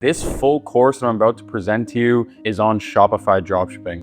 This full course that I'm about to present to you is on Shopify dropshipping.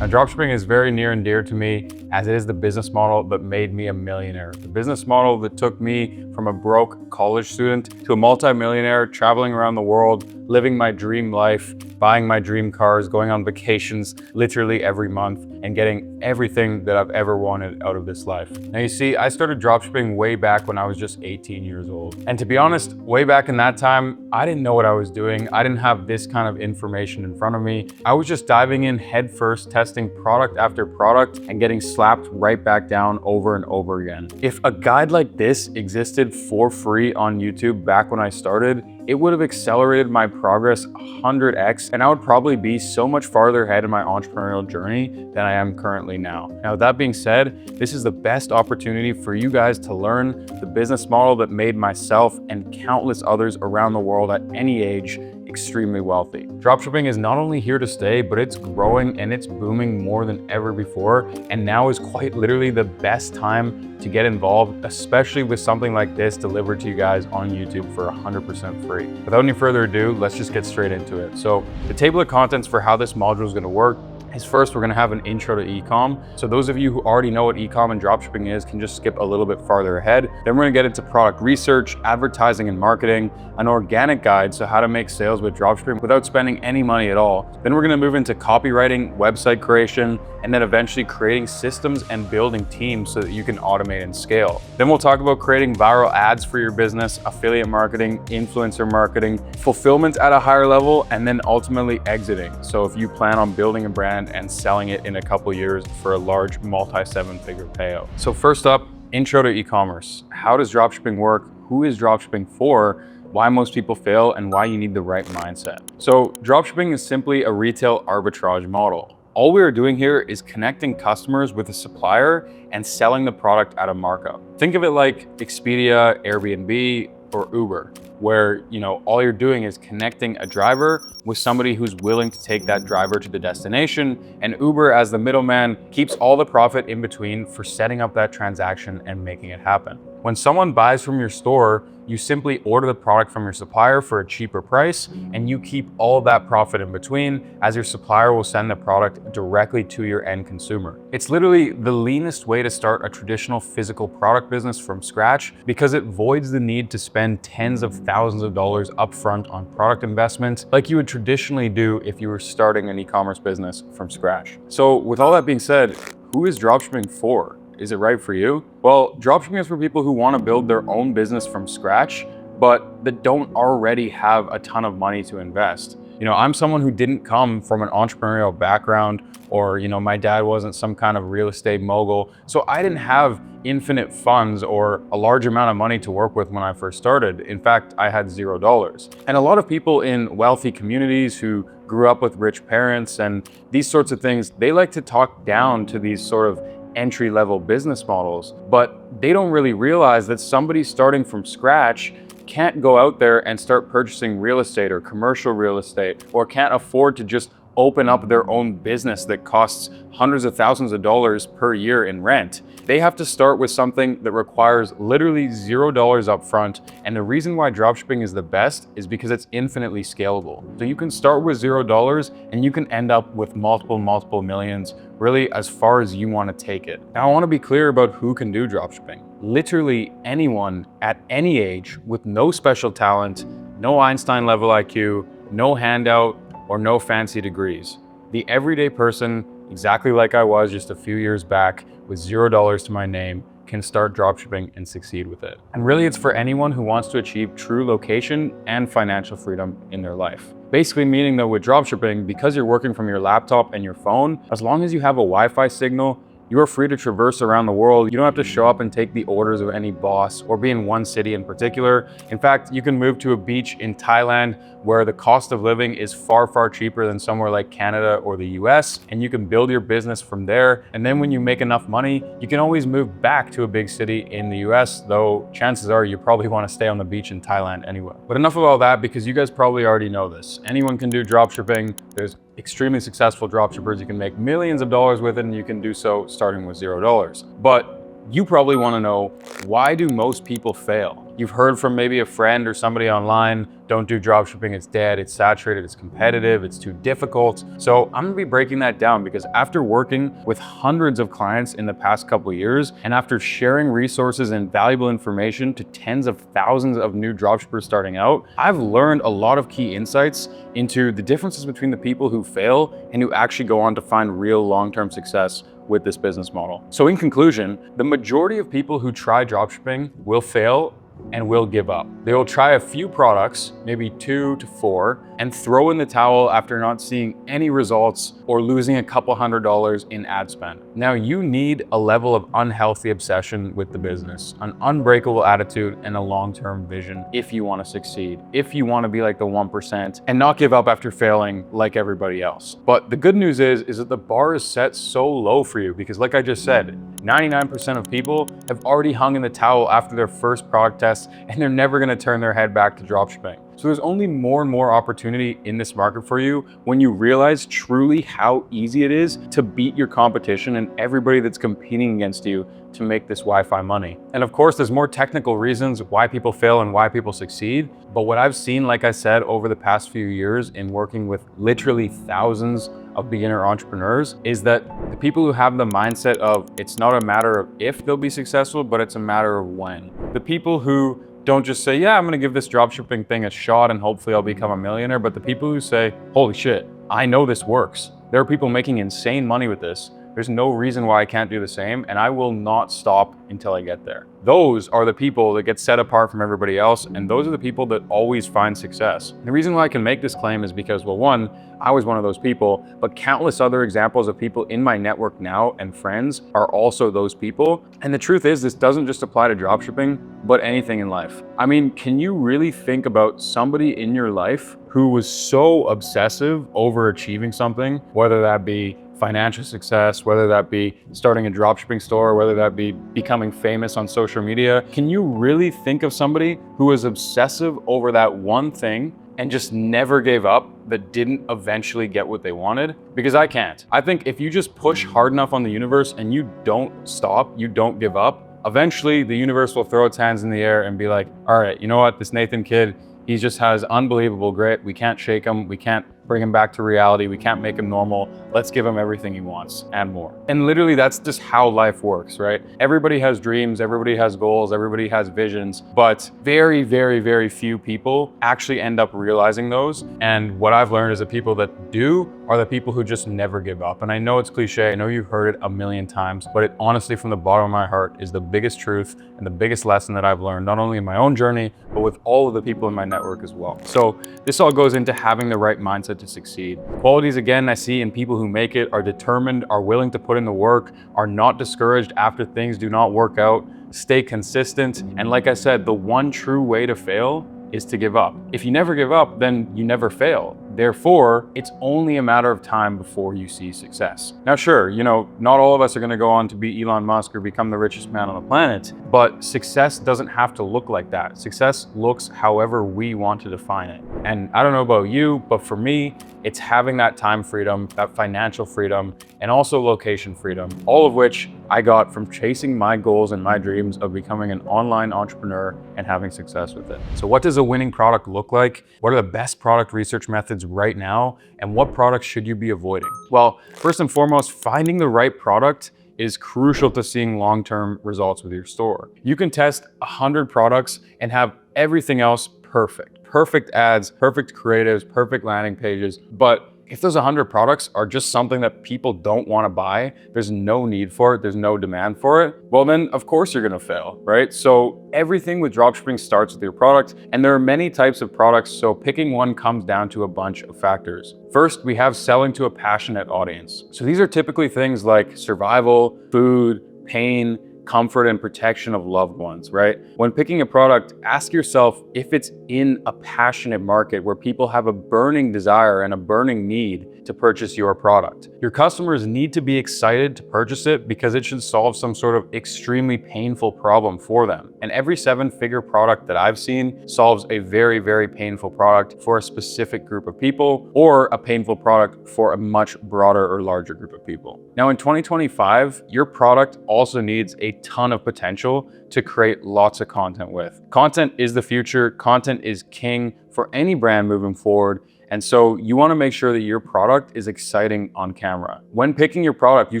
Now, dropshipping is very near and dear to me as it is the business model that made me a millionaire. The business model that took me from a broke college student to a multi-millionaire, traveling around the world, living my dream life, buying my dream cars, going on vacations literally every month, and getting everything that I've ever wanted out of this life. Now, you see, I started dropshipping way back when I was just 18 years old. And to be honest, way back in that time, I didn't know what I was doing. I didn't have this kind of information in front of me. I was just diving in headfirst, testing product after product and getting slapped right back down over and over again. If a guide like this existed for free on YouTube back when I started, it would have accelerated my progress 100x, and I would probably be so much farther ahead in my entrepreneurial journey than I am currently now. Now, that being said, this is the best opportunity for you guys to learn the business model that made myself and countless others around the world at any age extremely wealthy. Dropshipping is not only here to stay, but it's growing and it's booming more than ever before. And now is quite literally the best time to get involved, especially with something like this delivered to you guys on YouTube for 100% free. Without any further ado, let's just get straight into it. So the table of contents for how this module is going to work is first, we're going to have an intro to ecom. So those of you who already know what ecom and dropshipping is can just skip a little bit farther ahead. Then we're going to get into product research, advertising and marketing, an organic guide, so how to make sales with dropshipping without spending any money at all. Then we're going to move into copywriting, website creation, and then eventually creating systems and building teams so that you can automate and scale. Then we'll talk about creating viral ads for your business, affiliate marketing, influencer marketing, fulfillment at a higher level, and then ultimately exiting. So if you plan on building a brand and selling it in a couple years for a large multi-seven-figure payout. So first up, intro to e-commerce. How does dropshipping work? Who is dropshipping for? Why most people fail, and why you need the right mindset. So dropshipping is simply a retail arbitrage model. All we are doing here is connecting customers with a supplier and selling the product at a markup. Think of it like Expedia, Airbnb, or Uber, where all you're doing is connecting a driver with somebody who's willing to take that driver to the destination, and Uber as the middleman keeps all the profit in between for setting up that transaction and making it happen. When someone buys from your store, you simply order the product from your supplier for a cheaper price, and you keep all that profit in between, as your supplier will send the product directly to your end consumer. It's literally the leanest way to start a traditional physical product business from scratch, because it voids the need to spend tens of thousands of dollars upfront on product investments like you would traditionally do if you were starting an e-commerce business from scratch. So with all that being said, who is dropshipping for? Is it right for you? Well, dropshipping is for people who want to build their own business from scratch, but that don't already have a ton of money to invest. I'm someone who didn't come from an entrepreneurial background, or my dad wasn't some kind of real estate mogul. So I didn't have infinite funds or a large amount of money to work with when I first started. In fact, I had $0. And a lot of people in wealthy communities who grew up with rich parents and these sorts of things, they like to talk down to these sort of entry-level business models, but they don't really realize that somebody starting from scratch can't go out there and start purchasing real estate or commercial real estate, or can't afford to just open up their own business that costs hundreds of thousands of dollars per year in rent. They have to start with something that requires literally $0 up front. And the reason why dropshipping is the best is because it's infinitely scalable. So you can start with $0 and you can end up with multiple millions, really as far as you want to take it. Now, I want to be clear about who can do dropshipping. Literally anyone at any age with no special talent, no Einstein level IQ, no handout, or no fancy degrees. The everyday person, exactly like I was just a few years back, with $0 to my name, can start dropshipping and succeed with it. And really, it's for anyone who wants to achieve true location and financial freedom in their life. Basically meaning that with dropshipping, because you're working from your laptop and your phone, as long as you have a Wi-Fi signal, you are free to traverse around the world. You don't have to show up and take the orders of any boss or be in one city in particular. In fact, you can move to a beach in Thailand where the cost of living is far cheaper than somewhere like Canada or the US, and you can build your business from there. And then when you make enough money, you can always move back to a big city in the US, though chances are you probably want to stay on the beach in Thailand anyway. But enough of all that, because you guys probably already know this. Anyone can do dropshipping. There's extremely successful dropshippers. You can make millions of dollars with it, and you can do so starting with $0. But You probably want to know, why do most people fail? You've heard from maybe a friend or somebody online, don't do dropshipping, it's dead, it's saturated, it's competitive, it's too difficult. So I'm gonna be breaking that down, because after working with hundreds of clients in the past couple of years, and after sharing resources and valuable information to tens of thousands of new dropshippers starting out, I've learned a lot of key insights into the differences between the people who fail and who actually go on to find real long-term success with this business model. So in conclusion, the majority of people who try dropshipping will fail and will give up. They will try a few products, maybe 2 to 4, and throw in the towel after not seeing any results or losing a couple $100 in ad spend. Now, you need a level of unhealthy obsession with the business, an unbreakable attitude, and a long-term vision if you want to succeed, if you want to be like the 1% and not give up after failing like everybody else. But the good news is that the bar is set so low for you, because like I just said, 99% of people have already hung in the towel after their first product test, and they're never going to turn their head back to dropshipping. So there's only more and more opportunity in this market for you when you realize truly how easy it is to beat your competition and everybody that's competing against you to make this Wi-Fi money. And of course, there's more technical reasons why people fail and why people succeed. But what I've seen, like I said, over the past few years in working with literally thousands of beginner entrepreneurs, is that the people who have the mindset of it's not a matter of if they'll be successful, but it's a matter of when. The people who don't just say, yeah, I'm gonna give this dropshipping thing a shot and hopefully I'll become a millionaire, but the people who say, holy shit, I know this works. There are people making insane money with this. There's no reason why I can't do the same, and I will not stop until I get there. Those are the people that get set apart from everybody else, and those are the people that always find success. And the reason why I can make this claim is because, well, one, I was one of those people, but countless other examples of people in my network now and friends are also those people. And the truth is, this doesn't just apply to dropshipping, but anything in life. I mean, can you really think about somebody in your life who was so obsessive over achieving something, whether that be financial success, whether that be starting a dropshipping store, whether that be becoming famous on social media? Can you really think of somebody who was obsessive over that one thing and just never gave up, that didn't eventually get what they wanted? Because I can't. I think if you just push hard enough on the universe and you don't stop, you don't give up, eventually the universe will throw its hands in the air and be like, all right, you know what, this Nathan kid, he just has unbelievable grit. We can't shake him. We can't bring him back to reality. We can't make him normal. Let's give him everything he wants and more. And literally, that's just how life works, right? Everybody has dreams, everybody has goals, everybody has visions, but very, very, very few people actually end up realizing those. And what I've learned is that people that do are the people who just never give up. And I know it's cliche, I know you've heard it a million times, but it honestly, from the bottom of my heart, is the biggest truth and the biggest lesson that I've learned, not only in my own journey, but with all of the people in my network as well. So this all goes into having the right mindset to succeed. Qualities, again, I see in people who make it are determined, are willing to put in the work, are not discouraged after things do not work out, stay consistent. And like I said, the one true way to fail is to give up. If you never give up, then you never fail. Therefore, it's only a matter of time before you see success. Now, sure, not all of us are gonna go on to be Elon Musk or become the richest man on the planet, but success doesn't have to look like that. Success looks however we want to define it. And I don't know about you, but for me, it's having that time freedom, that financial freedom, and also location freedom, all of which I got from chasing my goals and my dreams of becoming an online entrepreneur and having success with it. So what does a winning product look like? What are the best product research methods right now? And what products should you be avoiding? Well, first and foremost, finding the right product is crucial to seeing long-term results with your store. You can test 100 products and have everything else perfect. Perfect ads, perfect creatives, perfect landing pages, but if those 100 products are just something that people don't want to buy, there's no need for it, there's no demand for it, well then of course you're gonna fail, right? So everything with dropshipping starts with your product, and there are many types of products, so picking one comes down to a bunch of factors. First, we have selling to a passionate audience. So these are typically things like survival, food, pain, comfort, and protection of loved ones, right? When picking a product, ask yourself if it's in a passionate market where people have a burning desire and a burning need to purchase your product. Your customers need to be excited to purchase it because it should solve some sort of extremely painful problem for them. And every 7-figure product that I've seen solves a very, very painful product for a specific group of people, or a painful product for a much broader or larger group of people. Now in 2025, your product also needs a ton of potential to create lots of content with. Content is the future. Content is king for any brand moving forward. And so you want to make sure that your product is exciting on camera. When picking your product, you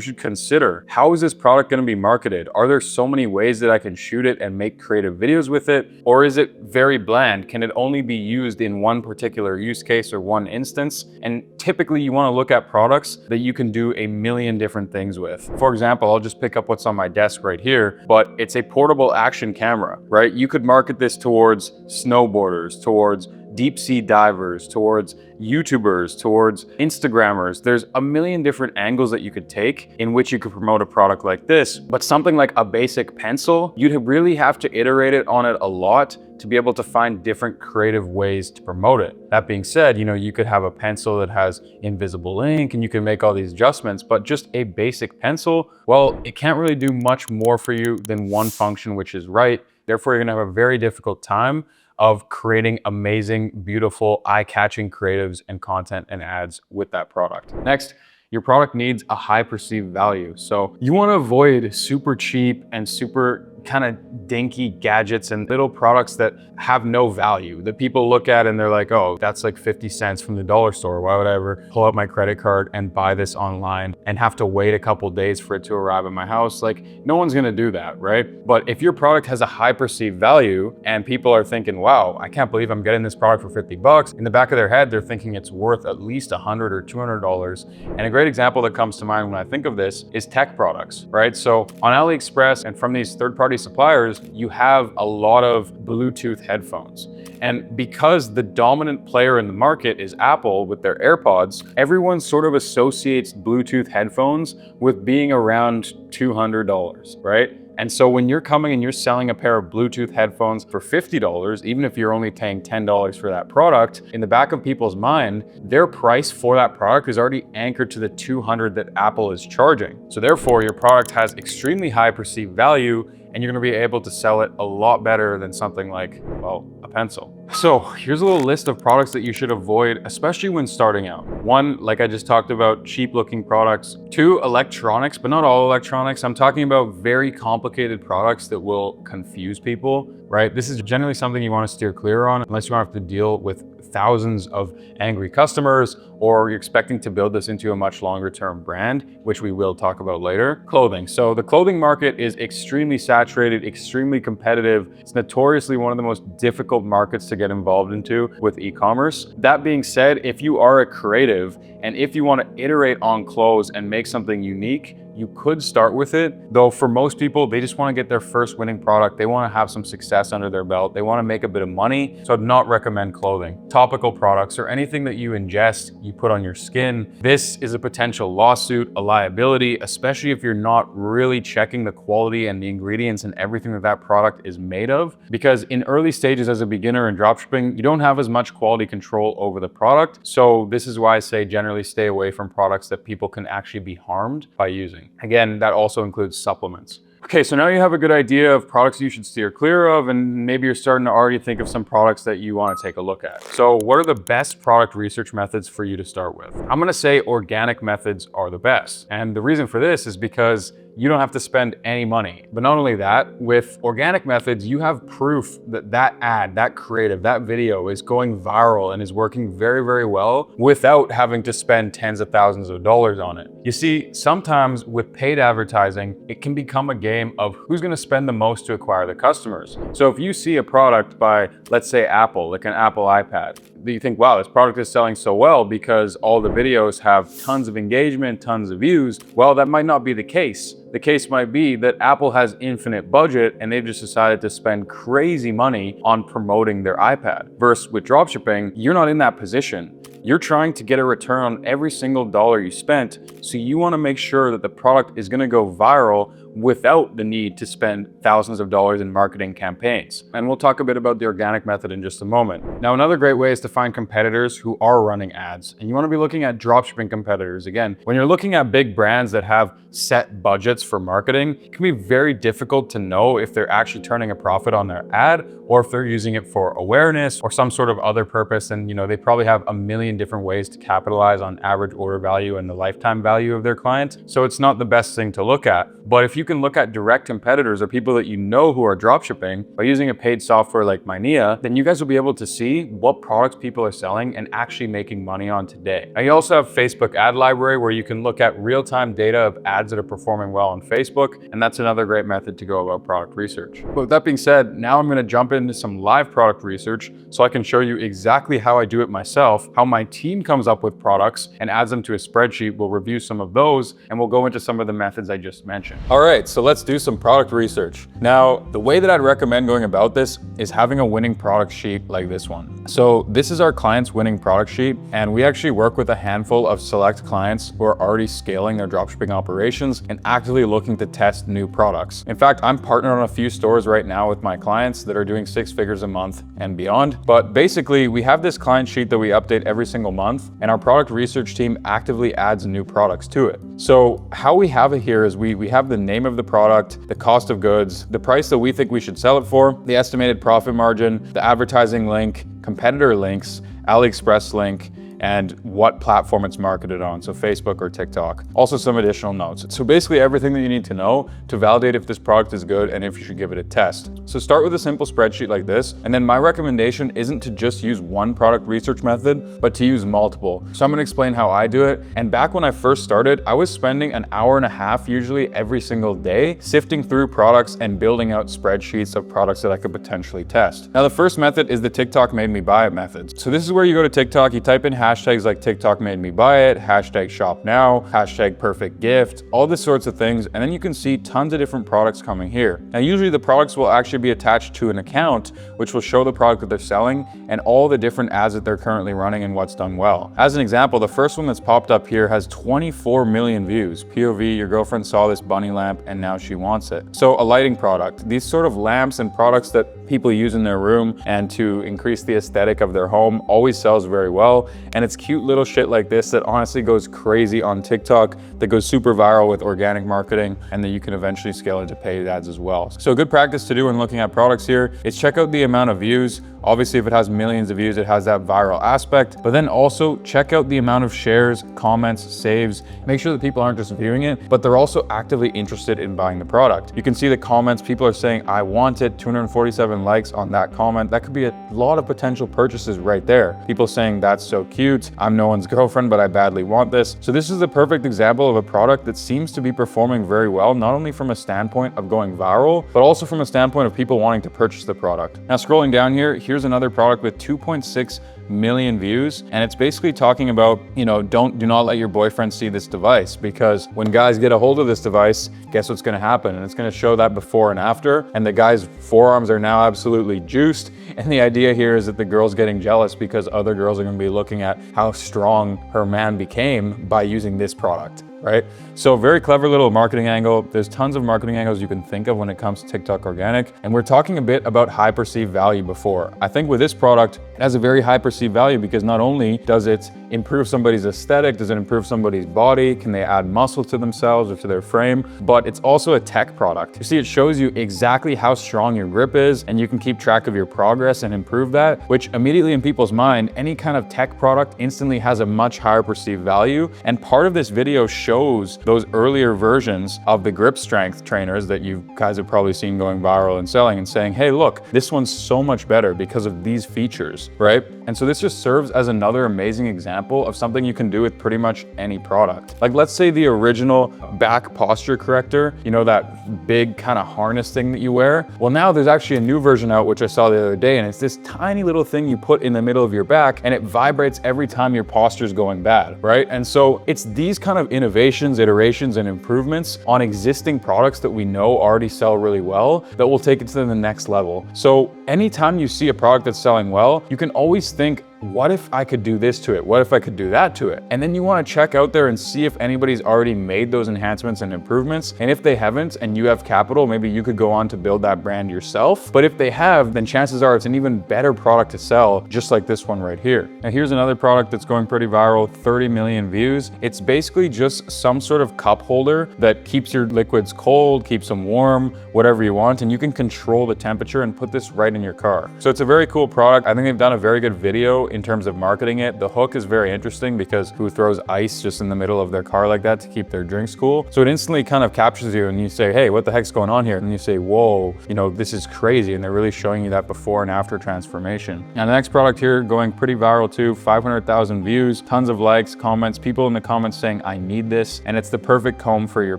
should consider, how is this product going to be marketed? Are there so many ways that I can shoot it and make creative videos with it? Or is it very bland? Can it only be used in one particular use case or one instance? And typically you want to look at products that you can do a million different things with. For example, I'll just pick up what's on my desk right here, but it's a portable action camera, right? You could market this towards snowboarders, towards deep sea divers, towards YouTubers, towards Instagrammers. There's a million different angles that you could take in which you could promote a product like this. But something like a basic pencil, you'd really have to iterate it on it a lot to be able to find different creative ways to promote it. That being said, you could have a pencil that has invisible ink and you can make all these adjustments, but just a basic pencil, well, it can't really do much more for you than one function, which is write. Therefore, you're gonna have a very difficult time of creating amazing, beautiful, eye-catching creatives and content and ads with that product. Next, your product needs a high perceived value. So you want to avoid super cheap and super kind of dinky gadgets and little products that have no value that people look at and they're like, oh, that's like 50 cents from the dollar store. Why would I ever pull out my credit card and buy this online and have to wait a couple days for it to arrive at my house? Like, no one's going to do that, right? But if your product has a high perceived value and people are thinking, wow, I can't believe I'm getting this product for 50 bucks. In the back of their head, they're thinking it's worth at least $100 or $200. And a great example that comes to mind when I think of this is tech products, right? So on AliExpress and from these third-party suppliers, you have a lot of Bluetooth headphones. And because the dominant player in the market is Apple with their AirPods, everyone sort of associates Bluetooth headphones with being around $200, right? And so when you're coming and you're selling a pair of Bluetooth headphones for $50, even if you're only paying $10 for that product, in the back of people's mind, their price for that product is already anchored to the $200 that Apple is charging. So therefore, your product has extremely high perceived value and you're gonna be able to sell it a lot better than something like, well, a pencil. So here's a little list of products that you should avoid, especially when starting out. One, like I just talked about, cheap looking products. Two, electronics, but not all electronics. I'm talking about very complicated products that will confuse people, right? This is generally something you want to steer clear on unless you want to have to deal with thousands of angry customers or you're expecting to build this into a much longer term brand, which we will talk about later. Clothing. So the clothing market is extremely saturated, extremely competitive. It's notoriously one of the most difficult markets to get involved into with e-commerce. That being said, if you are a creative and if you want to iterate on clothes and make something unique, you could start with it. Though for most people, they just want to get their first winning product. They want to have some success under their belt. They want to make a bit of money. So I'd not recommend clothing. Topical products or anything that you ingest, you put on your skin. This is a potential lawsuit, a liability, especially if you're not really checking the quality and the ingredients and everything that that product is made of. Because in early stages as a beginner in dropshipping, you don't have as much quality control over the product. So this is why I say generally stay away from products that people can actually be harmed by using. Again, that also includes supplements. Okay, so now you have a good idea of products you should steer clear of, and maybe you're starting to already think of some products that you want to take a look at. So what are the best product research methods for you to start with? I'm going to say organic methods are the best. And the reason for this is because you don't have to spend any money. But not only that, with organic methods, you have proof that that ad, that creative, that video is going viral and is working very, very well without having to spend tens of thousands of dollars on it. You see, sometimes with paid advertising, it can become a game of who's gonna spend the most to acquire the customers. So if you see a product by, let's say Apple, like an Apple iPad, you think, wow, this product is selling so well because all the videos have tons of engagement, tons of views. Well, that might not be the case. The case might be that Apple has infinite budget and they've just decided to spend crazy money on promoting their iPad. Versus with dropshipping, you're not in that position. You're trying to get a return on every single dollar you spent. So you want to make sure that the product is going to go viral without the need to spend thousands of dollars in marketing campaigns. And we'll talk a bit about the organic method in just a moment. Now, another great way is to find competitors who are running ads. And you want to be looking at dropshipping competitors. Again, when you're looking at big brands that have set budgets for marketing, it can be very difficult to know if they're actually turning a profit on their ad or if they're using it for awareness or some sort of other purpose. And they probably have a million million different ways to capitalize on average order value and the lifetime value of their client. So it's not the best thing to look at. But if you can look at direct competitors or people that you know who are dropshipping by using a paid software like Mynea, then you guys will be able to see what products people are selling and actually making money on today. Now you also have Facebook ad library where you can look at real-time data of ads that are performing well on Facebook. And that's another great method to go about product research. But with that being said, now I'm going to jump into some live product research so I can show you exactly how I do it myself, how my team comes up with products and adds them to a spreadsheet. We'll review some of those and we'll go into some of the methods I just mentioned. All right, so let's do some product research. Now, the way that I'd recommend going about this is having a winning product sheet like this one. So this is our client's winning product sheet, and we actually work with a handful of select clients who are already scaling their dropshipping operations and actively looking to test new products. In fact, I'm partnered on a few stores right now with my clients that are doing 6 figures a month and beyond. But basically, we have this client sheet that we update every single month, and our product research team actively adds new products to it. So how we have it here is we have the name of the product, the cost of goods, the price that we think we should sell it for, the estimated profit margin, the advertising link, competitor links, AliExpress link, and what platform it's marketed on, so Facebook or TikTok. Also some additional notes. So basically everything that you need to know to validate if this product is good and if you should give it a test. So start with a simple spreadsheet like this, and then my recommendation isn't to just use one product research method, but to use multiple. So I'm gonna explain how I do it. And back when I first started, I was spending an hour and a half usually every single day sifting through products and building out spreadsheets of products that I could potentially test. Now the first method is the TikTok made me buy it method. So this is where you go to TikTok, you type in hashtags like TikTok made me buy it, hashtag shop now, hashtag perfect gift, all this sorts of things. And then you can see tons of different products coming here. Now, usually the products will actually be attached to an account, which will show the product that they're selling and all the different ads that they're currently running and what's done well. As an example, the first one that's popped up here has 24 million views. POV, your girlfriend saw this bunny lamp and now she wants it. So a lighting product, these sort of lamps and products that people use in their room and to increase the aesthetic of their home always sells very well. And it's cute little shit like this that honestly goes crazy on TikTok, that goes super viral with organic marketing, and that you can eventually scale into paid ads as well. So a good practice to do when looking at products here is check out the amount of views. Obviously, if it has millions of views, it has that viral aspect, but then also check out the amount of shares, comments, saves. Make sure that people aren't just viewing it, but they're also actively interested in buying the product. You can see the comments, people are saying, I want it, 247 likes on that comment. That could be a lot of potential purchases right there. People saying, that's so cute, I'm no one's girlfriend, but I badly want this. So this is the perfect example of a product that seems to be performing very well, not only from a standpoint of going viral, but also from a standpoint of people wanting to purchase the product. Now, scrolling down here, here's another product with 2.6 million views, and it's basically talking about, do not let your boyfriend see this device, because when guys get a hold of this device, guess what's going to happen? And it's going to show that before and after, and the guy's forearms are now absolutely juiced. And the idea here is that the girl's getting jealous because other girls are going to be looking at how strong her man became by using this product. Right? So very clever little marketing angle. There's tons of marketing angles you can think of when it comes to TikTok organic. And we're talking a bit about high perceived value before. I think with this product, it has a very high perceived value because not only does it improve somebody's aesthetic, does it improve somebody's body, can they add muscle to themselves or to their frame, but it's also a tech product. You see, it shows you exactly how strong your grip is, and you can keep track of your progress and improve that, which immediately in people's mind, any kind of tech product instantly has a much higher perceived value. And part of this video shows those earlier versions of the grip strength trainers that you guys have probably seen going viral and selling and saying, hey, look, this one's so much better because of these features, right? And so this just serves as another amazing example of something you can do with pretty much any product. Like, let's say the original back posture corrector, that big kind of harness thing that you wear. Well, now there's actually a new version out, which I saw the other day, and it's this tiny little thing you put in the middle of your back, and it vibrates every time your posture is going bad, right? And so it's these kind of innovations, iterations, and improvements on existing products that we know already sell really well that will take it to the next level. So anytime you see a product that's selling well, you can always think, what if I could do this to it? What if I could do that to it? And then you want to check out there and see if anybody's already made those enhancements and improvements. And if they haven't and you have capital, maybe you could go on to build that brand yourself. But if they have, then chances are it's an even better product to sell, just like this one right here. Now here's another product that's going pretty viral, 30 million views. It's basically just some sort of cup holder that keeps your liquids cold, keeps them warm, whatever you want. And you can control the temperature and put this right in your car. So it's a very cool product. I think they've done a very good video in terms of marketing it. The hook is very interesting because who throws ice just in the middle of their car like that to keep their drinks cool? So it instantly kind of captures you and you say, hey, what the heck's going on here? And you say, whoa, you know, this is crazy. And they're really showing you that before and after transformation. Now the next product here going pretty viral too, 500,000 views, tons of likes, comments, people in the comments saying, I need this. And it's the perfect comb for your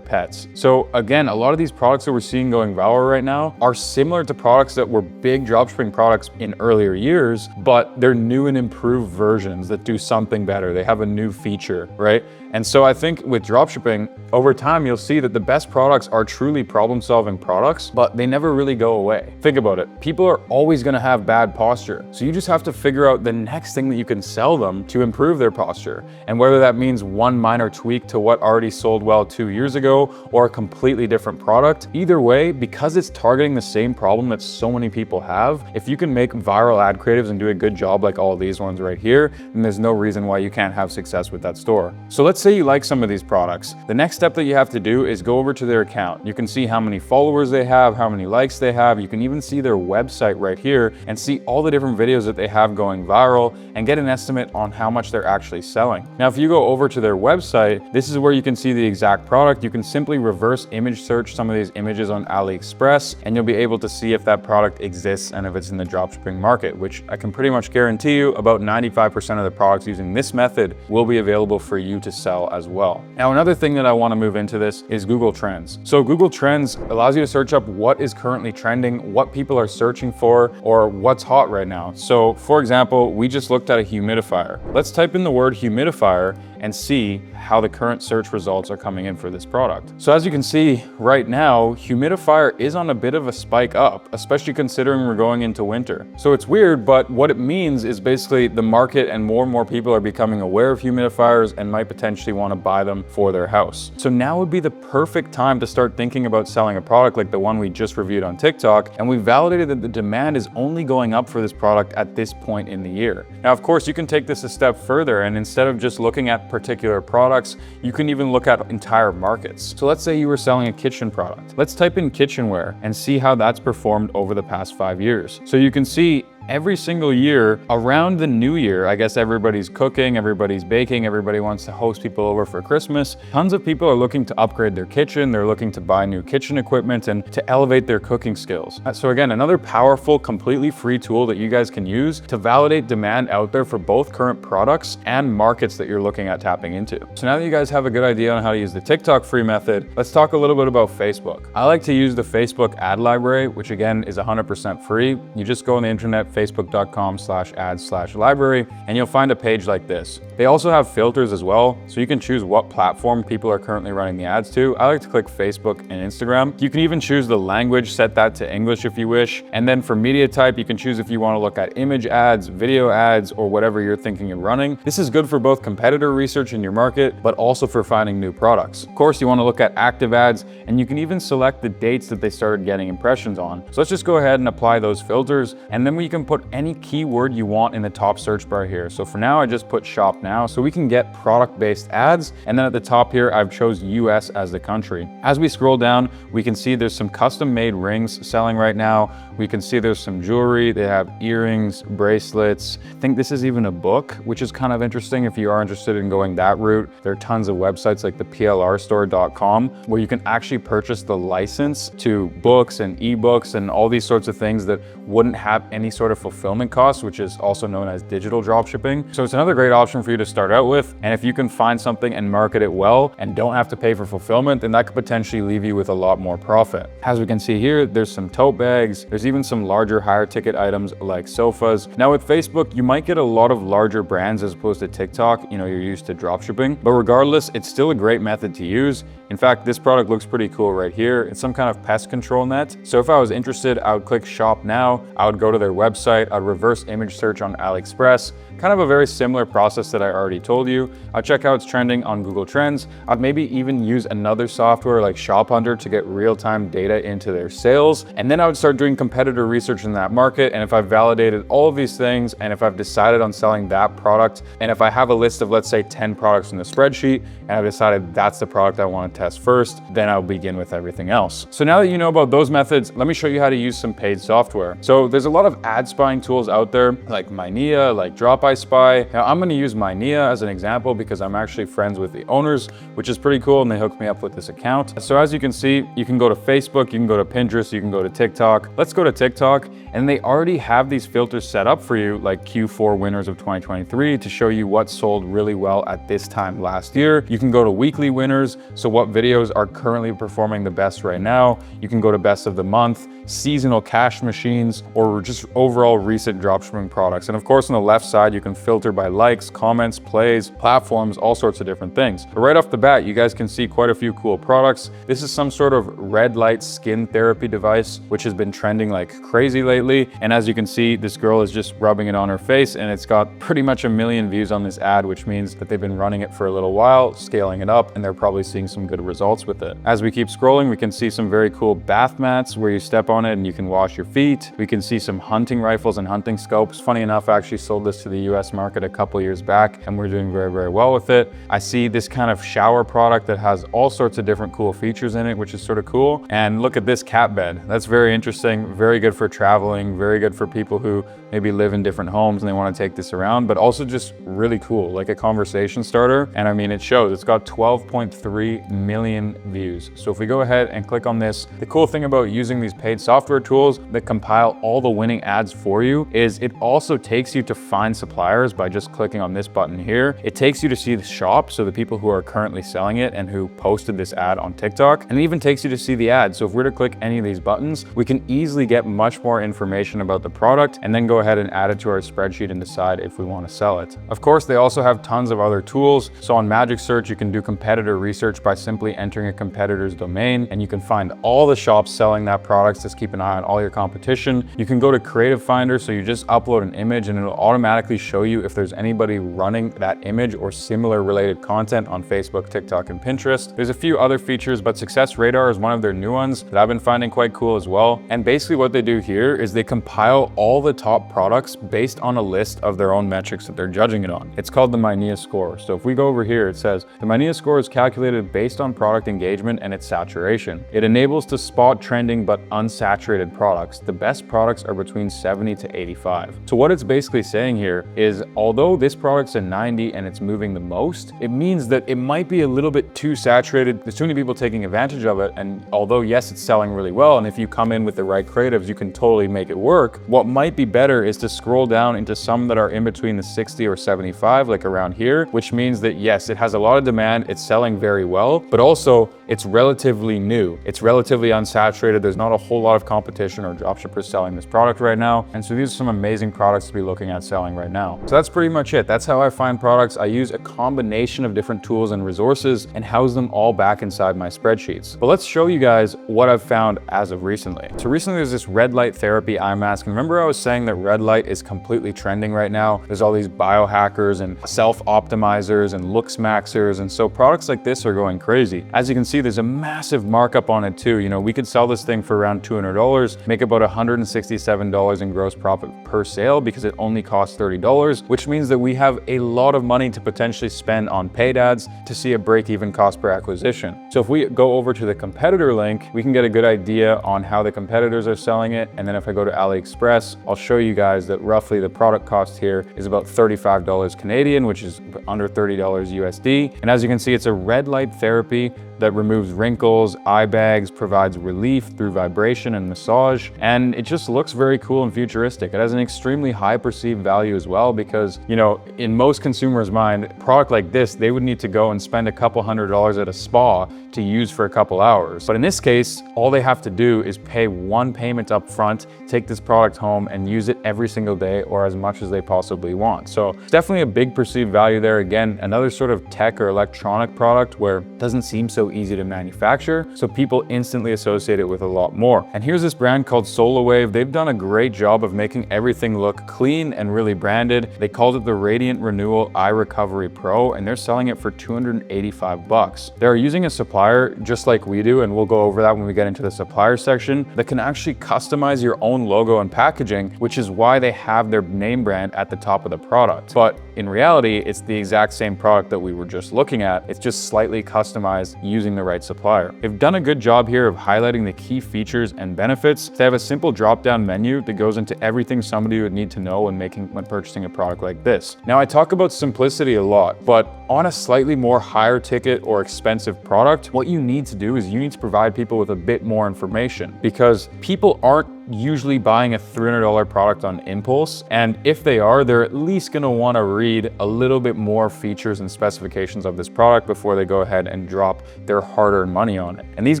pets. So again, a lot of these products that we're seeing going viral right now are similar to products that were big dropshipping products in earlier years, but they're new and improved versions that do something better. They have a new feature, right? And so I think with dropshipping, over time, you'll see that the best products are truly problem-solving products, but they never really go away. Think about it. People are always gonna have bad posture. So you just have to figure out the next thing that you can sell them to improve their posture. And whether that means one minor tweak to what already sold well 2 years ago or a completely different product, either way, because it's targeting the same problem that so many people have, if you can make viral ad creatives and do a good job like all these ones right here, then there's no reason why you can't have success with that store. So let's say you like some of these products. The next step that you have to do is go over to their account. You can see how many followers they have, how many likes they have. You can even see their website right here and see all the different videos that they have going viral and get an estimate on how much they're actually selling. Now, if you go over to their website, this is where you can see the exact product. You can simply reverse image search some of these images on AliExpress, and you'll be able to see if that product exists and if it's in the dropshipping market, which I can pretty much guarantee you about 95% of the products using this method will be available for you to sell as well. Now, another thing that I want to move into this is Google Trends. So Google Trends allows you to search up what is currently trending, what people are searching for, or what's hot right now. So for example, we just looked at a humidifier. Let's type in the word humidifier and see how the current search results are coming in for this product. So as you can see right now, humidifier is on a bit of a spike up, especially considering we're going into winter. So it's weird, but what it means is basically the market and more people are becoming aware of humidifiers and might potentially want to buy them for their house. So now would be the perfect time to start thinking about selling a product like the one we just reviewed on TikTok, and we validated that the demand is only going up for this product at this point in the year. Now, of course, you can take this a step further, and instead of just looking at particular products, you can even look at entire markets. So let's say you were selling a kitchen product. Let's type in kitchenware and see how that's performed over the past 5 years. So you can see every single year around the new year, I guess everybody's cooking, everybody's baking, everybody wants to host people over for Christmas. Tons of people are looking to upgrade their kitchen. They're looking to buy new kitchen equipment and to elevate their cooking skills. So again, another powerful, completely free tool that you guys can use to validate demand out there for both current products and markets that you're looking at tapping into. So now that you guys have a good idea on how to use the TikTok free method, let's talk a little bit about Facebook. I like to use the Facebook ad library, which again is 100% free. You just go on the internet, facebook.com/ads/library, and you'll find a page like this. They also have filters as well, so you can choose what platform people are currently running the ads to. I like to click Facebook and Instagram. You can even choose the language, set that to English if you wish. And then for media type, you can choose if you want to look at image ads, video ads, or whatever you're thinking of running. This is good for both competitor research in your market, but also for finding new products. Of course, you want to look at active ads, and you can even select the dates that they started getting impressions on. So let's just go ahead and apply those filters, and then we can put any keyword you want in the top search bar here. So for now, I just put shop now so we can get product-based ads. And then at the top here, I've chose US as the country. As we scroll down, we can see there's some custom-made rings selling right now. We can see there's some jewelry. They have earrings, bracelets. I think this is even a book, which is kind of interesting if you are interested in going that route. There are tons of websites like the plrstore.com where you can actually purchase the license to books and ebooks and all these sorts of things that wouldn't have any sort of fulfillment costs, which is also known as digital dropshipping. So it's another great option for you to start out with. And if you can find something and market it well and don't have to pay for fulfillment, then that could potentially leave you with a lot more profit. As we can see here, there's some tote bags. There's even some larger, higher ticket items like sofas. Now with Facebook, you might get a lot of larger brands as opposed to TikTok. You know, you're used to dropshipping, but regardless, it's still a great method to use. In fact, this product looks pretty cool right here. It's some kind of pest control net. So if I was interested, I would click shop now. I would go to their website. I'd reverse image search on AliExpress. Kind of a very similar process that I already told you. I'd check how it's trending on Google Trends. I'd maybe even use another software like Shop Hunter to get real-time data into their sales. And then I would start doing competitor research in that market. And if I've validated all of these things, and if I've decided on selling that product, and if I have a list of, let's say, 10 products in the spreadsheet, and I've decided that's the product I want to test first, then I'll begin with everything else. So now that you know about those methods, let me show you how to use some paid software. So there's a lot of ad spying tools out there like Mynea, like Drop I Spy. Now I'm gonna use Mynea as an example because I'm actually friends with the owners, which is pretty cool, and they hooked me up with this account. So as you can see, you can go to Facebook, you can go to Pinterest, you can go to TikTok. Let's go to TikTok, and they already have these filters set up for you, like Q4 winners of 2023, to show you what sold really well at this time last year. You can go to weekly winners, so what videos are currently performing the best right now. You can go to best of the month, seasonal cash machines, or just overall recent dropshipping products. And of course, on the left side, you can filter by likes, comments, plays, platforms, all sorts of different things. But right off the bat, you guys can see quite a few cool products. This is some sort of red light skin therapy device, which has been trending like crazy lately. And as you can see, this girl is just rubbing it on her face, and it's got pretty much 1 million views on this ad, which means that they've been running it for a little while, scaling it up, and they're probably seeing some good results with it. As we keep scrolling, we can see some very cool bath mats where you step on it and you can wash your feet. We can see some hunting rifles and hunting scopes. Funny enough, I actually sold this to the US market a couple years back, and we're doing very, very well with it. I see this kind of shower product that has all sorts of different cool features in it, which is sort of cool. And look at this cat bed. That's very interesting, very good for traveling, very good for people who maybe live in different homes and they want to take this around, but also just really cool, like a conversation starter. And I mean, it shows, it's got 12.3 million views. So if we go ahead and click on this, the cool thing about using these paid software tools that compile all the winning ads for you is it also takes you to find suppliers by just clicking on this button here. It takes you to see the shop, so the people who are currently selling it and who posted this ad on TikTok, and it even takes you to see the ad. So if we're to click any of these buttons, we can easily get much more information about the product and then go ahead and add it to our spreadsheet and decide if we want to sell it. Of course, they also have tons of other tools. So on Magic Search, you can do competitor research by simply entering a competitor's domain, and you can find all the shops selling that product. Just keep an eye on all your competition. You can go to Creative Finder, so you just upload an image and it'll automatically show you if there's anybody running that image or similar related content on Facebook, TikTok, and Pinterest. There's a few other features, but Success Radar is one of their new ones that I've been finding quite cool as well. And basically what they do here is they compile all the top products based on a list of their own metrics that they're judging it on. It's called the Mynea score. So if we go over here, it says the Mynea score is calculated based on product engagement and its saturation. It enables to spot trending but unsaturated products. The best products are between 70 to 85. So what it's basically saying here is, although this product's a 90 and it's moving the most, it means that it might be a little bit too saturated. There's too many people taking advantage of it. And although yes, it's selling really well, and if you come in with the right creatives, you can totally make it work. What might be better is to scroll down into some that are in between the 60 or 75, like around here, which means that yes, it has a lot of demand, it's selling very well, but also it's relatively new. It's relatively unsaturated. There's not a whole lot of competition or dropshippers selling this product right now. And so these are some amazing products to be looking at selling right now. So that's pretty much it. That's how I find products. I use a combination of different tools and resources and house them all back inside my spreadsheets. But let's show you guys what I've found as of recently. So recently there's this red light therapy eye mask. And remember I was saying that red light is completely trending right now. There's all these biohackers and self-optimizers and looks maxers. And so products like this are going crazy. As you can see, there's a massive markup on it too. You know, we could sell this thing for around $200, make about $167 in gross profit per sale because it only costs $30, which means that we have a lot of money to potentially spend on paid ads to see a break-even cost per acquisition. So if we go over to the competitor link, we can get a good idea on how the competitors are selling it. And then if I go to AliExpress, I'll show you guys that roughly the product cost here is about $35 Canadian, which is under $30 USD. And as you can see, it's a red light therapy that removes wrinkles, eye bags, provides relief through vibration and massage, and it just looks very cool and futuristic. It has an extremely high perceived value as well because, you know, in most consumers' mind, a product like this, they would need to go and spend a couple $100s at a spa to use for a couple hours. But in this case, all they have to do is pay one payment up front, take this product home and use it every single day or as much as they possibly want. So definitely a big perceived value there. Again, another sort of tech or electronic product where it doesn't seem so easy to manufacture, so people instantly associate it with a lot more. And here's this brand called SolarWave. They've done a great job of making everything look clean and really branded. They called it the Radiant Renewal Eye Recovery Pro, and they're selling it for $285. They're using a supplier just like we do, and we'll go over that when we get into the supplier section, that can actually customize your own logo and packaging, which is why they have their name brand at the top of the product. But in reality, it's the exact same product that we were just looking at. It's just slightly customized using using the right supplier. They've done a good job here of highlighting the key features and benefits. They have a simple drop-down menu that goes into everything somebody would need to know when purchasing a product like this. Now, I talk about simplicity a lot, but on a slightly more higher ticket or expensive product, what you need to do is you need to provide people with a bit more information, because people aren't usually buying a $300 product on impulse. And if they are, they're at least gonna wanna read a little bit more features and specifications of this product before they go ahead and drop their hard-earned money on it. And these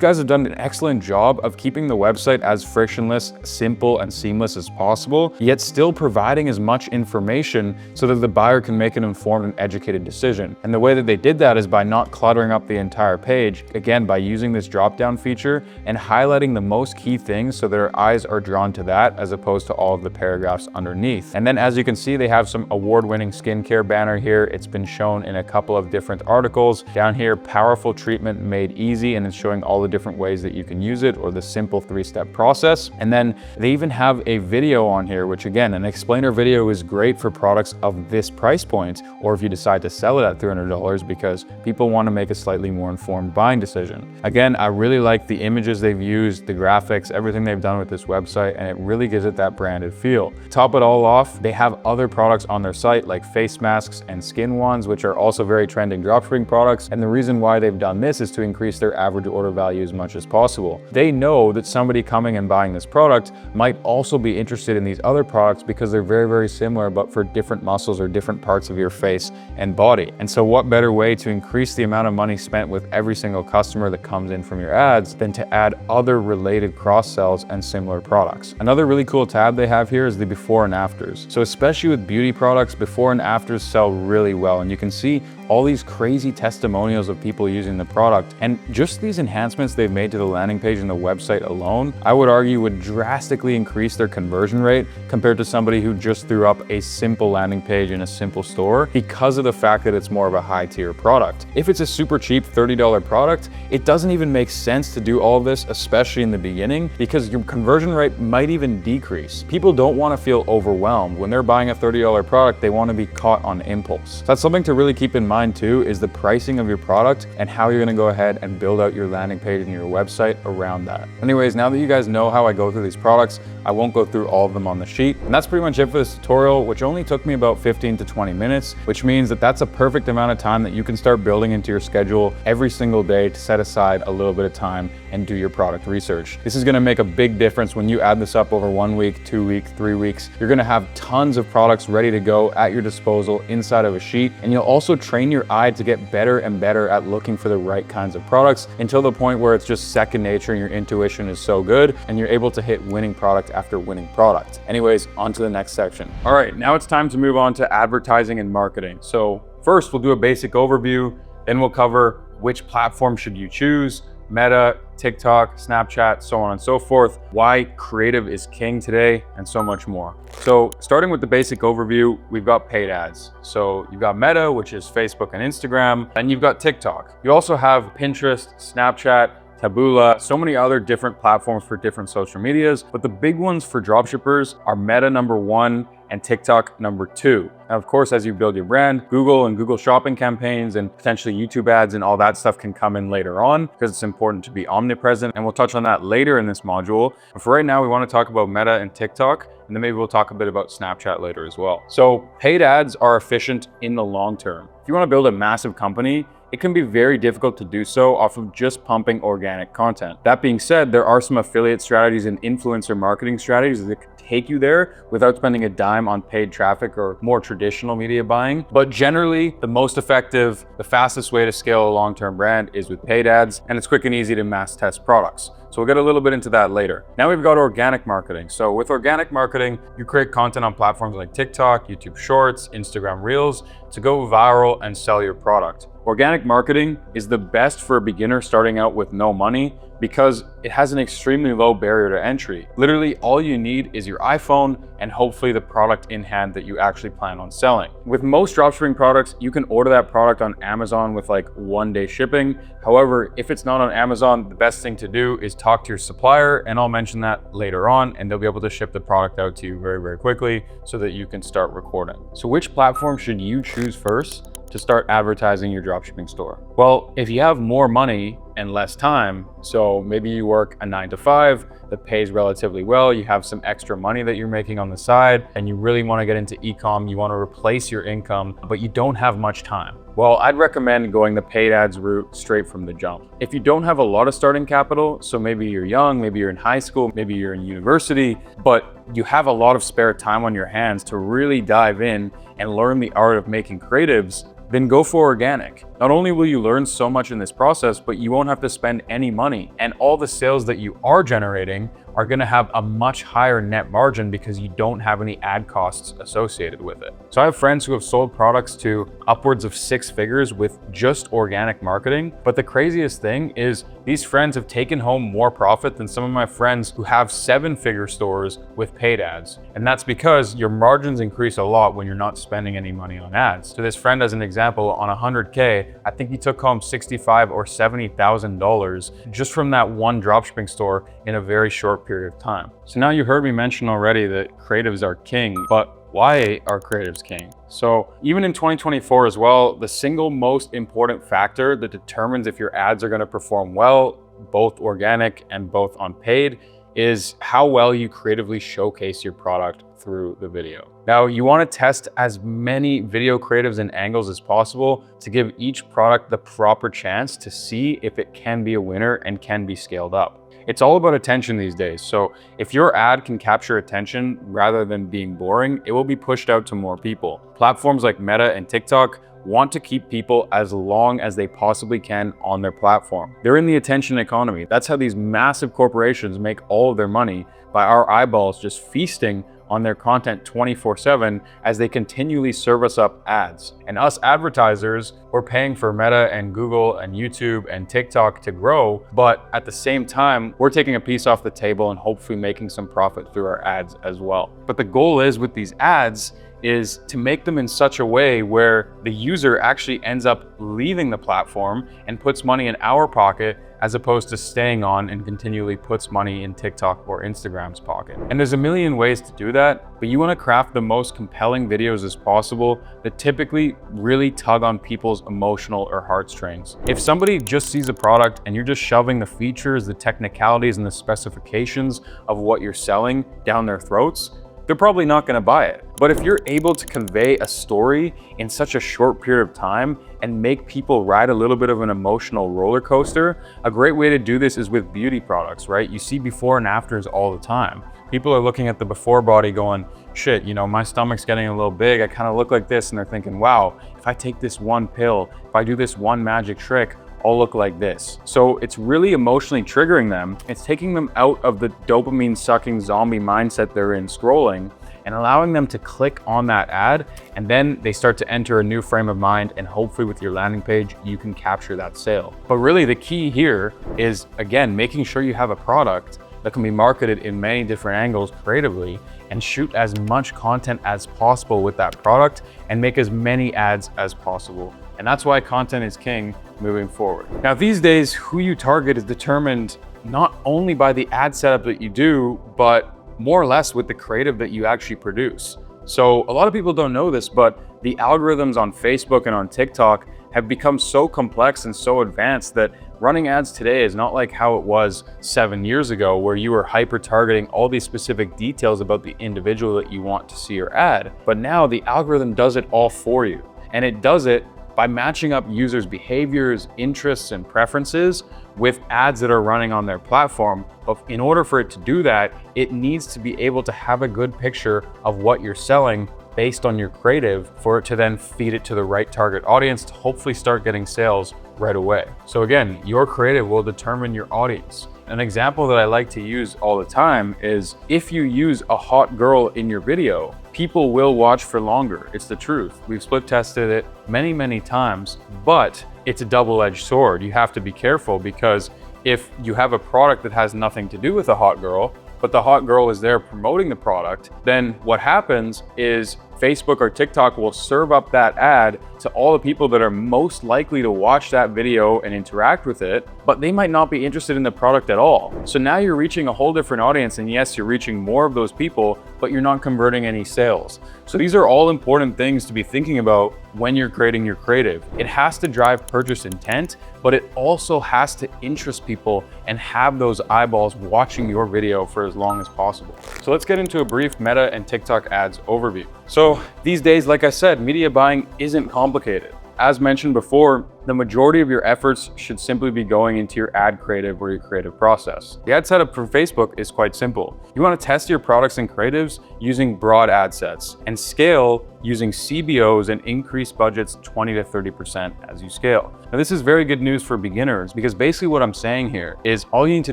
guys have done an excellent job of keeping the website as frictionless, simple, and seamless as possible, yet still providing as much information so that the buyer can make an informed and educated decision. And the way that they did that is by not cluttering up the entire page, again, by using this drop-down feature and highlighting the most key things so their eyes are drawn to that as opposed to all of the paragraphs underneath. And then as you can see, they have some award-winning skincare banner here. It's been shown in a couple of different articles. Down here, powerful treatment made easy, and it's showing all the different ways that you can use it, or the simple 3-step process. And then they even have a video on here, which again, an explainer video is great for products of this price point, or if you decide to sell it at $300 because people want to make a slightly more informed buying decision. Again, I really like the images they've used, the graphics, everything they've done with this website, and it really gives it that branded feel. Top it all off, they have other products on their site like face masks and skin wands, which are also very trending dropshipping products. And the reason why they've done this is to increase their average order value as much as possible. They know that somebody coming and buying this product might also be interested in these other products because they're very, very similar, but for different muscles or different parts of your face and body. And so what better way to increase the amount of money spent with every single customer that comes in from your ads than to add other related cross-sells and similar products. Another really cool tab they have here is the before and afters. So especially with beauty products, before and afters sell really well. And you can see all these crazy testimonials of people using the product. And just these enhancements they've made to the landing page and the website alone, I would argue would drastically increase their conversion rate compared to somebody who just threw up a simple landing page in a simple store, because of the fact that it's more of a high tier product. If it's a super cheap $30 product, it doesn't even make sense to do all of this, especially in the beginning, because your conversion rate might even decrease. People don't want to feel overwhelmed. When they're buying a $30 product, they want to be caught on impulse. So that's something to really keep in mind too, is the pricing of your product and how you're going to go ahead and build out your landing page and your website around that. Anyways, now that you guys know how I go through these products, I won't go through all of them on the sheet. And that's pretty much it for this tutorial, which only took me about 15 to 20 minutes, which means that that's a perfect amount of time that you can start building into your schedule every single day to set aside a little bit of time and do your product research. This is going to make a big difference when you add this up over 1 week, 2 weeks, 3 weeks. You're going to have tons of products ready to go at your disposal inside of a sheet. And you'll also train your eye to get better and better at looking for the right kinds of products until the point where it's just second nature and your intuition is so good and you're able to hit winning product after winning product. Anyways, on to the next section. All right, now it's time to move on to advertising and marketing. So first we'll do a basic overview, then we'll cover which platform should you choose, Meta, TikTok, Snapchat, so on and so forth, why creative is king today, and so much more. So starting with the basic overview, we've got paid ads. So you've got Meta, which is Facebook and Instagram, and you've got TikTok. You also have Pinterest, Snapchat, Taboola, so many other different platforms for different social medias, but the big ones for dropshippers are Meta #1 and TikTok #2. Now, of course, as you build your brand, Google and Google shopping campaigns and potentially YouTube ads and all that stuff can come in later on because it's important to be omnipresent. And we'll touch on that later in this module. But for right now, we want to talk about Meta and TikTok, and then maybe we'll talk a bit about Snapchat later as well. So paid ads are efficient in the long term. If you want to build a massive company, it can be very difficult to do so off of just pumping organic content. That being said, there are some affiliate strategies and influencer marketing strategies that can take you there without spending a dime on paid traffic or more traditional media buying. But generally, the most effective, the fastest way to scale a long-term brand is with paid ads, and it's quick and easy to mass test products. So we'll get a little bit into that later. Now we've got organic marketing. So with organic marketing, you create content on platforms like TikTok, YouTube Shorts, Instagram Reels to go viral and sell your product. Organic marketing is the best for a beginner starting out with no money because it has an extremely low barrier to entry. Literally, all you need is your iPhone and hopefully the product in hand that you actually plan on selling. With most dropshipping products, you can order that product on Amazon with like 1-day shipping. However, if it's not on Amazon, the best thing to do is talk to your supplier, and I'll mention that later on, and they'll be able to ship the product out to you very, very quickly so that you can start recording. So which platform should you choose first to start advertising your dropshipping store? Well, if you have more money and less time. So maybe you work a 9 to 5 that pays relatively well, you have some extra money that you're making on the side, and you really want to get into e-com, you want to replace your income, but you don't have much time. Well, I'd recommend going the paid ads route straight from the jump. If you don't have a lot of starting capital, so maybe you're young, maybe you're in high school, maybe you're in university, but you have a lot of spare time on your hands to really dive in and learn the art of making creatives, then go for organic. Not only will you learn so much in this process, but you won't have to spend any money. And all the sales that you are generating are gonna have a much higher net margin because you don't have any ad costs associated with it. So I have friends who have sold products to upwards of 6 figures with just organic marketing. But the craziest thing is these friends have taken home more profit than some of my friends who have 7-figure stores with paid ads. And that's because your margins increase a lot when you're not spending any money on ads. So this friend, as an example, on 100K, I think he took home $65,000 or $70,000 just from that one dropshipping store in a very short period of time. So now you heard me mention already that creatives are king, but why are creatives king? So even in 2024 as well, the single most important factor that determines if your ads are going to perform well, both organic and both on paid, is how well you creatively showcase your product through the video. Now, you want to test as many video creatives and angles as possible to give each product the proper chance to see if it can be a winner and can be scaled up. It's all about attention these days. So if your ad can capture attention rather than being boring, it will be pushed out to more people. Platforms like Meta and TikTok want to keep people as long as they possibly can on their platform. They're in the attention economy. That's how these massive corporations make all of their money, by our eyeballs just feasting on their content 24/7 as they continually serve us up ads. And us advertisers, we're paying for Meta and Google and YouTube and TikTok to grow, but at the same time, we're taking a piece off the table and hopefully making some profit through our ads as well. But the goal is with these ads is to make them in such a way where the user actually ends up leaving the platform and puts money in our pocket, as opposed to staying on and continually puts money in TikTok or Instagram's pocket. And there's a million ways to do that, but you want to craft the most compelling videos as possible that typically really tug on people's emotional or heartstrings. If somebody just sees a product and you're just shoving the features, the technicalities, and the specifications of what you're selling down their throats, they're probably not going to buy it. But if you're able to convey a story in such a short period of time and make people ride a little bit of an emotional roller coaster, a great way to do this is with beauty products, right? You see before and afters all the time. People are looking at the before body going, shit, you know, my stomach's getting a little big, I kind of look like this, and they're thinking, wow, if I take this one pill, if I do this one magic trick, I'll look like this. So it's really emotionally triggering them. It's taking them out of the dopamine sucking zombie mindset they're in scrolling and allowing them to click on that ad, and then they start to enter a new frame of mind, and hopefully with your landing page, you can capture that sale. But really the key here is, again, making sure you have a product that can be marketed in many different angles creatively, and shoot as much content as possible with that product and make as many ads as possible. And that's why content is king moving forward. Now, these days, who you target is determined not only by the ad setup that you do, but more or less with the creative that you actually produce. So a lot of people don't know this, but the algorithms on Facebook and on TikTok have become so complex and so advanced that running ads today is not like how it was 7 years ago, where you were hyper targeting all these specific details about the individual that you want to see your ad. But now the algorithm does it all for you, and it does it by matching up users' behaviors, interests, and preferences with ads that are running on their platform. But in order for it to do that, it needs to be able to have a good picture of what you're selling based on your creative, for it to then feed it to the right target audience to hopefully start getting sales right away. So again, your creative will determine your audience. An example that I like to use all the time is, if you use a hot girl in your video, people will watch for longer. It's the truth. We've split tested it many, many times, but it's a double-edged sword. You have to be careful, because if you have a product that has nothing to do with a hot girl, but the hot girl is there promoting the product, then what happens is Facebook or TikTok will serve up that ad to all the people that are most likely to watch that video and interact with it, but they might not be interested in the product at all. So now you're reaching a whole different audience, and yes, you're reaching more of those people, but you're not converting any sales. So these are all important things to be thinking about when you're creating your creative. It has to drive purchase intent, but it also has to interest people and have those eyeballs watching your video for as long as possible. So let's get into a brief Meta and TikTok ads overview. So these days, like I said, media buying isn't complicated. As mentioned before, the majority of your efforts should simply be going into your ad creative or your creative process. The ad setup for Facebook is quite simple. You want to test your products and creatives using broad ad sets and scale using CBOs and increase budgets 20 to 30% as you scale. Now, this is very good news for beginners because basically what I'm saying here is all you need to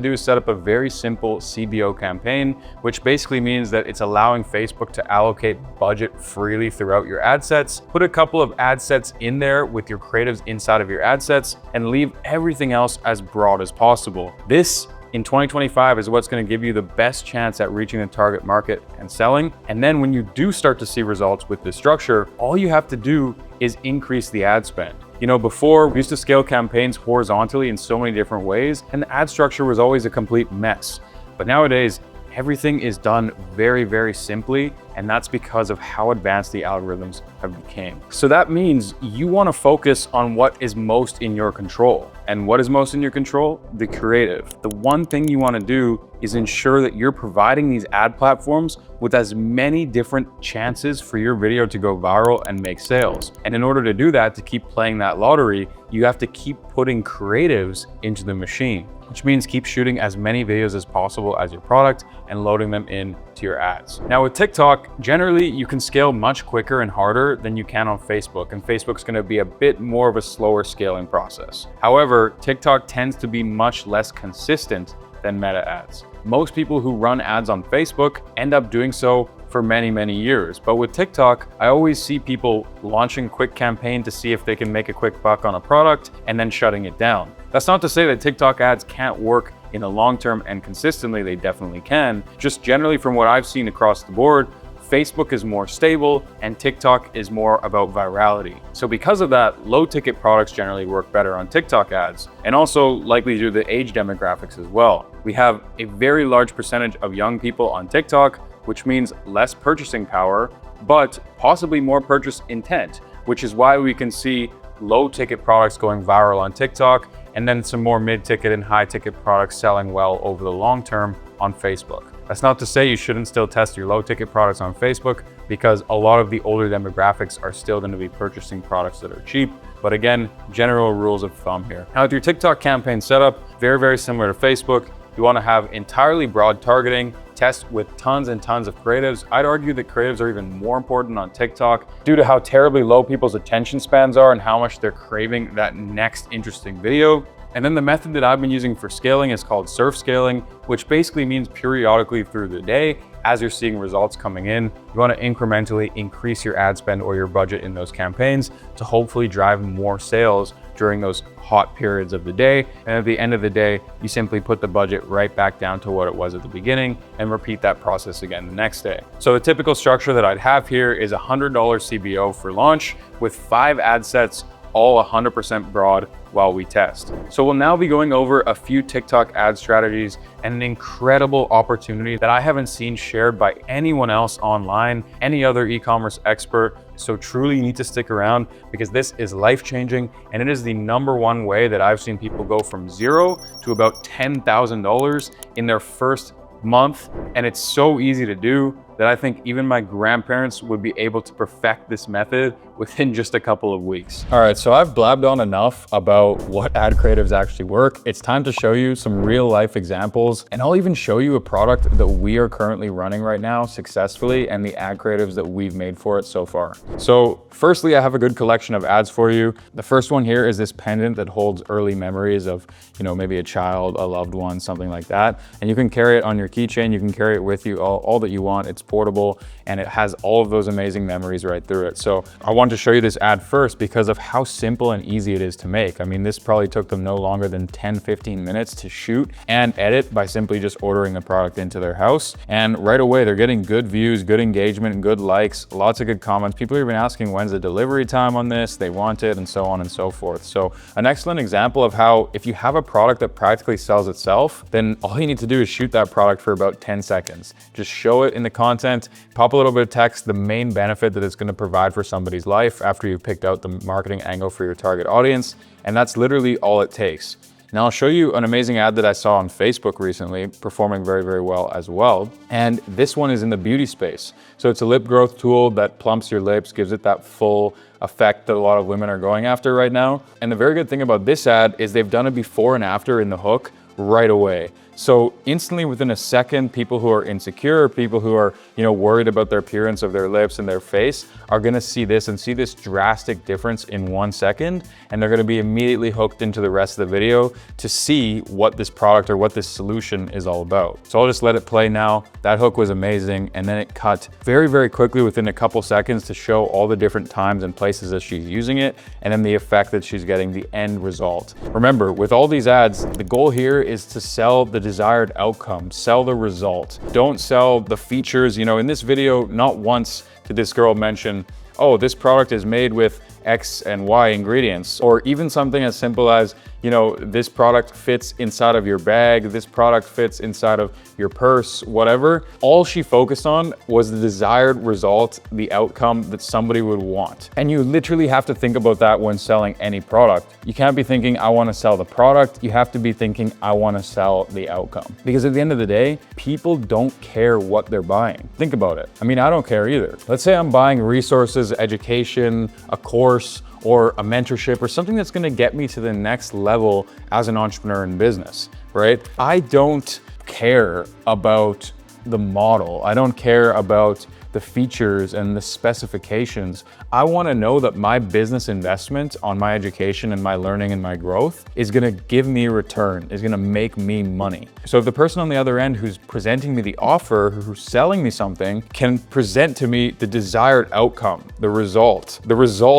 do is set up a very simple CBO campaign, which basically means that it's allowing Facebook to allocate budget freely throughout your ad sets. Put a couple of ad sets in there with your creatives inside of your ad sets and leave everything else as broad as possible. This in 2025 is what's going to give you the best chance at reaching the target market and selling. And then when you do start to see results with this structure, all you have to do is increase the ad spend. You know, before we used to scale campaigns horizontally in so many different ways, and the ad structure was always a complete mess. But nowadays, everything is done very, very simply, and that's because of how advanced the algorithms have become. So that means you want to focus on what is most in your control. And what is most in your control? The creative. The one thing you want to do is ensure that you're providing these ad platforms with as many different chances for your video to go viral and make sales. And in order to do that, to keep playing that lottery, you have to keep putting creatives into the machine, which means keep shooting as many videos as possible as your product and loading them in to your ads. Now with TikTok, generally you can scale much quicker and harder than you can on Facebook, and Facebook's gonna be a bit more of a slower scaling process. However, TikTok tends to be much less consistent than Meta ads. Most people who run ads on Facebook end up doing so for many, many years. But with TikTok, I always see people launching a quick campaign to see if they can make a quick buck on a product and then shutting it down. That's not to say that TikTok ads can't work in the long term, and consistently they definitely can. Just generally from what I've seen across the board, Facebook is more stable and TikTok is more about virality. So because of that, low ticket products generally work better on TikTok ads, and also likely due to the age demographics as well. We have a very large percentage of young people on TikTok, which means less purchasing power, but possibly more purchase intent, which is why we can see low ticket products going viral on TikTok, and then some more mid-ticket and high-ticket products selling well over the long term on Facebook. That's not to say you shouldn't still test your low-ticket products on Facebook, because a lot of the older demographics are still going to be purchasing products that are cheap. But again, general rules of thumb here. Now with your TikTok campaign setup, very, very similar to Facebook. You want to have entirely broad targeting, test with tons and tons of creatives. I'd argue that creatives are even more important on TikTok due to how terribly low people's attention spans are and how much they're craving that next interesting video. And then the method that I've been using for scaling is called surf scaling, which basically means periodically through the day, as you're seeing results coming in, you want to incrementally increase your ad spend or your budget in those campaigns to hopefully drive more sales during those hot periods of the day. And at the end of the day, you simply put the budget right back down to what it was at the beginning and repeat that process again the next day. So a typical structure that I'd have here is a $100 CBO for launch with 5 ad sets, all 100% broad while we test. So we'll now be going over a few TikTok ad strategies and an incredible opportunity that I haven't seen shared by anyone else online, any other e-commerce expert. So truly you need to stick around because this is life-changing, and it is the #1 way that I've seen people go from $0 to about $10,000 in their first month. And it's so easy to do that I think even my grandparents would be able to perfect this method within just a couple of weeks. All right, so I've blabbed on enough about what ad creatives actually work. It's time to show you some real life examples, and I'll even show you a product that we are currently running right now successfully and the ad creatives that we've made for it so far. So firstly, I have a good collection of ads for you. The first one here is this pendant that holds early memories of, maybe a child, a loved one, something like that. And you can carry it on your keychain, you can carry it with you all that you want. It's portable, and it has all of those amazing memories right through it. So I wanted to show you this ad first because of how simple and easy it is to make. I mean, this probably took them no longer than 10-15 minutes to shoot and edit by simply just ordering the product into their house. And right away, they're getting good views, good engagement, good likes, lots of good comments. People are even asking when's the delivery time on this, they want it, and so on and so forth. So an excellent example of how if you have a product that practically sells itself, then all you need to do is shoot that product for about 10 seconds. Just show it in the content, pop a little bit of text, the main benefit that it's going to provide for somebody's life after you've picked out the marketing angle for your target audience. And that's literally all it takes. Now I'll show you an amazing ad that I saw on Facebook recently, performing very, very well as well. And this one is in the beauty space. So it's a lip growth tool that plumps your lips, gives it that full effect that a lot of women are going after right now. And the very good thing about this ad is they've done a before and after in the hook right away. So instantly, within a second, people who are insecure, people who are, worried about their appearance of their lips and their face are gonna see this and see this drastic difference in 1 second. And they're gonna be immediately hooked into the rest of the video to see what this product or what this solution is all about. So I'll just let it play now. That hook was amazing. And then it cut very, very quickly within a couple seconds to show all the different times and places that she's using it, and then the effect that she's getting, the end result. Remember, with all these ads, the goal here is to sell the desired outcome, sell the result. Don't sell the features. In this video, not once did this girl mention, oh, this product is made with X and Y ingredients, or even something as simple as, this product fits inside of your bag, this product fits inside of your purse, whatever. All she focused on was the desired result, the outcome that somebody would want. And you literally have to think about that when selling any product. You can't be thinking, I want to sell the product. You have to be thinking, I want to sell the outcome. Because at the end of the day, people don't care what they're buying. Think about it. I mean, I don't care either. Let's say I'm buying resources, education, a course, or a mentorship, or something that's gonna get me to the next level as an entrepreneur in business, right? I don't care about the model. I don't care about the features and the specifications. I wanna know that my business investment on my education and my learning and my growth is gonna give me a return, is gonna make me money. So if the person on the other end who's presenting me the offer, who's selling me something, can present to me the desired outcome, the result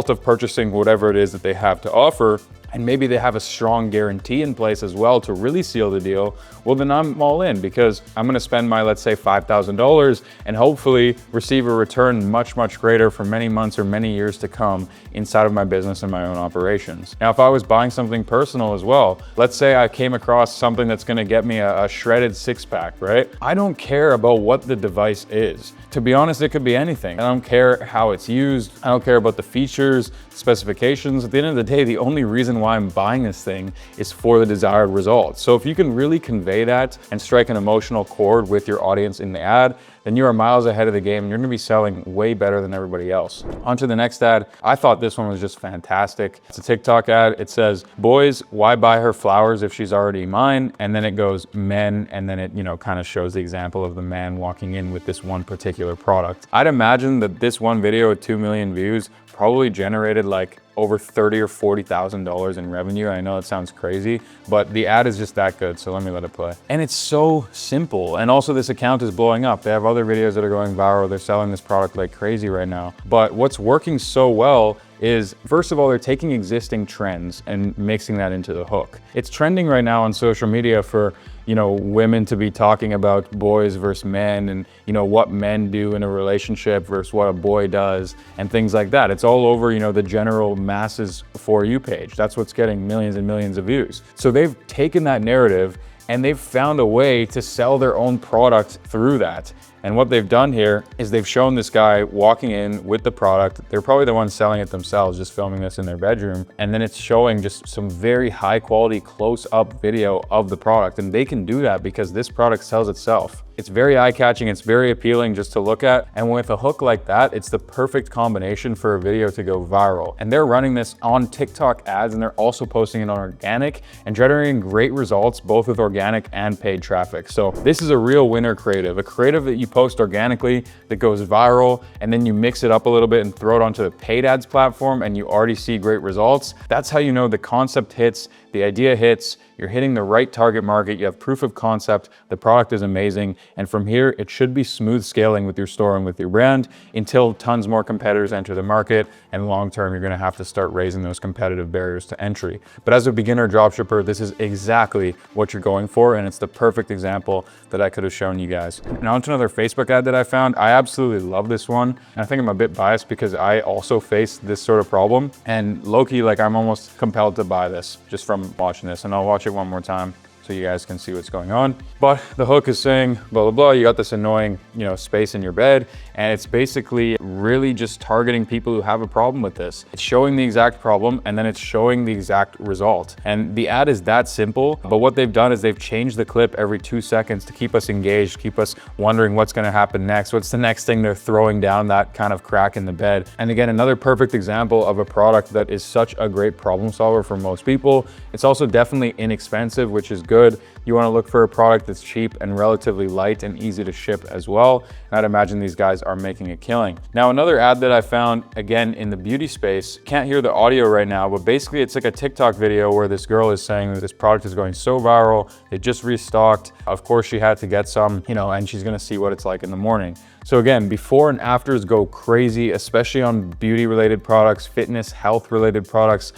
of purchasing whatever it is that they have to offer, and maybe they have a strong guarantee in place as well to really seal the deal, well, then I'm all in, because I'm gonna spend my, let's say, $5,000 and hopefully receive a return much, much greater for many months or many years to come inside of my business and my own operations. Now, if I was buying something personal as well, let's say I came across something that's gonna get me a shredded six-pack, right? I don't care about what the device is. To be honest, it could be anything. I don't care how it's used. I don't care about the features, specifications. At the end of the day, the only reason why I'm buying this thing is for the desired result. So if you can really convey that and strike an emotional chord with your audience in the ad, then you are miles ahead of the game and you're gonna be selling way better than everybody else. On to the next ad. I thought this one was just fantastic. It's a TikTok ad. It says, boys, why buy her flowers if she's already mine? And then it goes men, and then it, kind of shows the example of the man walking in with this one particular product. I'd imagine that this one video with 2 million views probably generated like over $30,000 or $40,000 in revenue. I know it sounds crazy, but the ad is just that good. So let me let it play. And it's so simple. And also this account is blowing up. They have other videos that are going viral. They're selling this product like crazy right now. But what's working so well is, first of all, they're taking existing trends and mixing that into the hook. It's trending right now on social media for, women to be talking about boys versus men, and, what men do in a relationship versus what a boy does and things like that. It's all over, the general masses For You page. That's what's getting millions and millions of views. So they've taken that narrative and they've found a way to sell their own product through that. And what they've done here is they've shown this guy walking in with the product. They're probably the ones selling it themselves, just filming this in their bedroom. And then it's showing just some very high quality close-up video of the product. And they can do that because this product sells itself. It's very eye-catching, it's very appealing just to look at. And with a hook like that, it's the perfect combination for a video to go viral. And they're running this on TikTok ads, and they're also posting it on organic and generating great results, both with organic and paid traffic. So this is a real winner creative, a creative that you post organically that goes viral, and then you mix it up a little bit and throw it onto the paid ads platform, and you already see great results. That's how you know the concept hits, the idea hits, you're hitting the right target market, you have proof of concept, the product is amazing, and from here, it should be smooth scaling with your store and with your brand until tons more competitors enter the market, and long term, you're gonna have to start raising those competitive barriers to entry. But as a beginner dropshipper, this is exactly what you're going for, and it's the perfect example that I could have shown you guys. Now onto another Facebook ad that I found. I absolutely love this one, and I think I'm a bit biased because I also face this sort of problem, and low-key, like, I'm almost compelled to buy this just from watching this, and I'll watch it one more time so you guys can see what's going on. But the hook is saying, blah, blah, blah, you got this annoying, space in your bed, and it's basically really just targeting people who have a problem with this. It's showing the exact problem, and then it's showing the exact result. And the ad is that simple, but what they've done is they've changed the clip every 2 seconds to keep us engaged, keep us wondering what's gonna happen next, what's the next thing they're throwing down that kind of crack in the bed. And again, another perfect example of a product that is such a great problem solver for most people. It's also definitely inexpensive, which is good. You want to look for a product that's cheap and relatively light and easy to ship as well. And I'd imagine these guys are making a killing. Now, another ad that I found, again, in the beauty space, can't hear the audio right now, but basically it's like a TikTok video where this girl is saying that this product is going so viral, they just restocked. Of course, she had to get some, and she's going to see what it's like in the morning. So again, before and afters go crazy, especially on beauty related products, fitness, health related products,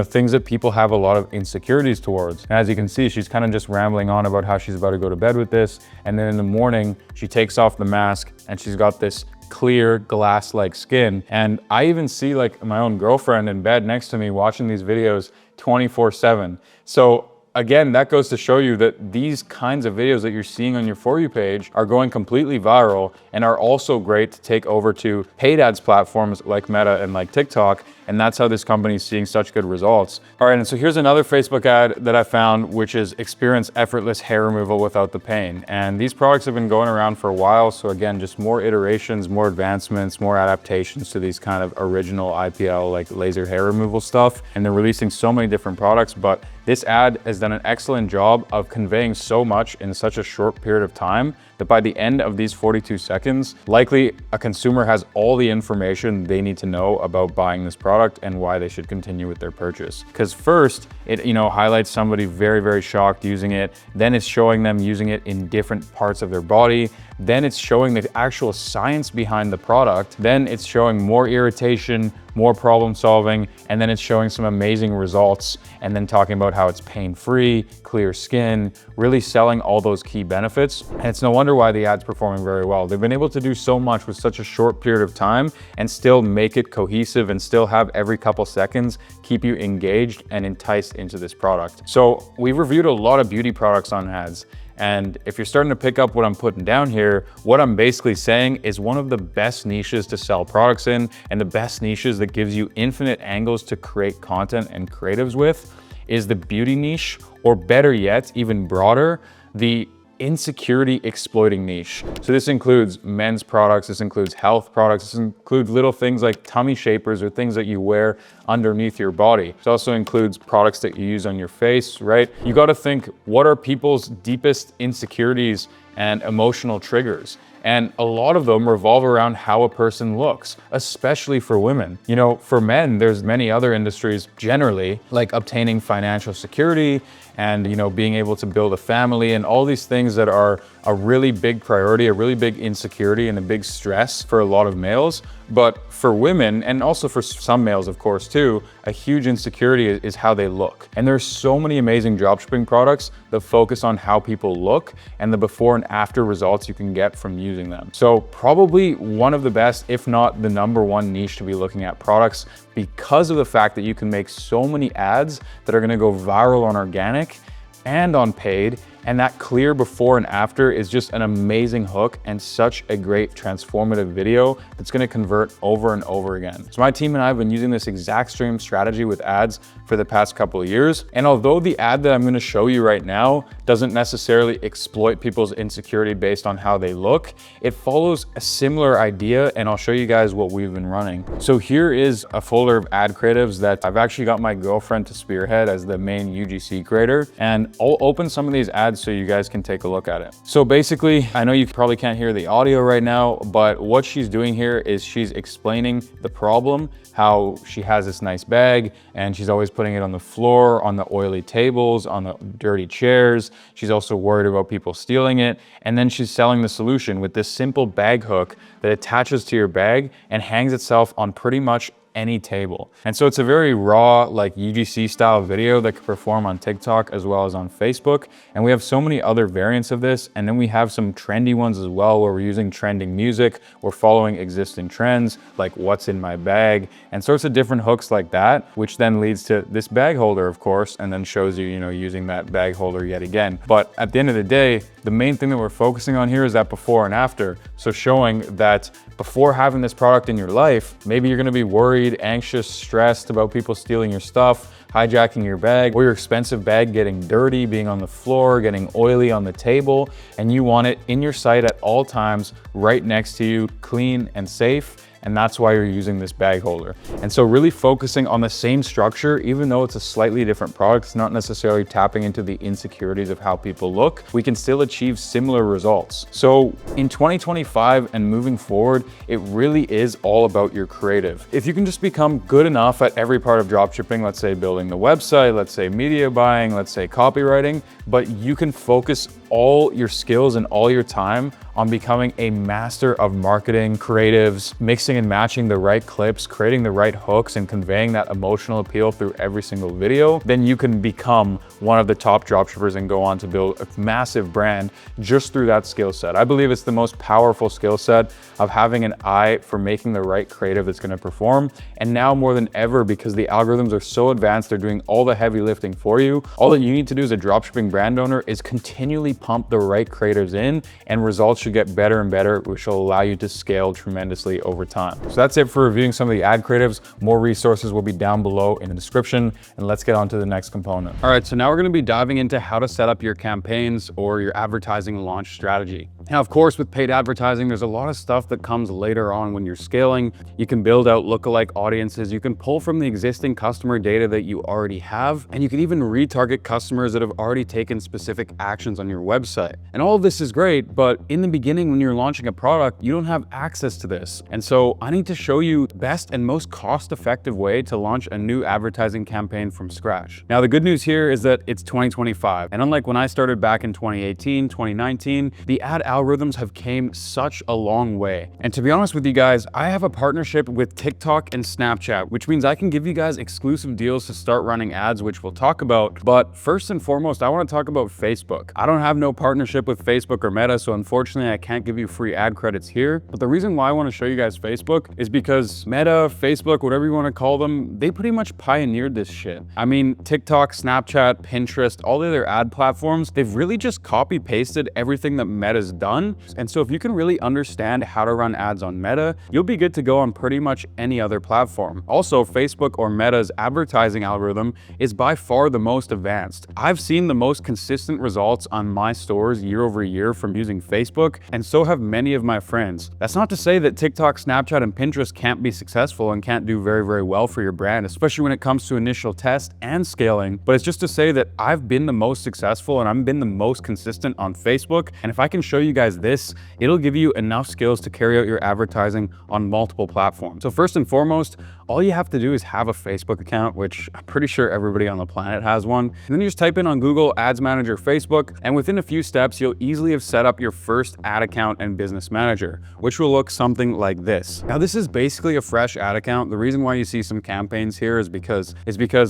things that people have a lot of insecurities towards. And as you can see, she's kind of just rambling on about how she's about to go to bed with this. And then in the morning, she takes off the mask and she's got this clear glass-like skin. And I even see like my own girlfriend in bed next to me watching these videos 24/7. So again, that goes to show you that these kinds of videos that you're seeing on your For You page are going completely viral and are also great to take over to paid ads platforms like Meta and like TikTok. And that's how this company is seeing such good results. All right, and so here's another Facebook ad that I found, which is experience effortless hair removal without the pain. And these products have been going around for a while. So again, just more iterations, more advancements, more adaptations to these kind of original IPL, like laser hair removal stuff. And they're releasing so many different products, but this ad has done an excellent job of conveying so much in such a short period of time that by the end of these 42 seconds, likely a consumer has all the information they need to know about buying this product and why they should continue with their purchase. Because first, it highlights somebody very, very shocked using it. Then it's showing them using it in different parts of their body. Then it's showing the actual science behind the product. Then it's showing more irritation, more problem solving, and then it's showing some amazing results, and then talking about how it's pain-free, clear skin, really selling all those key benefits. And it's no wonder why the ad's performing very well. They've been able to do so much with such a short period of time and still make it cohesive and still have every couple seconds keep you engaged and enticed into this product. So we've reviewed a lot of beauty products on ads. And if you're starting to pick up what I'm putting down here, what I'm basically saying is one of the best niches to sell products in and the best niches that gives you infinite angles to create content and creatives with is the beauty niche, or better yet, even broader, the insecurity exploiting niche. So this includes men's products, this includes health products, this includes little things like tummy shapers or things that you wear underneath your body. It also includes products that you use on your face, right? You got to think, what are people's deepest insecurities and emotional triggers? And a lot of them revolve around how a person looks, especially for women. For men, there's many other industries generally, like obtaining financial security and, being able to build a family and all these things that are a really big priority, a really big insecurity and a big stress for a lot of males. But for women, and also for some males, of course, too, a huge insecurity is how they look. And there's so many amazing dropshipping products that focus on how people look and the before and after results you can get from using them. So probably one of the best, if not the #1 niche to be looking at products, because of the fact that you can make so many ads that are gonna go viral on organic and on paid. And that clear before and after is just an amazing hook and such a great transformative video that's gonna convert over and over again. So my team and I have been using this exact same strategy with ads for the past couple of years. And although the ad that I'm gonna show you right now doesn't necessarily exploit people's insecurity based on how they look, it follows a similar idea, and I'll show you guys what we've been running. So here is a folder of ad creatives that I've actually got my girlfriend to spearhead as the main UGC creator. And I'll open some of these ads ads so you guys can take a look at it. So basically, I know you probably can't hear the audio right now, but what she's doing here is she's explaining the problem, how she has this nice bag and she's always putting it on the floor, on the oily tables, on the dirty chairs. She's also worried about people stealing it. And then she's selling the solution with this simple bag hook that attaches to your bag and hangs itself on pretty much any table. And so it's a very raw, like UGC style video that could perform on TikTok as well as on Facebook. And we have so many other variants of this. And then we have some trendy ones as well, where we're using trending music. We're following existing trends, like what's in my bag, and sorts of different hooks like that, which then leads to this bag holder, of course, and then shows you, using that bag holder yet again. But at the end of the day, the main thing that we're focusing on here is that before and after. So showing that before having this product in your life, maybe you're gonna be worried, anxious, stressed about people stealing your stuff, hijacking your bag, or your expensive bag getting dirty, being on the floor, getting oily on the table, and you want it in your sight at all times, right next to you, clean and safe. And that's why you're using this bag holder. And so really focusing on the same structure, even though it's a slightly different product, it's not necessarily tapping into the insecurities of how people look, we can still achieve similar results. So in 2025 and moving forward, it really is all about your creative. If you can just become good enough at every part of dropshipping, let's say building the website, let's say media buying, let's say copywriting, but you can focus all your skills and all your time on becoming a master of marketing, creatives, mixing and matching the right clips, creating the right hooks, and conveying that emotional appeal through every single video, then you can become one of the top dropshippers and go on to build a massive brand just through that skill set. I believe it's the most powerful skill set of having an eye for making the right creative that's gonna perform. And now more than ever, because the algorithms are so advanced, they're doing all the heavy lifting for you. All that you need to do as a dropshipping brand owner is continually pump the right creatives in, and results should get better and better, which will allow you to scale tremendously over time. So that's it for reviewing some of the ad creatives. More resources will be down below in the description, and let's get on to the next component. All right, so now we're gonna be diving into how to set up your campaigns or your advertising launch strategy. Now, of course, with paid advertising, there's a lot of stuff that comes later on when you're scaling. You can build out lookalike audiences. You can pull from the existing customer data that you already have, and you can even retarget customers that have already taken specific actions on your website. And all of this is great, but in the beginning, when you're launching a product, you don't have access to this. And so I need to show you the best and most cost-effective way to launch a new advertising campaign from scratch. Now, the good news here is that it's 2025. And unlike when I started back in 2018, 2019, the ad algorithms have came such a long way. And to be honest with you guys, I have a partnership with TikTok and Snapchat, which means I can give you guys exclusive deals to start running ads, which we'll talk about. But first and foremost, I want to talk about Facebook. I don't have no partnership with Facebook or Meta, so unfortunately I can't give you free ad credits here. But the reason why I want to show you guys Facebook is because Meta, Facebook, whatever you want to call them, they pretty much pioneered this shit. I mean, TikTok, Snapchat, Pinterest, all the other ad platforms, they've really just copy pasted everything that Meta's done. And so if you can really understand how to run ads on Meta, you'll be good to go on pretty much any other platform. Also, Facebook or Meta's advertising algorithm is by far the most advanced. I've seen the most consistent results on my stores year over year from using Facebook, and so have many of my friends. That's not to say that TikTok, Snapchat, and Pinterest can't be successful and can't do very, very well for your brand, especially when it comes to initial test and scaling. But it's just to say that I've been the most successful and I've been the most consistent on Facebook. And if I can show you guys this, it'll give you enough skills to carry out your advertising on multiple platforms. So first and foremost, all you have to do is have a Facebook account, which I'm pretty sure everybody on the planet has one. And then you just type in on Google Ads Manager Facebook, and within a few steps, you'll easily have set up your first ad account and business manager, which will look something like this. Now, this is basically a fresh ad account. The reason why you see some campaigns here is because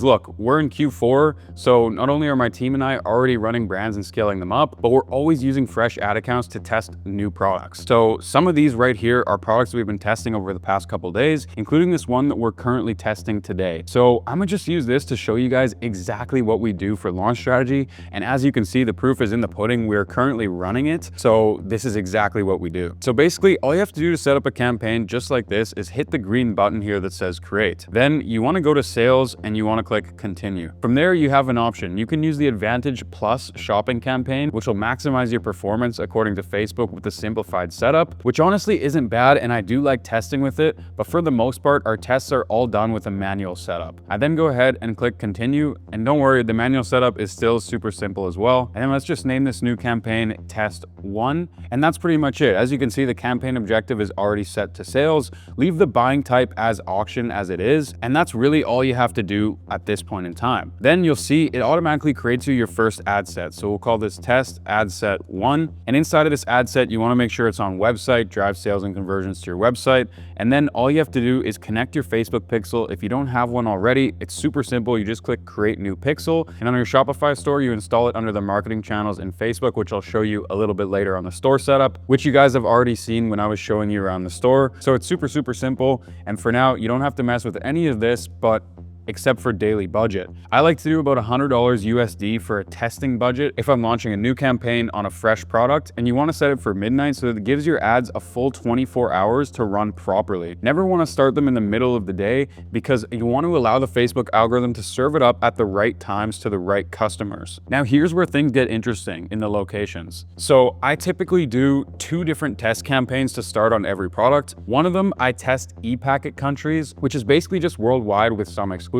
look, we're in Q4, so not only are my team and I already running brands and scaling them up, but we're always using fresh ad accounts to test new products. So some of these right here are products that we've been testing over the past couple of days, including this one that we're currently testing today. So I'm gonna just use this to show you guys exactly what we do for launch strategy. And as you can see, the proof is in the pudding. We're currently running it. So this is exactly what we do. So basically all you have to do to set up a campaign just like this is hit the green button here that says create. Then you wanna go to sales and you wanna click continue. From there, you have an option. You can use the Advantage Plus shopping campaign, which will maximize your performance according to Facebook with the simplified setup, which honestly isn't bad. And I do like testing with it, but for the most part, our tests tests are all done with a manual setup. I then go ahead and click continue, and don't worry, the manual setup is still super simple as well. And then let's just name this new campaign test 1, and that's pretty much it. As you can see, the campaign objective is already set to sales. Leave the buying type as auction as it is, and that's really all you have to do at this point in time. Then you'll see it automatically creates you your first ad set. So we'll call this test ad set 1, and inside of this ad set, you want to make sure it's on website, drive sales and conversions to your website. And then all you have to do is connect your Facebook pixel. If you don't have one already, it's super simple. You just click create new pixel, and on your Shopify store, you install it under the marketing channels in Facebook, which I'll show you a little bit later on the store setup, which you guys have already seen when I was showing you around the store. So it's super simple. And for now, you don't have to mess with any of this, but except for daily budget. I like to do about $100 USD for a testing budget if I'm launching a new campaign on a fresh product, and you want to set it for midnight so that it gives your ads a full 24 hours to run properly. Never want to start them in the middle of the day because you want to allow the Facebook algorithm to serve it up at the right times to the right customers. Now here's where things get interesting in the locations. So I typically do 2 different test campaigns to start on every product. One of them I test e-packet countries, which is basically just worldwide with some exclusions,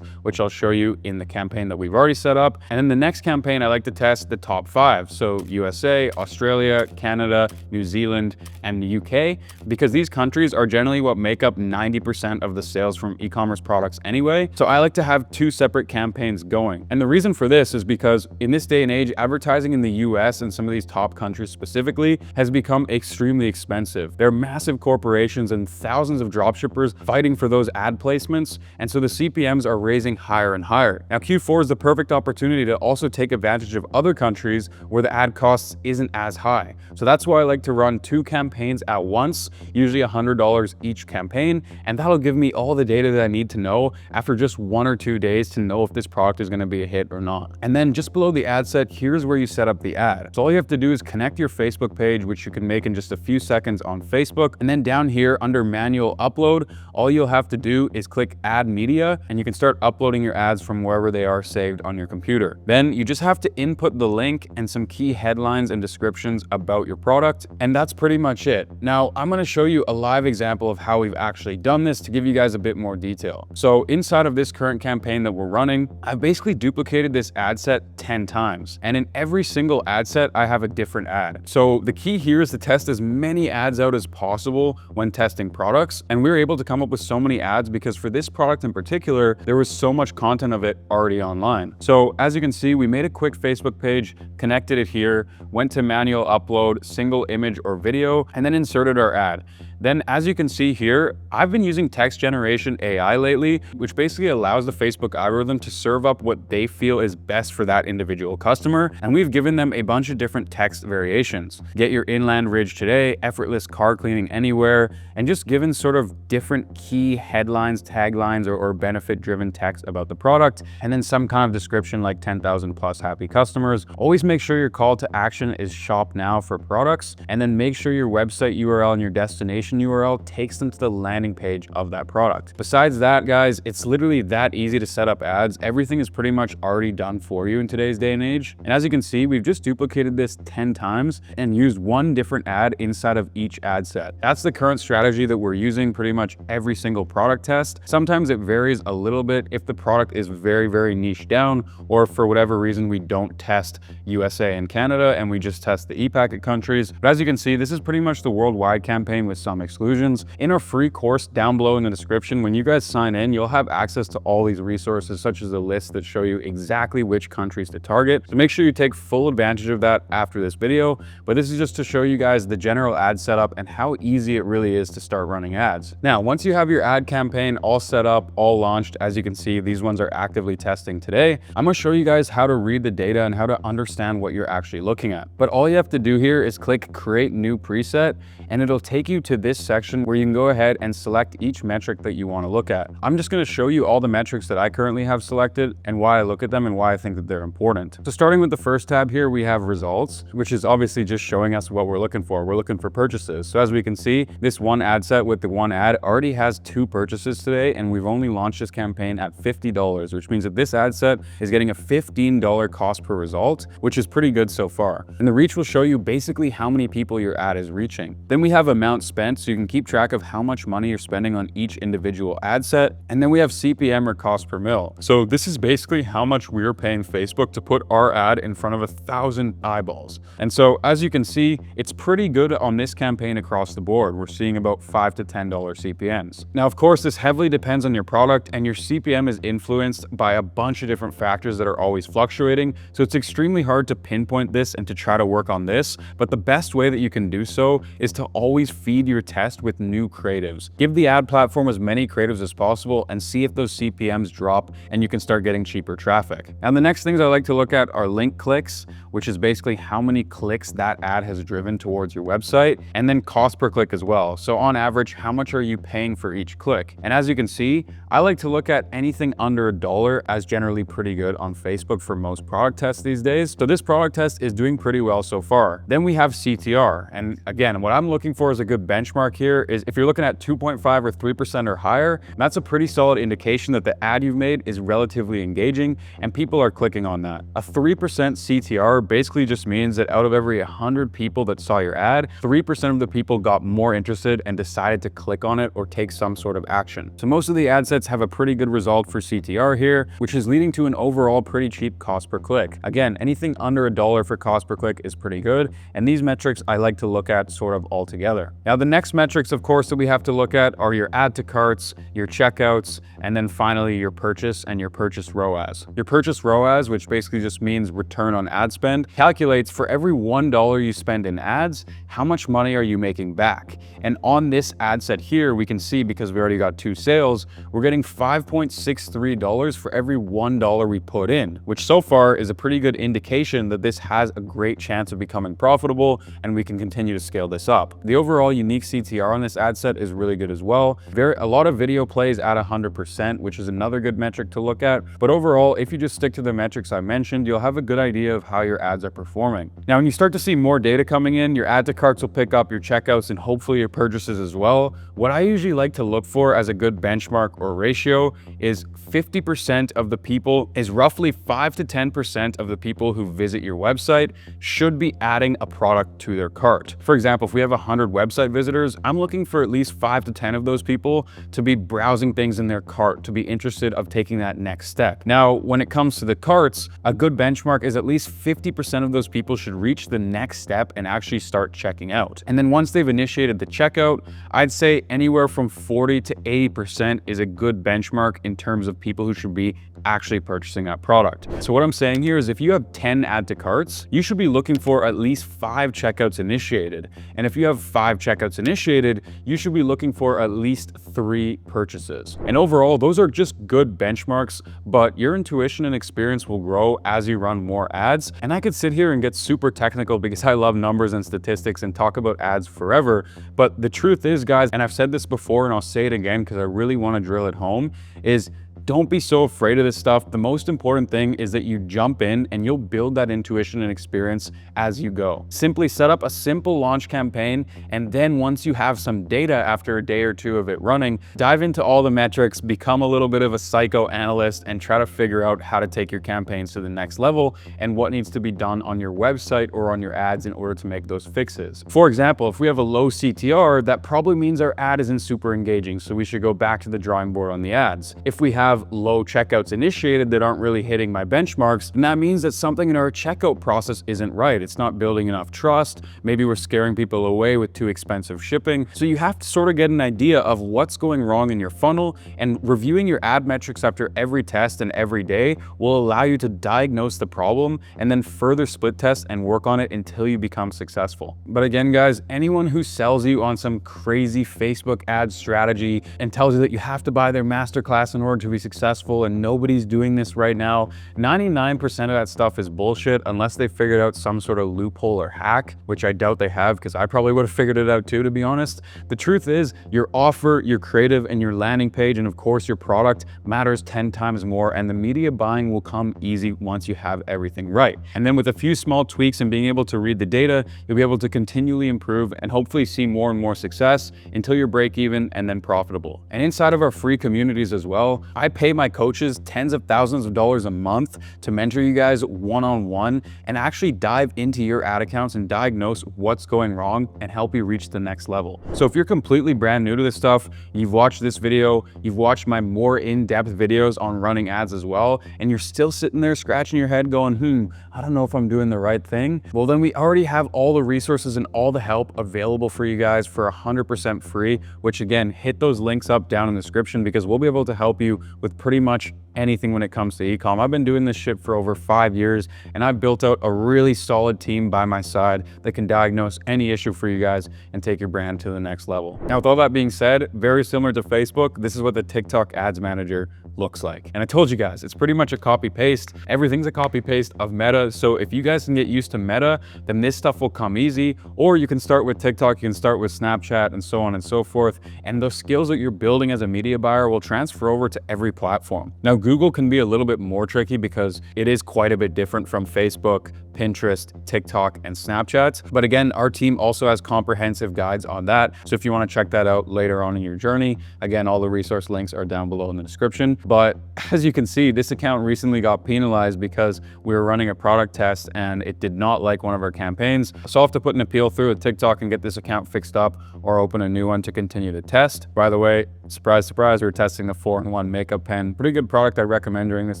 which I'll show you in the campaign that we've already set up. And then the next campaign, I like to test the top 5. So USA, Australia, Canada, New Zealand, and the UK, because these countries are generally what make up 90% of the sales from e-commerce products anyway. So I like to have 2 separate campaigns going. And the reason for this is because in this day and age, advertising in the US and some of these top countries specifically has become extremely expensive. There are massive corporations and thousands of dropshippers fighting for those ad placements. And so the CPM are raising higher and higher. Now Q4 is the perfect opportunity to also take advantage of other countries where the ad costs isn't as high. So that's why I like to run 2 campaigns at once, usually $100 each campaign, and that'll give me all the data that I need to know after just 1 or 2 days to know if this product is going to be a hit or not. And then just below the ad set, here's where you set up the ad. So all you have to do is connect your Facebook page, which you can make in just a few seconds on Facebook. And then down here under manual upload, all you'll have to do is click add media, and you can start uploading your ads from wherever they are saved on your computer. Then you just have to input the link and some key headlines and descriptions about your product, and that's pretty much it. Now I'm going to show you a live example of how we've actually done this to give you guys a bit more detail. So inside of this current campaign that we're running, I've basically duplicated this ad set 10 times, and in every single ad set I have a different ad. So the key here is to test as many ads out as possible when testing products, and we were able to come up with so many ads because for this product in particular, there was so much content of it already online. So as you can see, we made a quick Facebook page, connected it here, went to manual upload, single image or video, and then inserted our ad. Then as you can see here, I've been using text generation AI lately, which basically allows the Facebook algorithm to serve up what they feel is best for that individual customer. And we've given them a bunch of different text variations. Get your inland ridge today, effortless car cleaning anywhere, and just given sort of different key headlines, taglines, or benefit-driven text about the product, and then some kind of description like 10,000 plus happy customers. Always make sure your call to action is shop now for products, and then make sure your website URL and your destination URL takes them to the landing page of that product. Besides that, guys, it's literally that easy to set up ads. Everything is pretty much already done for you in today's day and age. And as you can see, we've just duplicated this 10 times and used 1 different ad inside of each ad set. That's the current strategy that we're using pretty much every single product test. Sometimes it varies a little bit if the product is very niche down, or for whatever reason we don't test USA and Canada and we just test the e-packet countries. But as you can see, this is pretty much the worldwide campaign with some exclusions. In our free course down below in the description, when you guys sign in, you'll have access to all these resources, such as a list that show you exactly which countries to target. So make sure you take full advantage of that after this video. But this is just to show you guys the general ad setup and how easy it really is to start running ads. Now, once you have your ad campaign all set up, all launched, as you can see, these ones are actively testing today. I'm going to show you guys how to read the data and how to understand what you're actually looking at. But all you have to do here is click create new preset, and it'll take you to this section where you can go ahead and select each metric that you want to look at. I'm just going to show you all the metrics that I currently have selected and why I look at them and why I think that they're important. So starting with the first tab here, we have results, which is obviously just showing us what we're looking for. We're looking for purchases. So as we can see, this one ad set with the one ad already has 2 purchases today, and we've only launched this campaign at $50, which means that this ad set is getting a $15 cost per result, which is pretty good so far. And the reach will show you basically how many people your ad is reaching. Then we have amount spent, expense so you can keep track of how much money you're spending on each individual ad set. And then we have CPM, or cost per mil. So this is basically how much we're paying Facebook to put our ad in front of 1,000 eyeballs. And so as you can see, it's pretty good on this campaign across the board. We're seeing about $5 to $10 CPMs. Now, of course, this heavily depends on your product, and your CPM is influenced by a bunch of different factors that are always fluctuating. So it's extremely hard to pinpoint this and to try to work on this. But the best way that you can do so is to always feed your test with new creatives. Give the ad platform as many creatives as possible and see if those CPMs drop and you can start getting cheaper traffic. And the next things I like to look at are link clicks, which is basically how many clicks that ad has driven towards your website, and then cost per click as well. So on average, how much are you paying for each click? And as you can see, I like to look at anything under $1 as generally pretty good on Facebook for most product tests these days. So this product test is doing pretty well so far. Then we have CTR. And again, what I'm looking for as a good benchmark here is if you're looking at 2.5 or 3% or higher, that's a pretty solid indication that the ad you've made is relatively engaging and people are clicking on that. A 3% CTR basically just means that out of every 100 people that saw your ad, 3% of the people got more interested and decided to click on it or take some sort of action. So most of the ad sets have a pretty good result for CTR here, which is leading to an overall pretty cheap cost per click. Again, anything under $1 for cost per click is pretty good, and these metrics I like to look at sort of all together. Now, the next metrics, of course, that we have to look at are your add to carts, your checkouts, and then finally your purchase and your purchase ROAS. Your purchase ROAS, which basically just means return on ad spend, calculates for every $1 you spend in ads, how much money are you making back? And on this ad set here, we can see, because we already got 2 sales, we're getting $5.63 for every $1 we put in, which so far is a pretty good indication that this has a great chance of becoming profitable and we can continue to scale this up. The overall unique CTR on this ad set is really good as well. A lot of video plays at 100%, which is another good metric to look at. But overall, if you just stick to the metrics I mentioned, you'll have a good idea of how your ads are performing. Now, when you start to see more data coming in, your add to carts will pick up your checkouts and hopefully your purchases as well. What I usually like to look for as a good benchmark or ratio is 50% of the people, is roughly 5 to 10% of the people who visit your website should be adding a product to their cart. For example, if we have 100 website visitors, I'm looking for at least 5 to 10 of those people to be browsing things in their cart, to be interested of taking that next step. Now, when it comes to the carts, a good benchmark is at least 50% of those people should reach the next step and actually start checking out. And then once they've initiated the checkout, I'd say anywhere from 40 to 80% is a good benchmark in terms of people who should be actually purchasing that product. So what I'm saying here is if you have 10 add to carts, you should be looking for at least 5 checkouts initiated. And if you have 5 checkouts initiated, you should be looking for at least 3 purchases. And overall, those are just good benchmarks, but your intuition and experience will grow as you run more ads. And I could sit here and get super technical because I love numbers and statistics and talk about ads forever. But the truth is, guys, and I've said this before and I'll say it again because I really want to drill it home, is don't be so afraid of this stuff. The most important thing is that you jump in and you'll build that intuition and experience as you go. Simply set up a simple launch campaign, and then once you have some data after a day or 2 of it running, dive into all the metrics, become a little bit of a psychoanalyst, and try to figure out how to take your campaigns to the next level and what needs to be done on your website or on your ads in order to make those fixes. For example, if we have a low CTR, that probably means our ad isn't super engaging, so we should go back to the drawing board on the ads. If we have low checkouts initiated that aren't really hitting my benchmarks, then that means that something in our checkout process isn't right. It's not building enough trust. Maybe we're scaring people away with too expensive shipping. So you have to sort of get an idea of what's going wrong in your funnel, and reviewing your ad metrics after every test and every day will allow you to diagnose the problem and then further split test and work on it until you become successful. But again, guys, anyone who sells you on some crazy Facebook ad strategy and tells you that you have to buy their masterclass in order to be successful and nobody's doing this right now, 99% of that stuff is bullshit unless they figured out some sort of loophole or hack, which I doubt they have because I probably would have figured it out too, to be honest. The truth is your offer, your creative, and your landing page, and of course your product matters 10 times more, and the media buying will come easy once you have everything right. And then with a few small tweaks and being able to read the data, you'll be able to continually improve and hopefully see more and more success until you're break even and then profitable. And inside of our free communities as well, I pay my coaches tens of thousands of dollars a month to mentor you guys one-on-one and actually dive into your ad accounts and diagnose what's going wrong and help you reach the next next level. So if you're completely brand new to this stuff, you've watched this video, you've watched my more in-depth videos on running ads as well, and you're still sitting there scratching your head going, I don't know if I'm doing the right thing. Well, then we already have all the resources and all the help available for you guys for 100% free, which again, hit those links up down in the description because we'll be able to help you with pretty much anything when it comes to e-com. I've been doing this shit for over 5 years and I've built out a really solid team by my side that can diagnose any issue for you guys and take your brand to the next level. Now, with all that being said, very similar to Facebook, this is what the TikTok Ads Manager looks like. And I told you guys, it's pretty much a copy paste. Everything's a copy paste of Meta. So if you guys can get used to Meta, then this stuff will come easy. Or you can start with TikTok, you can start with Snapchat and so on and so forth. And those skills that you're building as a media buyer will transfer over to every platform. Now, Google can be a little bit more tricky because it is quite a bit different from Facebook, Pinterest, TikTok, and Snapchat. But again, our team also has comprehensive guides on that. So if you want to check that out later on in your journey, again, all the resource links are down below in the description. But as you can see, this account recently got penalized because we were running a product test and it did not like one of our campaigns. So I'll have to put an appeal through with TikTok and get this account fixed up or open a new one to continue to test. By the way, surprise, surprise, we're testing the 4-in-1 makeup pen. Pretty good product I recommend during this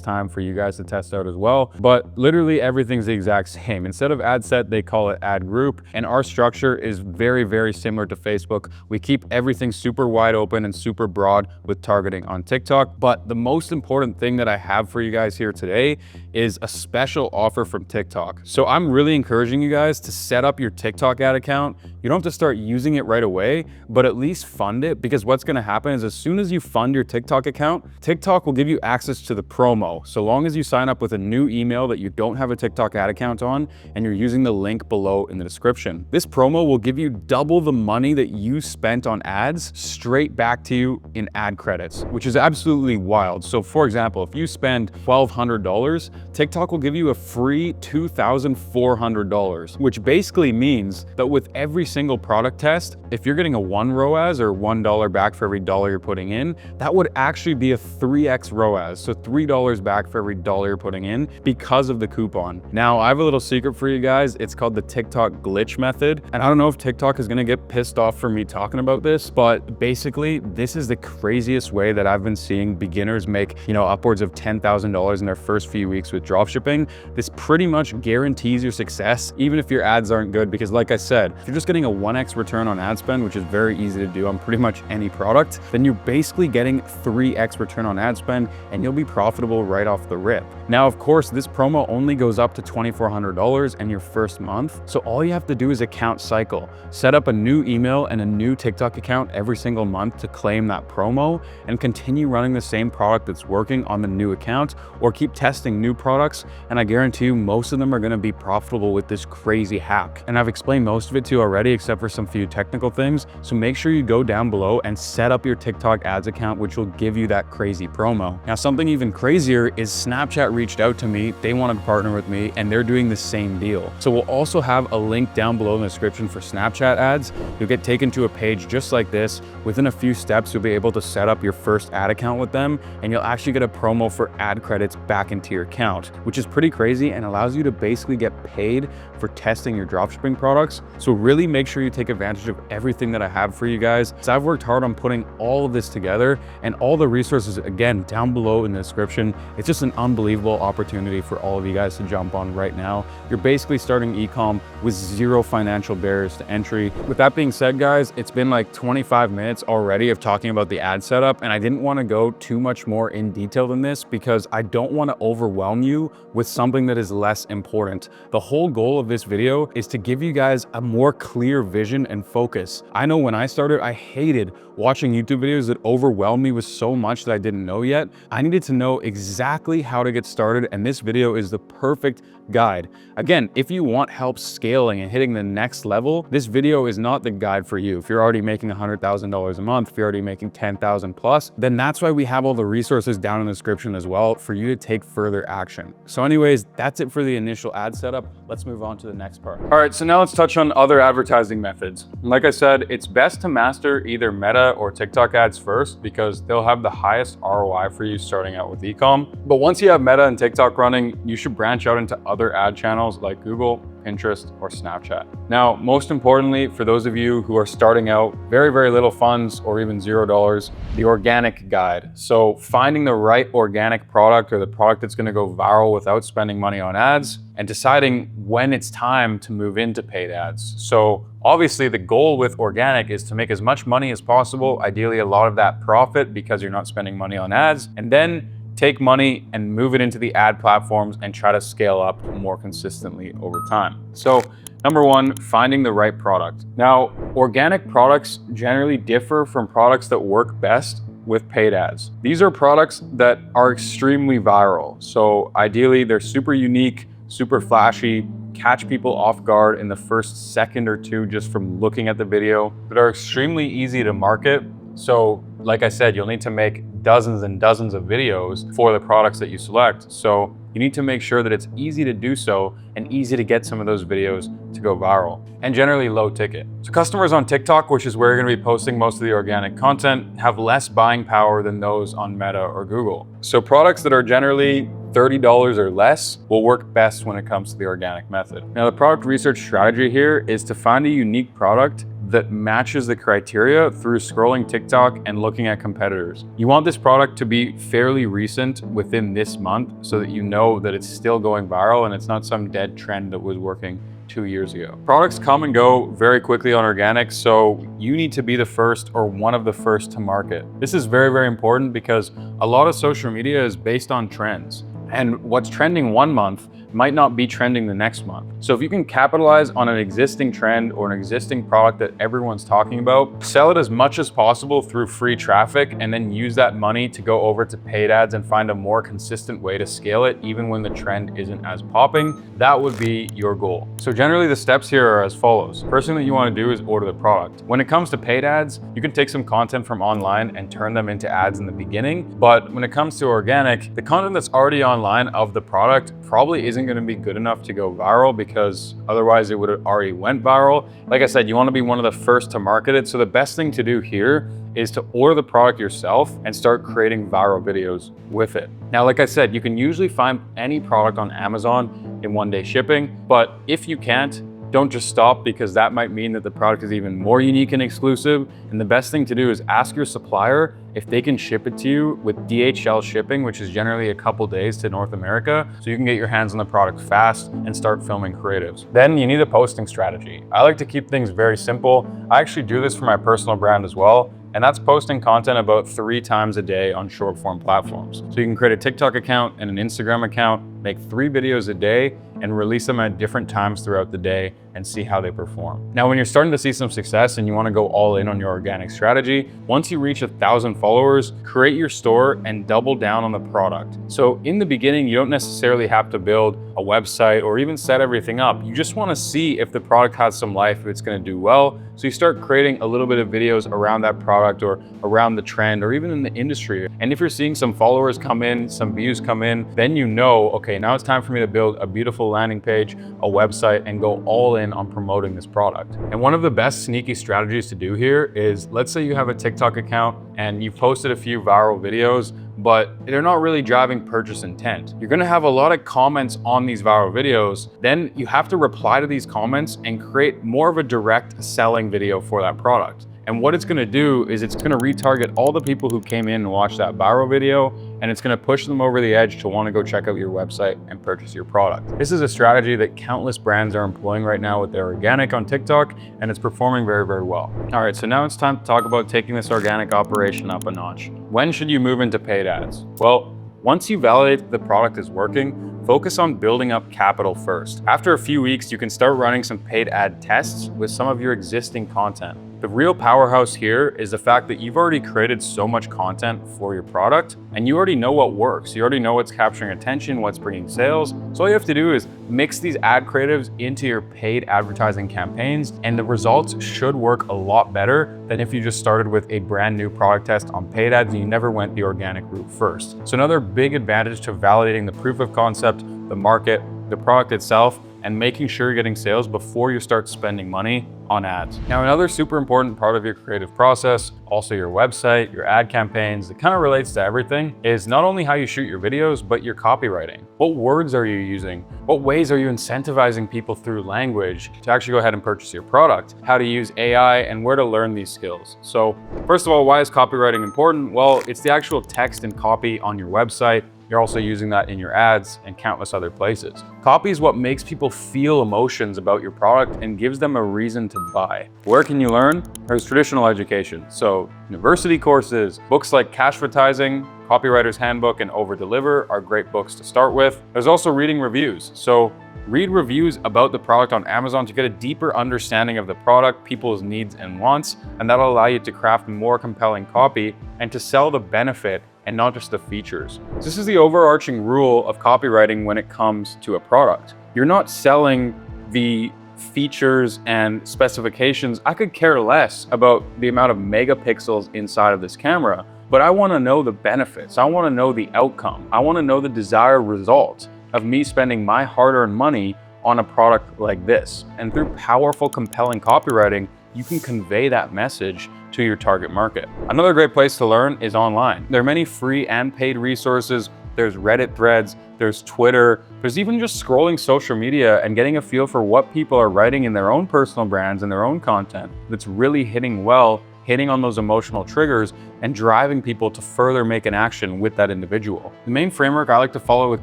time for you guys to test out as well. But literally everything's the exact same. Instead of ad set, they call it ad group. And our structure is very, very similar to Facebook. We keep everything super wide open and super broad with targeting on TikTok. But the most important thing that I have for you guys here today is a special offer from TikTok. So I'm really encouraging you guys to set up your TikTok ad account. You don't have to start using it right away, but at least fund it, because what's going to happen is as soon as you fund your TikTok account, TikTok will give you access to the promo. So long as you sign up with a new email that you don't have a TikTok ad account on and you're using the link below in the description. This promo will give you double the money that you spent on ads straight back to you in ad credits, which is absolutely wild. So for example, if you spend $1,200, TikTok will give you a free $2,400, which basically means that with every single product test, if you're getting a 1 ROAS or $1 back for every dollar you're putting in, that would actually be a 3x ROAS. So $3 back for every dollar you're putting in because of the coupon. Now, I have a little secret for you guys. It's called the TikTok glitch method. And I don't know if TikTok is going to get pissed off for me talking about this, but basically this is the craziest way that I've been seeing beginners make, upwards of $10,000 in their first few weeks with dropshipping. This pretty much guarantees your success, even if your ads aren't good, because like I said, if you're just getting a 1x return on ad spend, which is very easy to do on pretty much any product, then you're basically getting 3x return on ad spend and you'll be profitable right off the rip. Now, of course, this promo only goes up to $2,400 in your first month. So all you have to do is account cycle, set up a new email and a new TikTok account every single month to claim that promo and continue running the same product that's working on the new account, or keep testing new products. And I guarantee you most of them are going to be profitable with this crazy hack. And I've explained most of it to you already, except for some few technical things. So make sure you go down below and set up your TikTok ads account, which will give you that crazy promo. Now, something even crazier is Snapchat reached out to me. They want to partner with me and they're doing the same deal. So we'll also have a link down below in the description for Snapchat ads. You'll get taken to a page just like this. Within a few steps, you'll be able to set up your first ad account with them, and you'll actually get a promo for ad credits back into your account, which is pretty crazy and allows you to basically get paid for testing your dropshipping products. So really make sure you take advantage of everything that I have for you guys. So I've worked hard on putting all of this together, and all the resources, again, down below in the description. It's just an unbelievable opportunity for all of you guys to jump on right now. You're basically starting e-com with zero financial barriers to entry. With that being said, guys, it's been like 25 minutes already of talking about the ad setup, and I didn't want to go too much more in detail than this because I don't want to overwhelm you with something that is less important. The whole goal of this video is to give you guys a more clear vision and focus. I know when I started, I hated watching YouTube videos that overwhelmed me with so much that I didn't know yet. I needed to know exactly how to get started, and this video is the perfect guide. Again, if you want help scaling and hitting the next level, this video is not the guide for you. If you're already making $100,000 a month, if you're already making 10,000 plus, then that's why we have all the resources down in the description as well for you to take further action. So anyways, that's it for the initial ad setup. Let's move on to the next part. All right, so now let's touch on other advertising methods. Like I said, it's best to master either Meta or TikTok ads first because they'll have the highest ROI for you starting out with e-com. But once you have Meta and TikTok running, you should branch out into other ad channels like Google, Pinterest or Snapchat. Now, most importantly, for those of you who are starting out, very little funds or even $0, the organic guide. So finding the right organic product or the product that's gonna go viral without spending money on ads, and deciding when it's time to move into paid ads. So obviously the goal with organic is to make as much money as possible, ideally a lot of that profit because you're not spending money on ads, and then take money and move it into the ad platforms and try to scale up more consistently over time. So number one, finding the right product. Now, organic products generally differ from products that work best with paid ads. These are products that are extremely viral. So ideally they're super unique, super flashy, catch people off guard in the first second or two just from looking at the video, but are extremely easy to market. So like I said, you'll need to make dozens and dozens of videos for the products that you select. So you need to make sure that it's easy to do so and easy to get some of those videos to go viral, and generally low ticket. So customers on TikTok, which is where you're gonna be posting most of the organic content, have less buying power than those on Meta or Google. So products that are generally $30 or less will work best when it comes to the organic method. Now, the product research strategy here is to find a unique product that matches the criteria through scrolling TikTok and looking at competitors. You want this product to be fairly recent within this month so that you know that it's still going viral and it's not some dead trend that was working 2 years ago. Products come and go very quickly on organic, so you need to be the first or one of the first to market. This is very important because a lot of social media is based on trends. And what's trending one month might not be trending the next month. So if you can capitalize on an existing trend or an existing product that everyone's talking about, sell it as much as possible through free traffic, and then use that money to go over to paid ads and find a more consistent way to scale it even when the trend isn't as popping, that would be your goal. So generally the steps here are as follows. First thing that you want to do is order the product. When it comes to paid ads, you can take some content from online and turn them into ads in the beginning. But when it comes to organic, the content that's already online of the product probably isn't going to be good enough to go viral because otherwise it would have already went viral. Like I said, you want to be one of the first to market it. So the best thing to do here is to order the product yourself and start creating viral videos with it. Now, like I said, you can usually find any product on Amazon in 1-day shipping, but if you can't, don't just stop, because that might mean that the product is even more unique and exclusive. And the best thing to do is ask your supplier if they can ship it to you with DHL shipping, which is generally a couple days to North America, so you can get your hands on the product fast and start filming creatives. Then you need a posting strategy. I like to keep things very simple. I actually do this for my personal brand as well, and that's posting content about 3 times a day on short form platforms. So you can create a TikTok account and an Instagram account, make 3 videos a day, and release them at different times throughout the day and see how they perform. Now, when you're starting to see some success and you want to go all in on your organic strategy, once you reach 1,000 followers, create your store and double down on the product. So in the beginning, you don't necessarily have to build a website or even set everything up. You just want to see if the product has some life, if it's going to do well. So you start creating a little bit of videos around that product or around the trend or even in the industry. And if you're seeing some followers come in, some views come in, then you know, okay, now it's time for me to build a beautiful landing page, a website, and go all in on promoting this product. And one of the best sneaky strategies to do here is, let's say you have a TikTok account and you've posted a few viral videos, but they're not really driving purchase intent. You're gonna have a lot of comments on these viral videos. Then you have to reply to these comments and create more of a direct selling video for that product. And what it's gonna do is it's gonna retarget all the people who came in and watched that viral video, and it's gonna push them over the edge to wanna go check out your website and purchase your product. This is a strategy that countless brands are employing right now with their organic on TikTok, and it's performing very well. All right, so now it's time to talk about taking this organic operation up a notch. When should you move into paid ads? Well, once you validate that the product is working, focus on building up capital first. After a few weeks, you can start running some paid ad tests with some of your existing content. The real powerhouse here is the fact that you've already created so much content for your product and you already know what works. You already know what's capturing attention, what's bringing sales. So all you have to do is mix these ad creatives into your paid advertising campaigns, and the results should work a lot better than if you just started with a brand new product test on paid ads and you never went the organic route first. So another big advantage to validating the proof of concept, the market, the product itself, and making sure you're getting sales before you start spending money on ads. Now, another super important part of your creative process, also your website, your ad campaigns, that kind of relates to everything, is not only how you shoot your videos, but your copywriting. What words are you using? What ways are you incentivizing people through language to actually go ahead and purchase your product? How to use AI and where to learn these skills. So first of all, why is copywriting important? Well, it's the actual text and copy on your website. You're also using that in your ads and countless other places. Copy is what makes people feel emotions about your product and gives them a reason to buy. Where can you learn? There's traditional education. So university courses, books like Cashflow, Copywriter's Handbook, and Over Deliver are great books to start with. There's also reading reviews. So read reviews about the product on Amazon to get a deeper understanding of the product, people's needs and wants, and that'll allow you to craft more compelling copy and to sell the benefit and not just the features. This is the overarching rule of copywriting when it comes to a product. You're not selling the features and specifications. I could care less about the amount of megapixels inside of this camera, but I wanna know the benefits. I wanna know the outcome. I wanna know the desired result of me spending my hard-earned money on a product like this. And through powerful, compelling copywriting, you can convey that message to your target market. Another great place to learn is online. There are many free and paid resources. There's Reddit threads, there's Twitter, there's even just scrolling social media and getting a feel for what people are writing in their own personal brands and their own content that's really hitting on those emotional triggers and driving people to further make an action with that individual. The main framework I like to follow with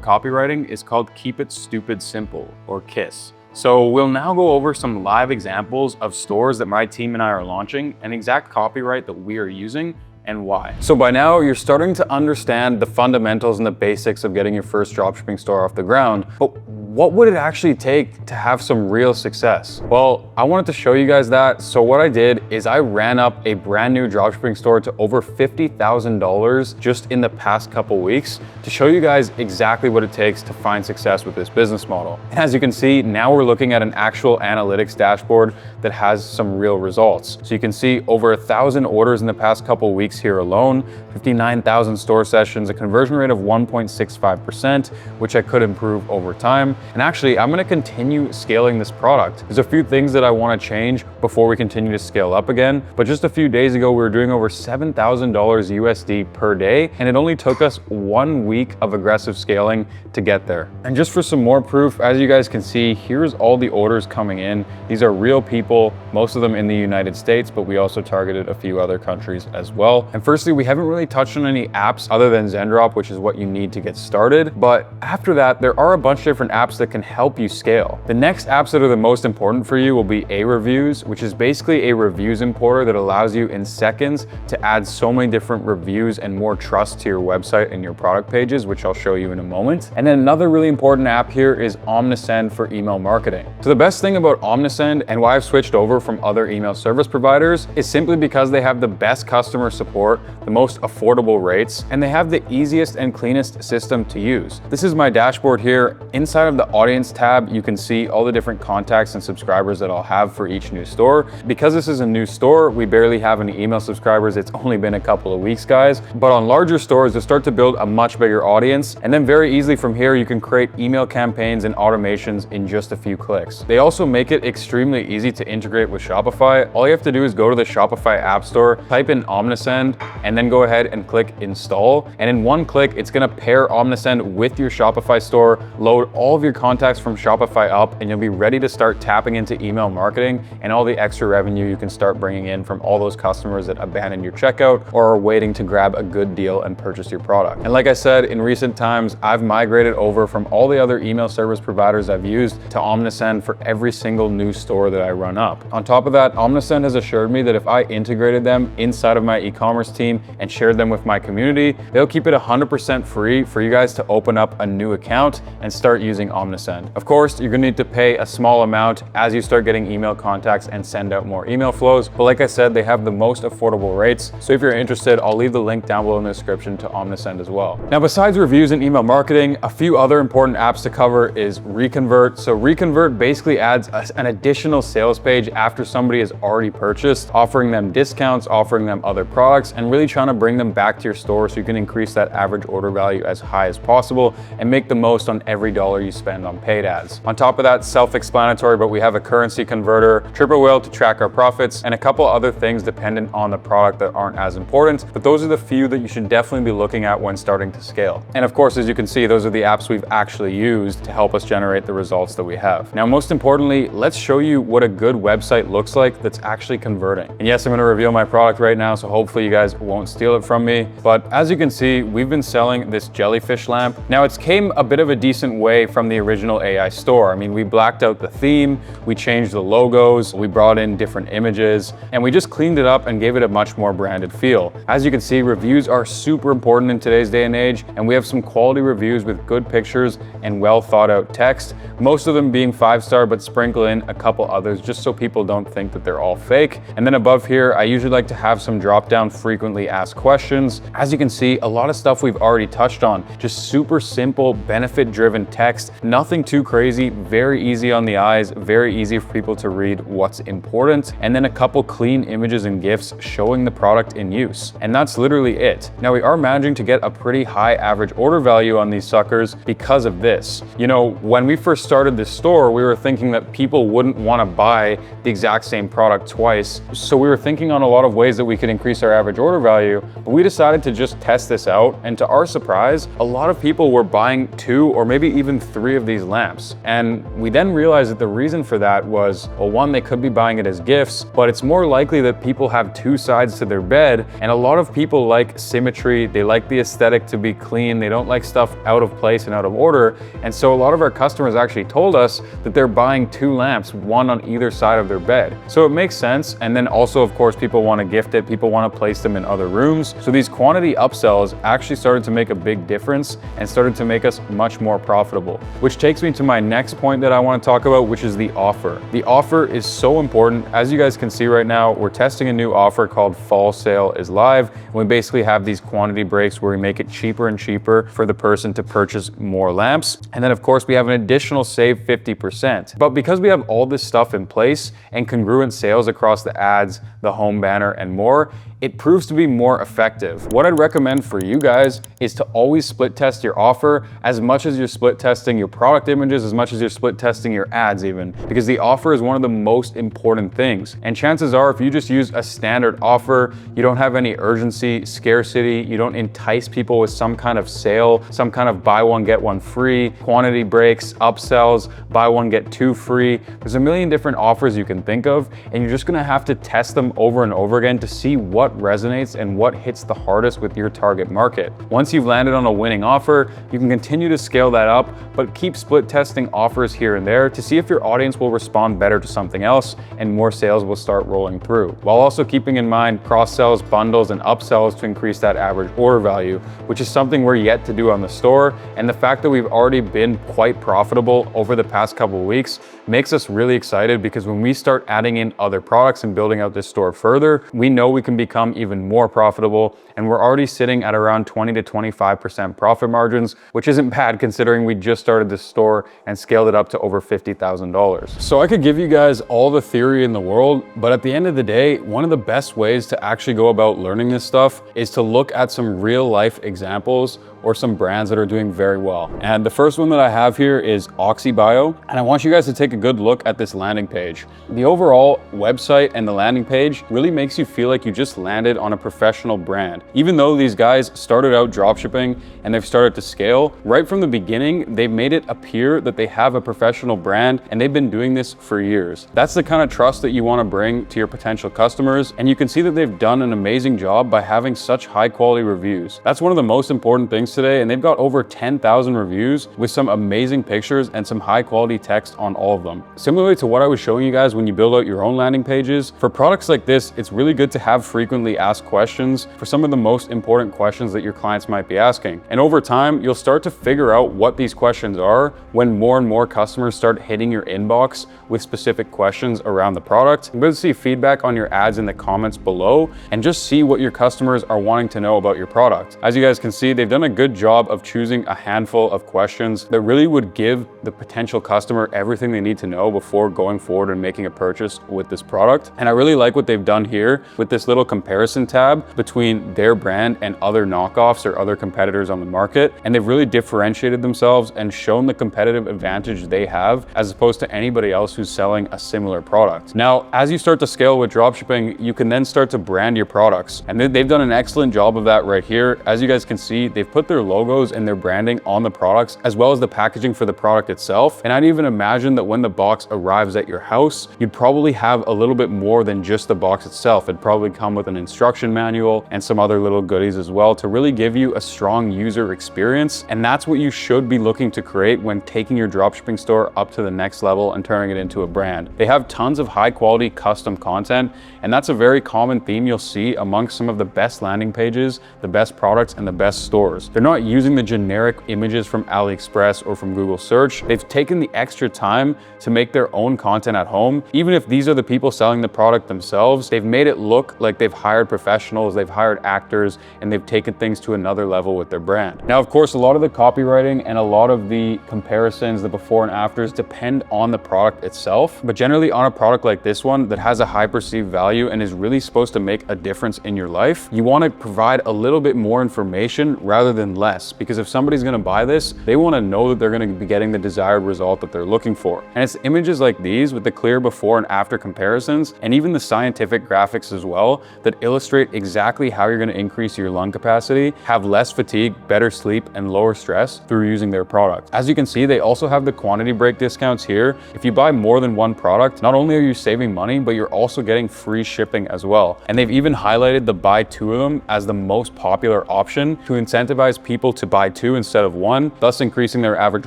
copywriting is called Keep It Stupid Simple, or KISS. So we'll now go over some live examples of stores that my team and I are launching and exact copyright that we are using and why. So by now you're starting to understand the fundamentals and the basics of getting your first dropshipping store off the ground, but what would it actually take to have some real success? Well, I wanted to show you guys that. So what I did is I ran up a brand new dropshipping store to over $50,000 just in the past couple weeks to show you guys exactly what it takes to find success with this business model. And as you can see, now we're looking at an actual analytics dashboard that has some real results. So you can see over 1,000 orders in the past couple weeks here alone, 59,000 store sessions, a conversion rate of 1.65%, which I could improve over time. And actually, I'm gonna continue scaling this product. There's a few things that I wanna change before we continue to scale up again. But just a few days ago, we were doing over $7,000 USD per day, and it only took us 1 week of aggressive scaling to get there. And just for some more proof, as you guys can see, here's all the orders coming in. These are real people, most of them in the United States, but we also targeted a few other countries as well. And firstly, we haven't really touched on any apps other than Zendrop, which is what you need to get started. But after that, there are a bunch of different apps that can help you scale. The next apps that are the most important for you will be A-Reviews, which is basically a reviews importer that allows you in seconds to add so many different reviews and more trust to your website and your product pages, which I'll show you in a moment. And then another really important app here is Omnisend for email marketing. So the best thing about Omnisend and why I've switched over from other email service providers is simply because they have the best customer support, the most affordable rates, and they have the easiest and cleanest system to use. This is my dashboard here. Inside of the audience tab, you can see all the different contacts and subscribers that I'll have for each new store. Because this is a new store, we barely have any email subscribers. It's only been a couple of weeks, guys. But on larger stores, you'll start to build a much bigger audience. And then very easily from here, you can create email campaigns and automations in just a few clicks. They also make it extremely easy to integrate with Shopify. All you have to do is go to the Shopify App Store, type in Omnisend, and then go ahead and click install. And in one click, it's gonna pair Omnisend with your Shopify store, load all of your contacts from Shopify up, and you'll be ready to start tapping into email marketing and all the extra revenue you can start bringing in from all those customers that abandoned your checkout or are waiting to grab a good deal and purchase your product. And like I said, in recent times, I've migrated over from all the other email service providers I've used to Omnisend for every single new store that I run up. On top of that, Omnisend has assured me that if I integrated them inside of my e-commerce team and shared them with my community, they'll keep it 100% free for you guys to open up a new account and start using Omnisend. Of course, you're gonna need to pay a small amount as you start getting email contacts and send out more email flows. But like I said, they have the most affordable rates. So if you're interested, I'll leave the link down below in the description to Omnisend as well. Now, besides reviews and email marketing, a few other important apps to cover is Reconvert. So Reconvert basically adds an additional sales page after somebody has already purchased, offering them discounts, offering them other products, and really trying to bring them back to your store so you can increase that average order value as high as possible and make the most on every dollar you spend spend on paid ads. On top of that, self-explanatory, but we have a currency converter, triple whale to track our profits, and a couple other things dependent on the product that aren't as important, but those are the few that you should definitely be looking at when starting to scale. And of course, as you can see, those are the apps we've actually used to help us generate the results that we have. Now, most importantly, let's show you what a good website looks like that's actually converting. And yes, I'm gonna reveal my product right now, so hopefully you guys won't steal it from me. But as you can see, we've been selling this jellyfish lamp. Now, it's came a bit of a decent way from the original AI store. I mean, we blacked out the theme, we changed the logos, we brought in different images, and we just cleaned it up and gave it a much more branded feel. As you can see, reviews are super important in today's day and age, and we have some quality reviews with good pictures and well thought out text, most of them being 5-star, but sprinkle in a couple others just so people don't think that they're all fake. And then above here, I usually like to have some drop down frequently asked questions. As you can see, a lot of stuff we've already touched on, just super simple, benefit driven text, nothing too crazy, very easy on the eyes, very easy for people to read what's important, and then a couple clean images and GIFs showing the product in use. And that's literally it. Now, we are managing to get a pretty high average order value on these suckers because of this. You know, when we first started this store, we were thinking that people wouldn't want to buy the exact same product twice. So we were thinking on a lot of ways that we could increase our average order value, but we decided to just test this out. And to our surprise, a lot of people were buying 2 or maybe even 3 of these lamps. And we then realized that the reason for that was, well, one, they could be buying it as gifts, but it's more likely that people have 2 sides to their bed. And a lot of people like symmetry. They like the aesthetic to be clean. They don't like stuff out of place and out of order. And so a lot of our customers actually told us that they're buying 2 lamps, one on either side of their bed. So it makes sense. And then also, of course, people want to gift it. People want to place them in other rooms. So these quantity upsells actually started to make a big difference and started to make us much more profitable, which takes me to my next point that I want to talk about, which is the offer. The offer is so important. As you guys can see right now, we're testing a new offer called Fall Sale is Live. And we basically have these quantity breaks where we make it cheaper and cheaper for the person to purchase more lamps. And then of course we have an additional save 50%. But because we have all this stuff in place and congruent sales across the ads, the home banner, and more, it proves to be more effective. What I'd recommend for you guys is to always split test your offer as much as you're split testing your product images, as much as you're split testing your ads even, because the offer is one of the most important things. And chances are, if you just use a standard offer, you don't have any urgency, scarcity, you don't entice people with some kind of sale, some kind of buy one, get one free, quantity breaks, upsells, buy one, get 2 free. There's a million different offers you can think of, and you're just gonna have to test them over and over again to see what resonates and what hits the hardest with your target market. Once you've landed on a winning offer, you can continue to scale that up, but keep split testing offers here and there to see if your audience will respond better to something else and more sales will start rolling through, while also keeping in mind cross-sells, bundles, and upsells to increase that average order value, which is something we're yet to do on the store. And the fact that we've already been quite profitable over the past couple of weeks makes us really excited, because when we start adding in other products and building out this store further, we know we can become even more profitable. And we're already sitting at around 20 to 25% profit margins, which isn't bad considering we just started this store and scaled it up to over $50,000. So I could give you guys all the theory in the world, but at the end of the day, one of the best ways to actually go about learning this stuff is to look at some real life examples or some brands that are doing very well. And the first one that I have here is OxyBio, and I want you guys to take a good look at this landing page. The overall website and the landing page really makes you feel like you just landed on a professional brand. Even though these guys started out dropshipping and they've started to scale, right from the beginning, they've made it appear that they have a professional brand and they've been doing this for years. That's the kind of trust that you want to bring to your potential customers, and you can see that they've done an amazing job by having such high quality reviews. That's one of the most important things today, and they've got over 10,000 reviews with some amazing pictures and some high quality text on all of them. Similarly to what I was showing you guys when you build out your own landing pages, for products like this, it's really good to have frequently asked questions for some of the most important questions that your clients might be asking. And over time, you'll start to figure out what these questions are when more and more customers start hitting your inbox with specific questions around the product. You'll be able to see feedback on your ads in the comments below and just see what your customers are wanting to know about your product. As you guys can see, they've done a good good job of choosing a handful of questions that really would give the potential customer everything they need to know before going forward and making a purchase with this product. And I really like what they've done here with this little comparison tab between their brand and other knockoffs or other competitors on the market. And they've really differentiated themselves and shown the competitive advantage they have as opposed to anybody else who's selling a similar product. Now, as you start to scale with dropshipping, you can then start to brand your products. And they've done an excellent job of that right here. As you guys can see, they've put their logos and their branding on the products, as well as the packaging for the product itself. And I'd even imagine that when the box arrives at your house, you'd probably have a little bit more than just the box itself. It'd probably come with an instruction manual and some other little goodies as well to really give you a strong user experience. And that's what you should be looking to create when taking your dropshipping store up to the next level and turning it into a brand. They have tons of high quality custom content, and that's a very common theme you'll see amongst some of the best landing pages, the best products, and the best stores. They're not using the generic images from AliExpress or from Google search. They've taken the extra time to make their own content at home. Even if these are the people selling the product themselves, they've made it look like they've hired professionals, they've hired actors, and they've taken things to another level with their brand. Now, of course, a lot of the copywriting and a lot of the comparisons, the before and afters, depend on the product itself. But generally on a product like this one that has a high perceived value and is really supposed to make a difference in your life, you want to provide a little bit more information rather than less, because if somebody's going to buy this, they want to know that they're going to be getting the desired result that they're looking for. And it's images like these with the clear before and after comparisons, and even the scientific graphics as well, that illustrate exactly how you're going to increase your lung capacity, have less fatigue, better sleep, and lower stress through using their product. As you can see, they also have the quantity break discounts here. If you buy more than one product, not only are you saving money, but you're also getting free shipping as well. And they've even highlighted the buy two of them as the most popular option to incentivize people to buy two instead of one, thus increasing their average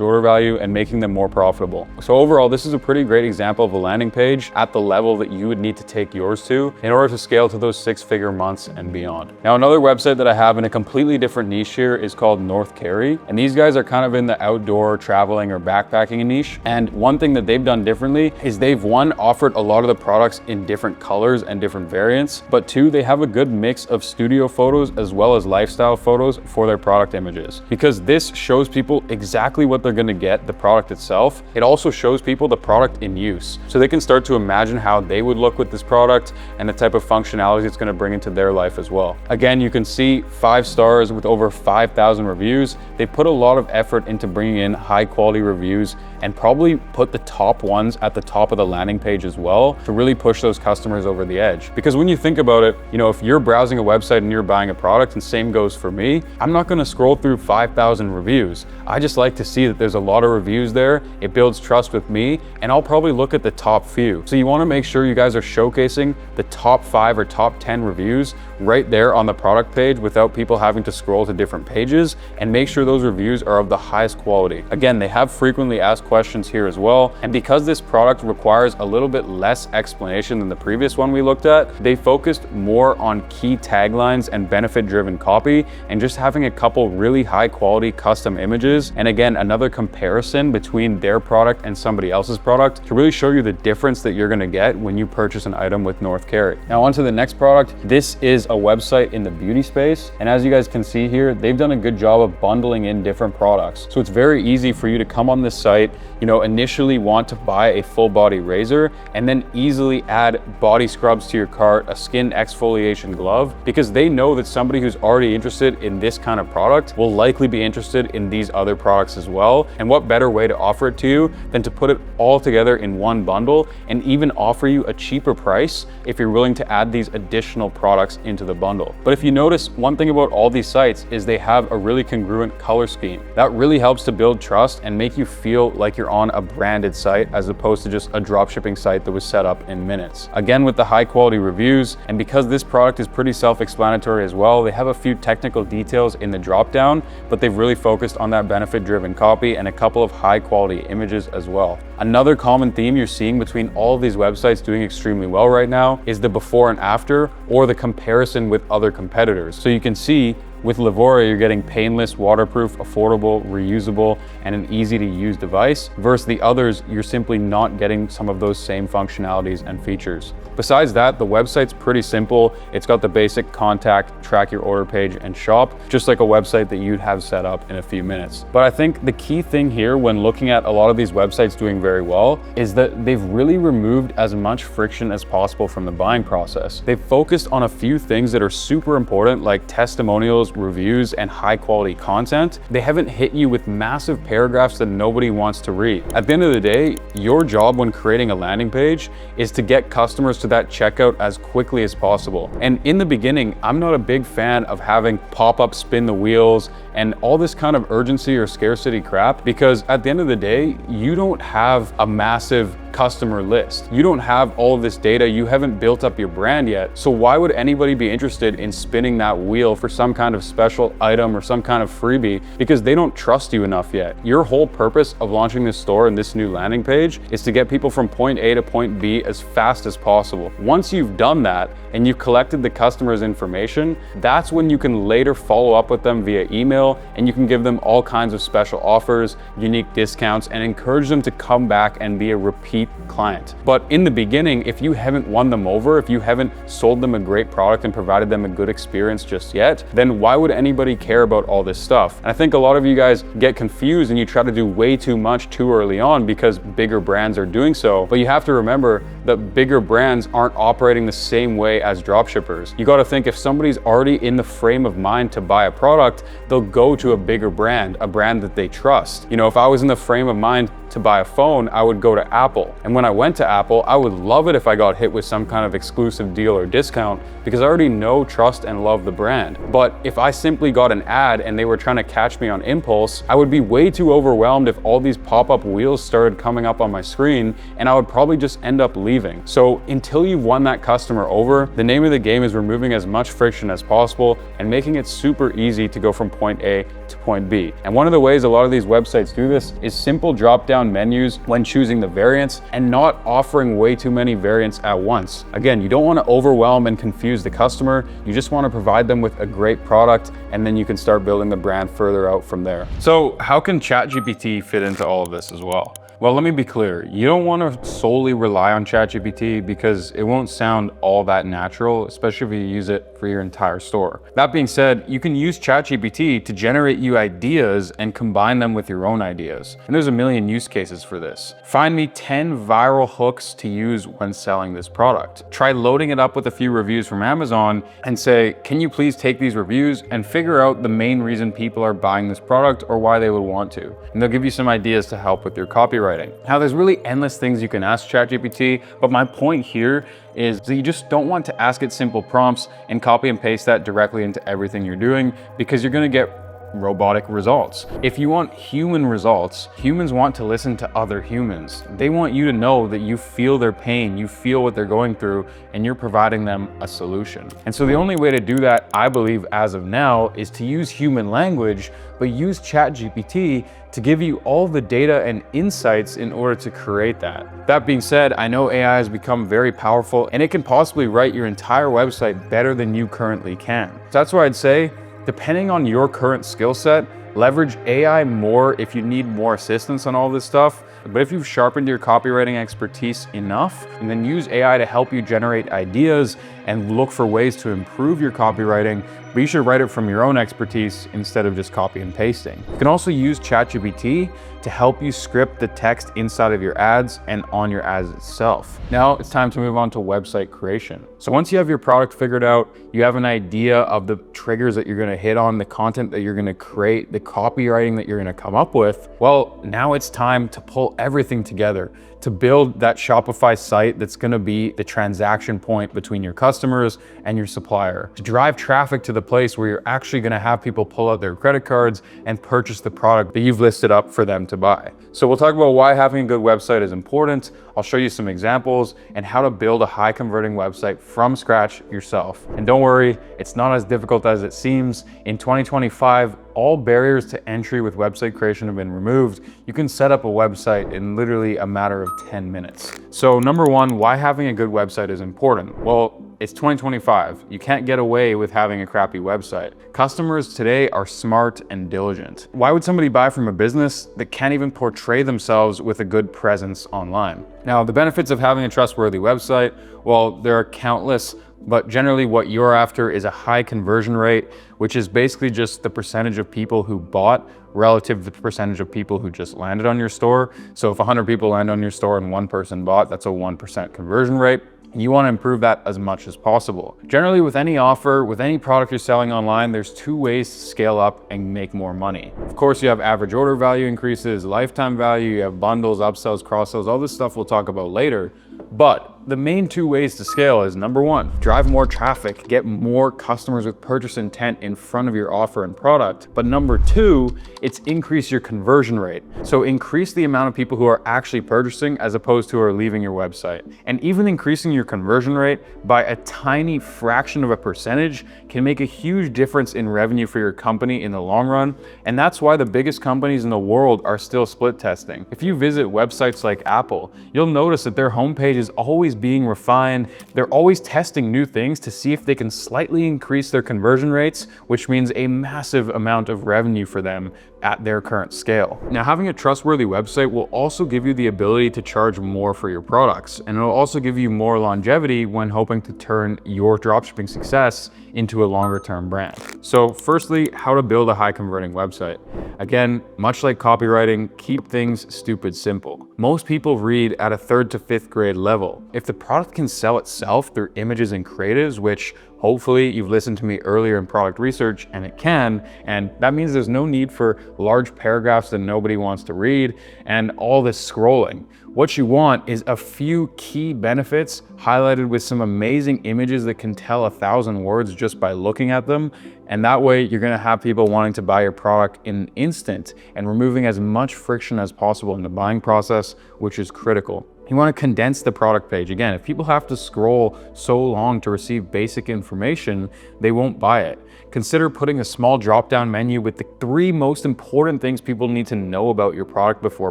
order value and making them more profitable. So overall, this is a pretty great example of a landing page at the level that you would need to take yours to in order to scale to those six-figure months and beyond. Now, another website that I have in a completely different niche here is called North Carry. And these guys are kind of in the outdoor traveling or backpacking niche. And one thing that they've done differently is they've, one, offered a lot of the products in different colors and different variants, but two, they have a good mix of studio photos as well as lifestyle photos for their product images, because this shows people exactly what they're going to get, the product itself. It also shows people the product in use, so they can start to imagine how they would look with this product and the type of functionality it's going to bring into their life as well. Again, you can see 5 stars with over 5,000 reviews. They put a lot of effort into bringing in high quality reviews and probably put the top ones at the top of the landing page as well to really push those customers over the edge. Because when you think about it, you know, if you're browsing a website and you're buying a product, and same goes for me, I'm not going to scroll through 5,000 reviews. I just like to see that there's a lot of reviews there. It builds trust with me, and I'll probably look at the top few. So you want to make sure you guys are showcasing the top 5 or top 10 reviews right there on the product page without people having to scroll to different pages, and make sure those reviews are of the highest quality. Again, they have frequently asked questions here as well. And because this product requires a little bit less explanation than the previous one we looked at, they focused more on key taglines and benefit-driven copy and just having a couple really high quality custom images. And again, another comparison between their product and somebody else's product to really show you the difference that you're going to get when you purchase an item with North Carry. Now on to the next product. This is a website in the beauty space. And as you guys can see here, they've done a good job of bundling in different products. So it's very easy for you to come on this site, you know, initially want to buy a full body razor and then easily add body scrubs to your cart, a skin exfoliation glove, because they know that somebody who's already interested in this kind of product will likely be interested in these other products as well. And what better way to offer it to you than to put it all together in one bundle and even offer you a cheaper price if you're willing to add these additional products into the bundle. But if you notice, one thing about all these sites is they have a really congruent color scheme. That really helps to build trust and make you feel like you're on a branded site as opposed to just a dropshipping site that was set up in minutes. Again, with the high quality reviews, and because this product is pretty self-explanatory as well, they have a few technical details in the drop down, but they've really focused on that benefit driven copy and a couple of high quality images as well. Another common theme you're seeing between all of these websites doing extremely well right now is the before and after, or the comparison with other competitors. So you can see With Livora, you're getting painless, waterproof, affordable, reusable, and an easy to use device, versus the others, you're simply not getting some of those same functionalities and features. Besides that, the website's pretty simple. It's got the basic contact, track your order page, and shop, just like a website that you'd have set up in a few minutes. But I think the key thing here when looking at a lot of these websites doing very well is that they've really removed as much friction as possible from the buying process. They've focused on a few things that are super important, like testimonials, reviews, and high quality content. They haven't hit you with massive paragraphs that nobody wants to read. At the end of the day, your job when creating a landing page is to get customers to that checkout as quickly as possible. And in the beginning, I'm not a big fan of having pop-up spin the wheels and all this kind of urgency or scarcity crap, because at the end of the day, you don't have a massive customer list. You don't have all of this data. You haven't built up your brand yet. So why would anybody be interested in spinning that wheel for some kind of special item or some kind of freebie? Because they don't trust you enough yet. Your whole purpose of launching this store and this new landing page is to get people from point A to point B as fast as possible. Once you've done that and you've collected the customer's information, that's when you can later follow up with them via email, and you can give them all kinds of special offers, unique discounts, and encourage them to come back and be a repeat client. But in the beginning, if you haven't won them over, if you haven't sold them a great product and provided them a good experience just yet, then why would anybody care about all this stuff? And I think a lot of you guys get confused and you try to do way too much too early on because bigger brands are doing so. But you have to remember that bigger brands aren't operating the same way as dropshippers. You got to think, if somebody's already in the frame of mind to buy a product, they'll go to a bigger brand, a brand that they trust. You know, if I was in the frame of mind to buy a phone, I would go to Apple. And when I went to Apple, I would love it if I got hit with some kind of exclusive deal or discount, because I already know, trust, and love the brand. But if I simply got an ad and they were trying to catch me on impulse, I would be way too overwhelmed if all these pop-up wheels started coming up on my screen, and I would probably just end up leaving. So until you've won that customer over, the name of the game is removing as much friction as possible and making it super easy to go from point A to point B. And one of the ways a lot of these websites do this is simple drop-down menus when choosing the variants, and not offering way too many variants at once. Again, you don't want to overwhelm and confuse the customer. You just want to provide them with a great product, and then you can start building the brand further out from there. So how can ChatGPT fit into all of this as well? Well, let me be clear. You don't want to solely rely on ChatGPT because it won't sound all that natural, especially if you use it for your entire store. That being said, you can use ChatGPT to generate you ideas and combine them with your own ideas. And there's a million use cases for this. Find me 10 viral hooks to use when selling this product. Try loading it up with a few reviews from Amazon and say, can you please take these reviews and figure out the main reason people are buying this product or why they would want to. And they'll give you some ideas to help with your copywriting. Now, there's really endless things you can ask ChatGPT, but my point here is that you just don't want to ask it simple prompts and copy and paste that directly into everything you're doing, because you're going to get robotic results. If you want human results, humans want to listen to other humans. They want you to know that you feel their pain, you feel what they're going through, and you're providing them a solution. And so the only way to do that, I believe, as of now, is to use human language, but use ChatGPT to give you all the data and insights in order to create that. That being said, I know AI has become very powerful, and it can possibly write your entire website better than you currently can. So that's why I'd say, depending on your current skill set, leverage AI more if you need more assistance on all this stuff. But if you've sharpened your copywriting expertise enough, and then use AI to help you generate ideas and look for ways to improve your copywriting, but you should write it from your own expertise instead of just copy and pasting. You can also use ChatGPT to help you script the text inside of your ads and on your ads itself. Now it's time to move on to website creation. So once you have your product figured out, you have an idea of the triggers that you're going to hit on, the content that you're going to create, the copywriting that you're going to come up with. Well, now it's time to pull everything together to build that Shopify site that's going to be the transaction point between your customers and your supplier, to drive traffic to the place where you're actually going to have people pull out their credit cards and purchase the product that you've listed up for them to buy. So we'll talk about why having a good website is important. I'll show you some examples and how to build a high converting website from scratch yourself. And don't worry, it's not as difficult as it seems. In 2025, all barriers to entry with website creation have been removed. You can set up a website in literally a matter of 10 minutes. So number one, why having a good website is important. Well, It's 2025. You can't get away with having a crappy website. Customers today are smart and diligent. Why would somebody buy from a business that can't even portray themselves with a good presence online? Now, the benefits of having a trustworthy website, well, there are countless, but generally what you're after is a high conversion rate, which is basically just the percentage of people who bought relative to the percentage of people who just landed on your store. So if 100 people land on your store and one person bought, that's a 1% conversion rate. You want to improve that as much as possible. Generally, with any offer, with any product you're selling online, there's two ways to scale up and make more money. Of course, you have average order value increases, lifetime value, you have bundles, upsells, cross-sells, all this stuff we'll talk about later. But the main two ways to scale is number one, drive more traffic, get more customers with purchase intent in front of your offer and product. But number two, it's increase your conversion rate. So increase the amount of people who are actually purchasing as opposed to who are leaving your website. And even increasing your conversion rate by a tiny fraction of a percentage can make a huge difference in revenue for your company in the long run. And that's why the biggest companies in the world are still split testing. If you visit websites like Apple, you'll notice that their homepage is always being refined. They're always testing new things to see if they can slightly increase their conversion rates, which means a massive amount of revenue for them at their current scale. Now, having a trustworthy website will also give you the ability to charge more for your products, and it'll also give you more longevity when hoping to turn your dropshipping success into a longer term brand. So firstly, how to build a high converting website. Again, much like copywriting, keep things stupid simple. Most people read at a 3rd to 5th grade level. If the product can sell itself through images and creatives, which hopefully you've listened to me earlier in product research, and it can, and that means there's no need for large paragraphs that nobody wants to read and all this scrolling. What you want is a few key benefits highlighted with some amazing images that can tell 1,000 words just by looking at them. And that way you're gonna have people wanting to buy your product in an instant and removing as much friction as possible in the buying process, which is critical. You want to condense the product page. Again, if people have to scroll so long to receive basic information, they won't buy it. Consider putting a small drop-down menu with the 3 most important things people need to know about your product before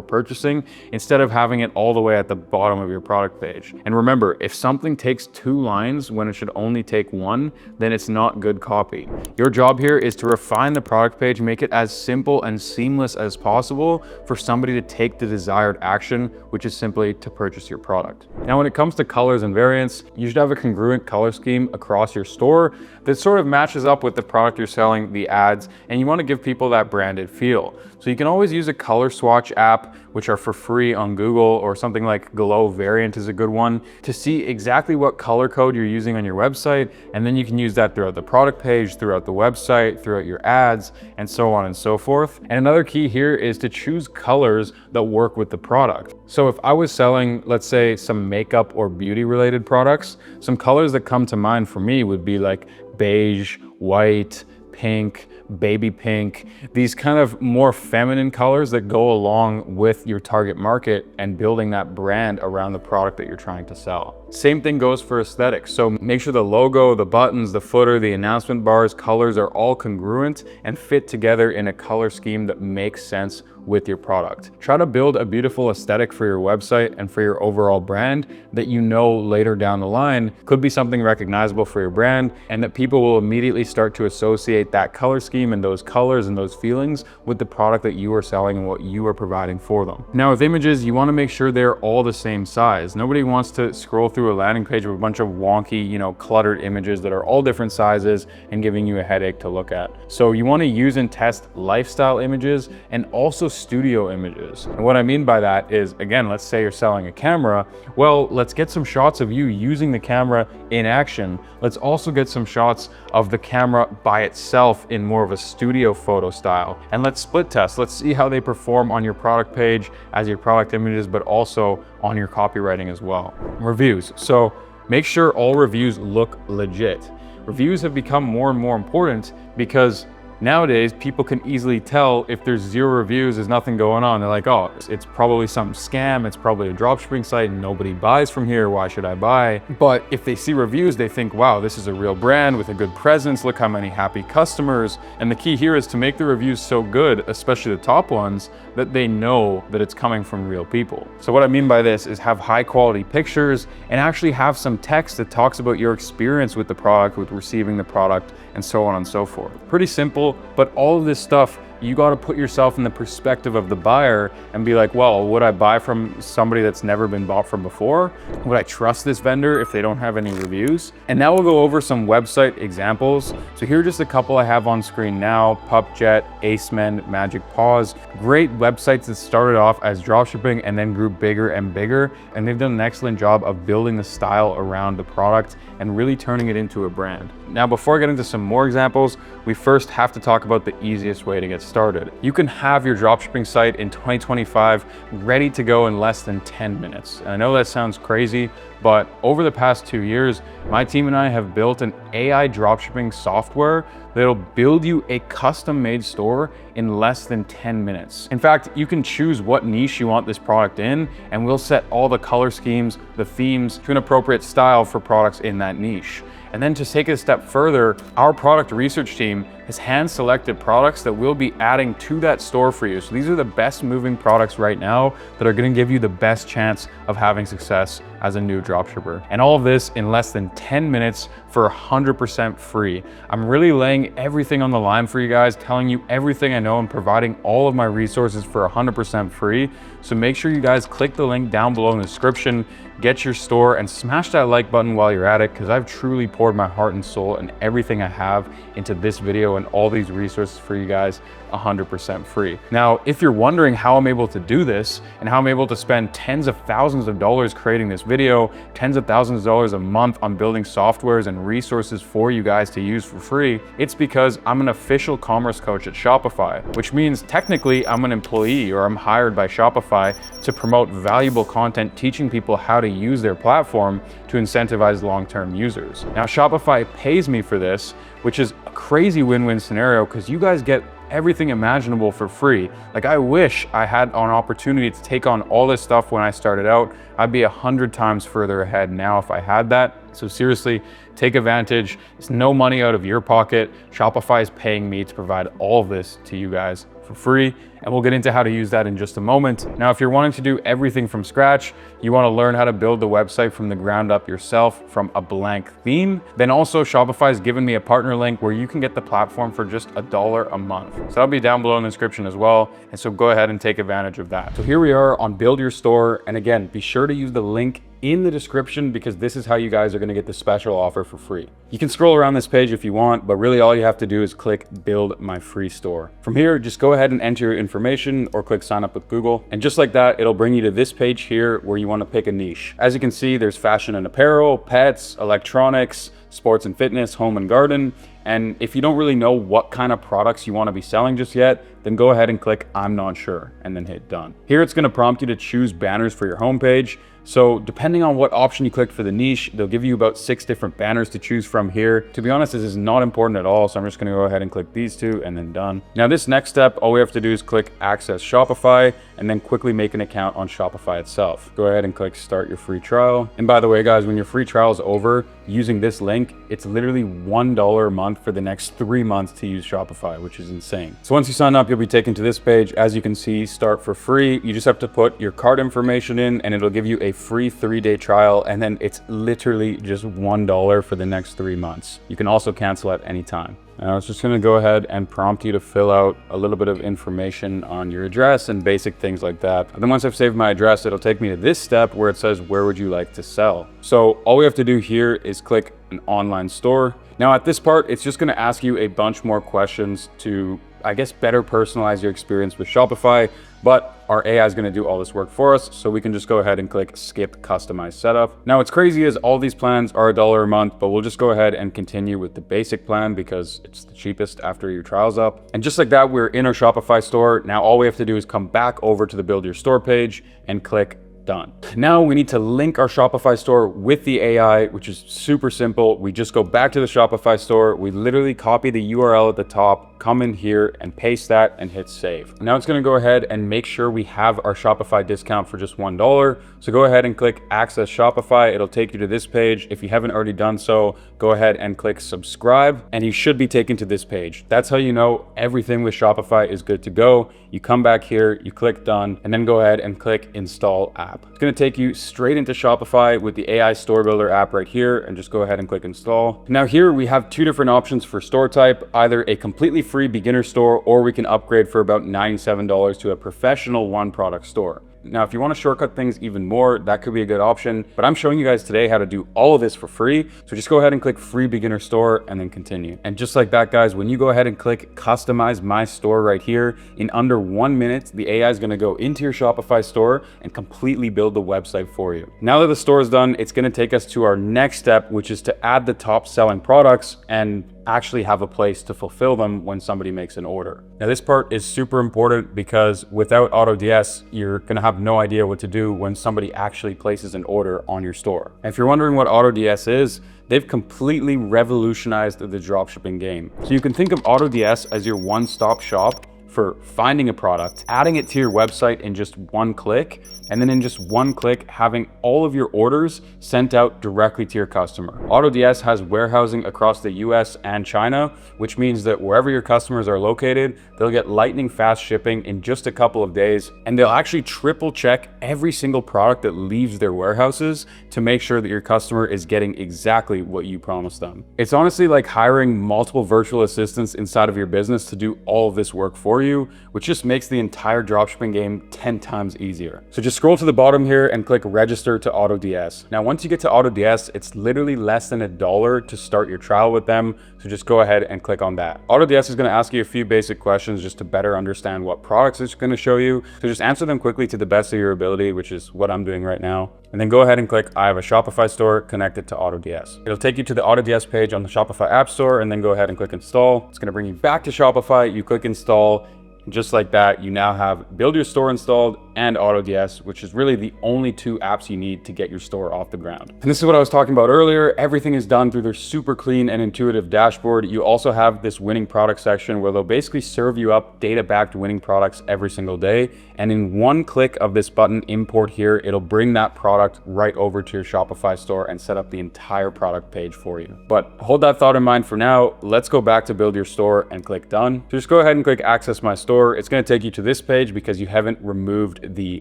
purchasing, instead of having it all the way at the bottom of your product page. And remember, if something takes 2 lines when it should only take 1, then it's not good copy. Your job here is to refine the product page, make it as simple and seamless as possible for somebody to take the desired action, which is simply to purchase your product. Now, when it comes to colors and variants, you should have a congruent color scheme across your store that sort of matches up with the product you're selling, the ads, and you want to give people that branded feel. So you can always use a color swatch app, which are for free on Google, or something like Glow Variant is a good one, to see exactly what color code you're using on your website, and then you can use that throughout the product page, throughout the website, throughout your ads, and so on and so forth. And another key here is to choose colors that work with the product. So if I was selling, let's say, some makeup or beauty related products, some colors that come to mind for me would be like beige, white, pink, baby pink, these kind of more feminine colors that go along with your target market and building that brand around the product that you're trying to sell. Same thing goes for aesthetics. So make sure the logo, the buttons, the footer, the announcement bars, colors are all congruent and fit together in a color scheme that makes sense with your product. Try to build a beautiful aesthetic for your website and for your overall brand that you know later down the line could be something recognizable for your brand, and that people will immediately start to associate that color scheme and those colors and those feelings with the product that you are selling and what you are providing for them. Now, with images, you want to make sure they're all the same size. Nobody wants to scroll through a landing page with a bunch of wonky, cluttered images that are all different sizes and giving you a headache to look at. So you want to use and test lifestyle images and also studio images. And what I mean by that is, again, let's say you're selling a camera. Well, let's get some shots of you using the camera in action. Let's also get some shots of the camera by itself in more of a studio photo style. And let's split test. Let's see how they perform on your product page as your product images, but also on your copywriting as well. Reviews. So make sure all reviews look legit. Reviews have become more and more important because Nowadays, people can easily tell if there's 0 reviews, there's nothing going on. They're like, oh, it's probably some scam, it's probably a dropshipping site, nobody buys from here, why should I buy? But if they see reviews, they think, wow, this is a real brand with a good presence, look how many happy customers. And the key here is to make the reviews so good, especially the top ones, that they know that it's coming from real people. So what I mean by this is have high quality pictures and actually have some text that talks about your experience with the product, with receiving the product, and so on and so forth. Pretty simple, but all of this stuff, you got to put yourself in the perspective of the buyer and be like, well, would I buy from somebody that's never been bought from before? Would I trust this vendor if they don't have any reviews? And now we'll go over some website examples. So here are just a couple I have on screen now: PupJet, Acemen, Magic Paws. Great websites that started off as dropshipping and then grew bigger and bigger. And they've done an excellent job of building the style around the product and really turning it into a brand. Now, before I get into some more examples, we first have to talk about the easiest way to get started. You can have your dropshipping site in 2025 ready to go in less than 10 minutes. And I know that sounds crazy, but over the past 2 years, my team and I have built an AI dropshipping software that'll build you a custom-made store in less than 10 minutes. In fact, you can choose what niche you want this product in, and we'll set all the color schemes, the themes to an appropriate style for products in that niche. And then to take it a step further, our product research team has hand-selected products that we'll be adding to that store for you. So these are the best moving products right now that are gonna give you the best chance of having success as a new dropshipper. And all of this in less than 10 minutes for 100% free. I'm really laying everything on the line for you guys, telling you everything I know and providing all of my resources for 100% free. So make sure you guys click the link down below in the description, get your store, and smash that like button while you're at it, because I've truly poured my heart and soul and everything I have into this video and all these resources for you guys 100% free. Now, if you're wondering how I'm able to do this and how I'm able to spend tens of thousands of dollars creating this video, tens of thousands of dollars a month on building softwares and resources for you guys to use for free, it's because I'm an official commerce coach at Shopify, which means technically I'm an employee or I'm hired by Shopify to promote valuable content, teaching people how to use their platform to incentivize long-term users. Now, Shopify pays me for this, which is a crazy win-win scenario because you guys get everything imaginable for free. Like, I wish I had an opportunity to take on all this stuff when I started out. I'd be 100 times further ahead now if I had that. So seriously, take advantage. It's no money out of your pocket. Shopify is paying me to provide all of this to you guys for free, and we'll get into how to use that in just a moment. Now, if you're wanting to do everything from scratch, you want to learn how to build the website from the ground up yourself from a blank theme, then also Shopify has given me a partner link where you can get the platform for just $1 a month. So that'll be down below in the description as well. And so go ahead and take advantage of that. So here we are on Build Your Store. And again, be sure to use the link in the description because this is how you guys are going to get the special offer for free. You can scroll around this page if you want, but really all you have to do is click Build My Free Store. From here, just go ahead and enter your information or click Sign Up with Google. And just like that, it'll bring you to this page here where you want to pick a niche. As you can see, there's fashion and apparel, pets, electronics, sports and fitness, home and garden. And if you don't really know what kind of products you want to be selling just yet, then go ahead and click I'm not sure and then hit done. Here it's going to prompt you to choose banners for your homepage. So depending on what option you click for the niche, they'll give you about 6 different banners to choose from here. To be honest, this is not important at all. So I'm just going to go ahead and click these 2 and then done. Now this next step, all we have to do is click Access Shopify and then quickly make an account on Shopify itself. Go ahead and click Start Your Free Trial. And by the way, guys, when your free trial is over, using this link, it's literally $1 a month for the next 3 months to use Shopify, which is insane. So once you sign up, you'll be taken to this page. As you can see, start for free. You just have to put your card information in and it'll give you a free 3-day trial. And then it's literally just $1 for the next 3 months. You can also cancel at any time. Now it's just gonna go ahead and prompt you to fill out a little bit of information on your address and basic things like that. And then once I've saved my address, it'll take me to this step where it says, where would you like to sell? So all we have to do here is click an online store. Now at this part, it's just gonna ask you a bunch more questions to, I guess, better personalize your experience with Shopify, but our AI is going to do all this work for us, so we can just go ahead and click Skip Customize Setup. Now, what's crazy is all these plans are $1 a month, but we'll just go ahead and continue with the basic plan because it's the cheapest after your trial's up. And just like that, we're in our Shopify store. Now, all we have to do is come back over to the Build Your Store page and click done. Now we need to link our Shopify store with the AI, which is super simple. We just go back to the Shopify store. We literally copy the URL at the top, come in here and paste that and hit save. Now it's going to go ahead and make sure we have our Shopify discount for just $1. So go ahead and click Access Shopify. It'll take you to this page. If you haven't already done so, go ahead and click subscribe and you should be taken to this page. That's how you know everything with Shopify is good to go. You come back here, you click done, and then go ahead and click install app. It's going to take you straight into Shopify with the AI store builder app right here, and just go ahead and click install. Now here we have two different options for store type, either a completely free beginner store, or we can upgrade for about $97 to a professional one product store. Now, if you want to shortcut things even more, that could be a good option, but I'm showing you guys today how to do all of this for free. So just go ahead and click free beginner store and then continue. And just like that, guys, when you go ahead and click customize my store right here, in under 1 minute, the AI is going to go into your Shopify store and completely build the website for you. Now that the store is done, it's going to take us to our next step, which is to add the top selling products and actually have a place to fulfill them when somebody makes an order. Now this part is super important because without AutoDS, you're gonna have no idea what to do when somebody actually places an order on your store. And if you're wondering what AutoDS is, they've completely revolutionized the dropshipping game. So you can think of AutoDS as your one-stop shop for finding a product, adding it to your website in just one click, and then in just one click, having all of your orders sent out directly to your customer. AutoDS has warehousing across the US and China, which means that wherever your customers are located, they'll get lightning fast shipping in just a couple of days, and they'll actually triple check every single product that leaves their warehouses to make sure that your customer is getting exactly what you promised them. It's honestly like hiring multiple virtual assistants inside of your business to do all of this work for you, which just makes the entire dropshipping game 10 times easier. So just scroll to the bottom here and click register to AutoDS. Now, once you get to AutoDS, it's literally less than $1 to start your trial with them. So just go ahead and click on that. AutoDS is going to ask you a few basic questions just to better understand what products it's going to show you. So just answer them quickly to the best of your ability, which is what I'm doing right now. And then go ahead and click I have a Shopify store connected to AutoDS. It'll take you to the AutoDS page on the Shopify App Store, and then go ahead and click install. It's going to bring you back to Shopify. You click install. Just like that, you now have Build Your Store installed and AutoDS, which is really the only two apps you need to get your store off the ground. And this is what I was talking about earlier. Everything is done through their super clean and intuitive dashboard. You also have this winning product section where they'll basically serve you up data-backed winning products every single day. And in one click of this button, import here, it'll bring that product right over to your Shopify store and set up the entire product page for you. But hold that thought in mind for now. Let's go back to Build Your Store and click done. So just go ahead and click Access My Store. It's going to take you to this page because you haven't removed the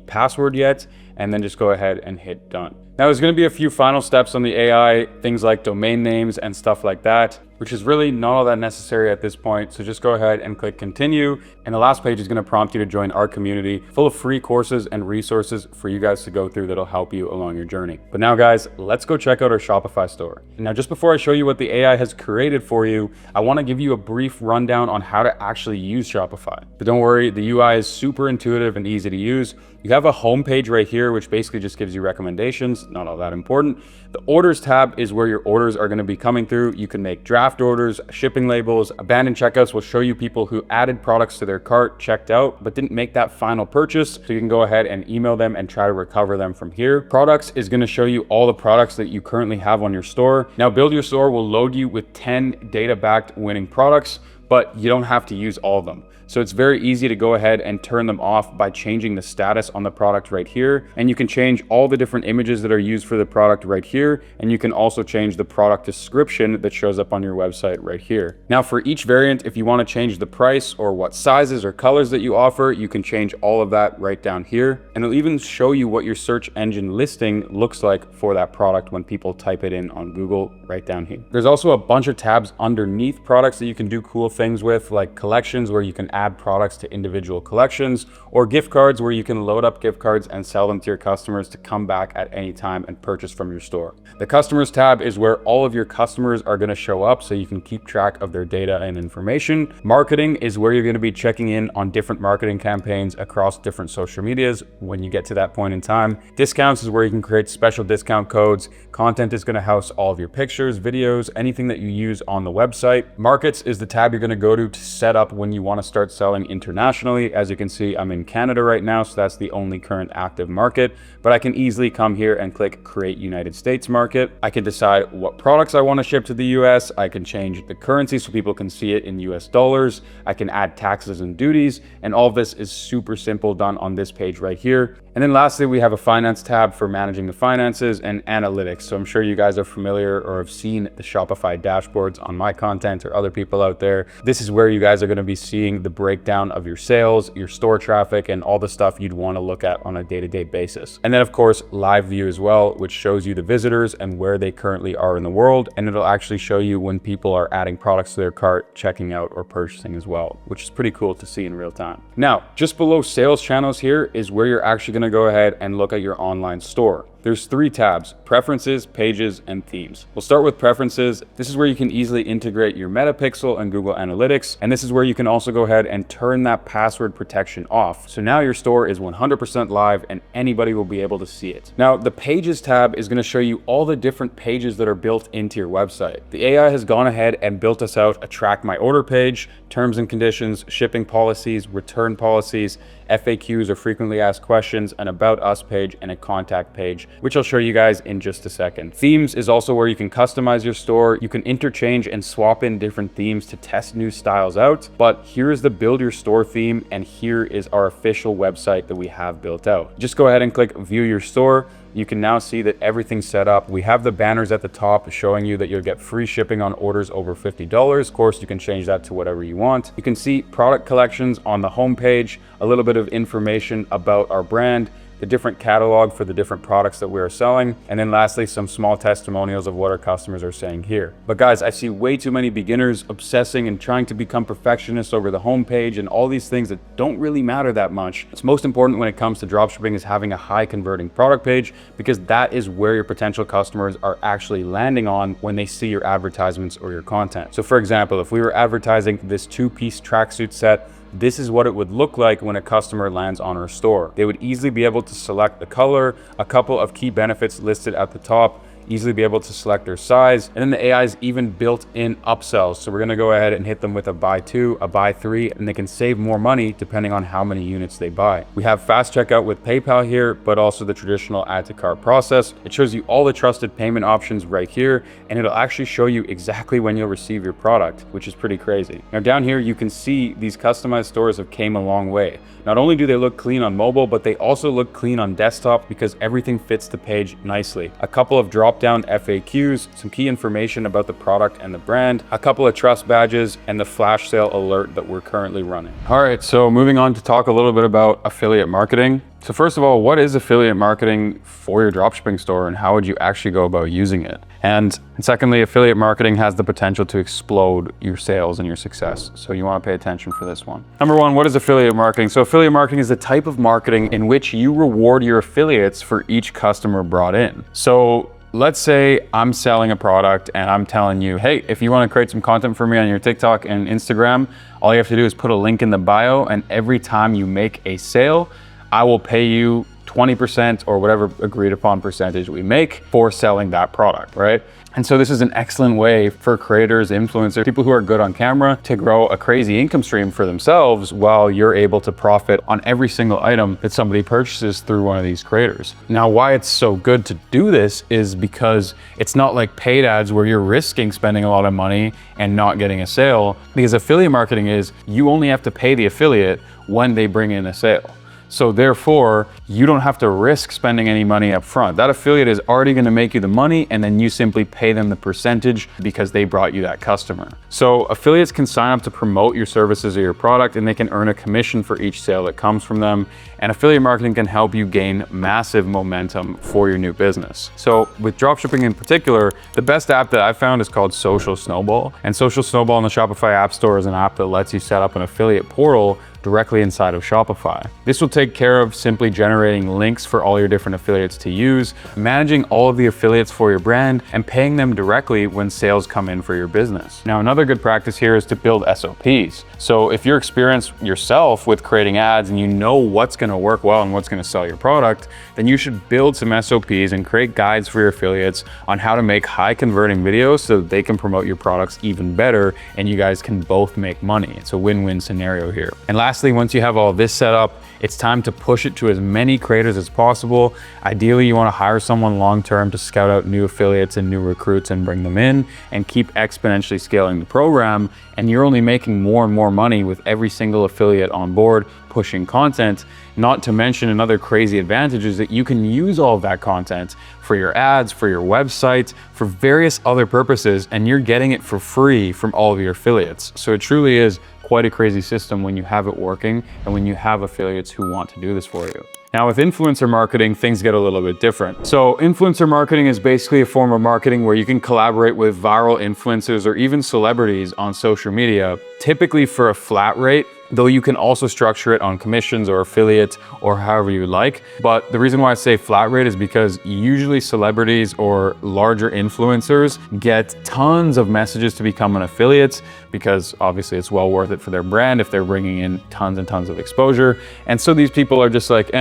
password yet, and then just go ahead and hit done. Now there's going to be a few final steps on the AI, things like domain names and stuff like that, which is really not all that necessary at this point. So just go ahead and click continue. And the last page is going to prompt you to join our community full of free courses and resources for you guys to go through that'll help you along your journey. But now guys, let's go check out our Shopify store. And now just before I show you what the AI has created for you, I want to give you a brief rundown on how to actually use Shopify. But don't worry, the UI is super intuitive and easy to use. You have a home page right here, which basically just gives you recommendations, not all that important. The orders tab is where your orders are going to be coming through. You can make draft orders, shipping labels. Abandoned checkouts will show you people who added products to their cart, checked out, but didn't make that final purchase. So you can go ahead and email them and try to recover them from here. Products is going to show you all the products that you currently have on your store. Now, Build Your Store will load you with 10 data-backed winning products, but you don't have to use all of them. So it's very easy to go ahead and turn them off by changing the status on the product right here. And you can change all the different images that are used for the product right here. And you can also change the product description that shows up on your website right here. Now for each variant, if you want to change the price or what sizes or colors that you offer, you can change all of that right down here. And it'll even show you what your search engine listing looks like for that product when people type it in on Google right down here. There's also a bunch of tabs underneath products that you can do cool things with, like collections where you can add products to individual collections, or gift cards where you can load up gift cards and sell them to your customers to come back at any time and purchase from your store. The customers tab is where all of your customers are going to show up so you can keep track of their data and information. Marketing is where you're going to be checking in on different marketing campaigns across different social medias when you get to that point in time. Discounts is where you can create special discount codes. Content is going to house all of your pictures, videos, anything that you use on the website. Markets is the tab you're going to go to set up when you want to start start selling internationally. As you can see, I'm in Canada right now, so that's the only current active market, but I can easily come here and click create United States market. I can decide what products I want to ship to the US. I can change the currency so people can see it in US dollars. I can add taxes and duties, and all of this is super simple, done on this page right here. And then lastly, we have a finance tab for managing the finances and analytics. So I'm sure you guys are familiar or have seen the Shopify dashboards on my content or other people out there. This is where you guys are going to be seeing the breakdown of your sales, your store traffic, and all the stuff you'd want to look at on a day-to-day basis. And then of course, live view as well, which shows you the visitors and where they currently are in the world. And it'll actually show you when people are adding products to their cart, checking out, or purchasing as well, which is pretty cool to see in real time. Now, just below sales channels here is where you're actually going to go ahead and look at your online store. There's 3 tabs: preferences, pages, and themes. We'll start with preferences. This is where you can easily integrate your Metapixel and Google Analytics. And this is where you can also go ahead and turn that password protection off. So now your store is 100% live and anybody will be able to see it. Now, the pages tab is going to show you all the different pages that are built into your website. The AI has gone ahead and built us out a track my order page, terms and conditions, shipping policies, return policies, FAQs or frequently asked questions, an about us page, and a contact page, which I'll show you guys in just a second. Themes is also where you can customize your store. You can interchange and swap in different themes to test new styles out. But here is the build your store theme, and here is our official website that we have built out. Just go ahead and click view your store. You can now see that everything's set up. We have the banners at the top showing you that you'll get free shipping on orders over $50. Of course, you can change that to whatever you want. You can see product collections on the home page, a little bit of information about our brand, the different catalog for the different products that we are selling, and then lastly, some small testimonials of what our customers are saying here. But guys, I see way too many beginners obsessing and trying to become perfectionists over the homepage and all these things that don't really matter that much. What's most important when it comes to dropshipping is having a high converting product page, because that is where your potential customers are actually landing on when they see your advertisements or your content. So for example, if we were advertising this 2-piece tracksuit set, this is what it would look like when a customer lands on our store. They would easily be able to select the color, a couple of key benefits listed at the top, easily be able to select their size, and then the AI is even built in upsells. So we're gonna go ahead and hit them with a buy 2, a buy 3, and they can save more money depending on how many units they buy. We have fast checkout with PayPal here, but also the traditional add to cart process. It shows you all the trusted payment options right here, and it'll actually show you exactly when you'll receive your product, which is pretty crazy. Now down here, you can see these customized stores have came a long way. Not only do they look clean on mobile, but they also look clean on desktop because everything fits the page nicely. A couple of drop-down FAQs, some key information about the product and the brand, a couple of trust badges, and the flash sale alert that we're currently running. All right, so moving on to talk a little bit about affiliate marketing. So first of all, what is affiliate marketing for your dropshipping store and how would you actually go about using it? And secondly, affiliate marketing has the potential to explode your sales and your success. So you want to pay attention for this one. Number one, what is affiliate marketing? So affiliate marketing is the type of marketing in which you reward your affiliates for each customer brought in. So let's say I'm selling a product and I'm telling you, hey, if you want to create some content for me on your TikTok and Instagram, all you have to do is put a link in the bio, and every time you make a sale, I will pay you 20% or whatever agreed upon percentage we make for selling that product, right? And so this is an excellent way for creators, influencers, people who are good on camera to grow a crazy income stream for themselves while you're able to profit on every single item that somebody purchases through one of these creators. Now, why it's so good to do this is because it's not like paid ads where you're risking spending a lot of money and not getting a sale, because affiliate marketing is you only have to pay the affiliate when they bring in a sale. So therefore, you don't have to risk spending any money up front. That affiliate is already gonna make you the money, and then you simply pay them the percentage because they brought you that customer. So affiliates can sign up to promote your services or your product, and they can earn a commission for each sale that comes from them. And affiliate marketing can help you gain massive momentum for your new business. So with dropshipping in particular, the best app that I've found is called Social Snowball. And Social Snowball in the Shopify App Store is an app that lets you set up an affiliate portal directly inside of Shopify. This will take care of simply generating links for all your different affiliates to use, managing all of the affiliates for your brand, and paying them directly when sales come in for your business. Now, another good practice here is to build SOPs. So if you're experienced yourself with creating ads and you know what's going to work well and what's going to sell your product, then you should build some SOPs and create guides for your affiliates on how to make high converting videos so that they can promote your products even better and you guys can both make money. It's a win-win scenario here. And lastly, once you have all this set up, it's time to push it to as many creators as possible. Ideally, you want to hire someone long-term to scout out new affiliates and new recruits and bring them in and keep exponentially scaling the program. And you're only making more and more money with every single affiliate on board pushing content. Not to mention another crazy advantage is that you can use all of that content for your ads, for your website, for various other purposes, and you're getting it for free from all of your affiliates. So it truly is quite a crazy system when you have it working and when you have affiliates who want to do this for you. Now, with influencer marketing, things get a little bit different. So influencer marketing is basically a form of marketing where you can collaborate with viral influencers or even celebrities on social media, typically for a flat rate, though you can also structure it on commissions or affiliate or however you like. But the reason why I say flat rate is because usually celebrities or larger influencers get tons of messages to become an affiliate because obviously it's well worth it for their brand if they're bringing in tons and tons of exposure. And so these people are just like,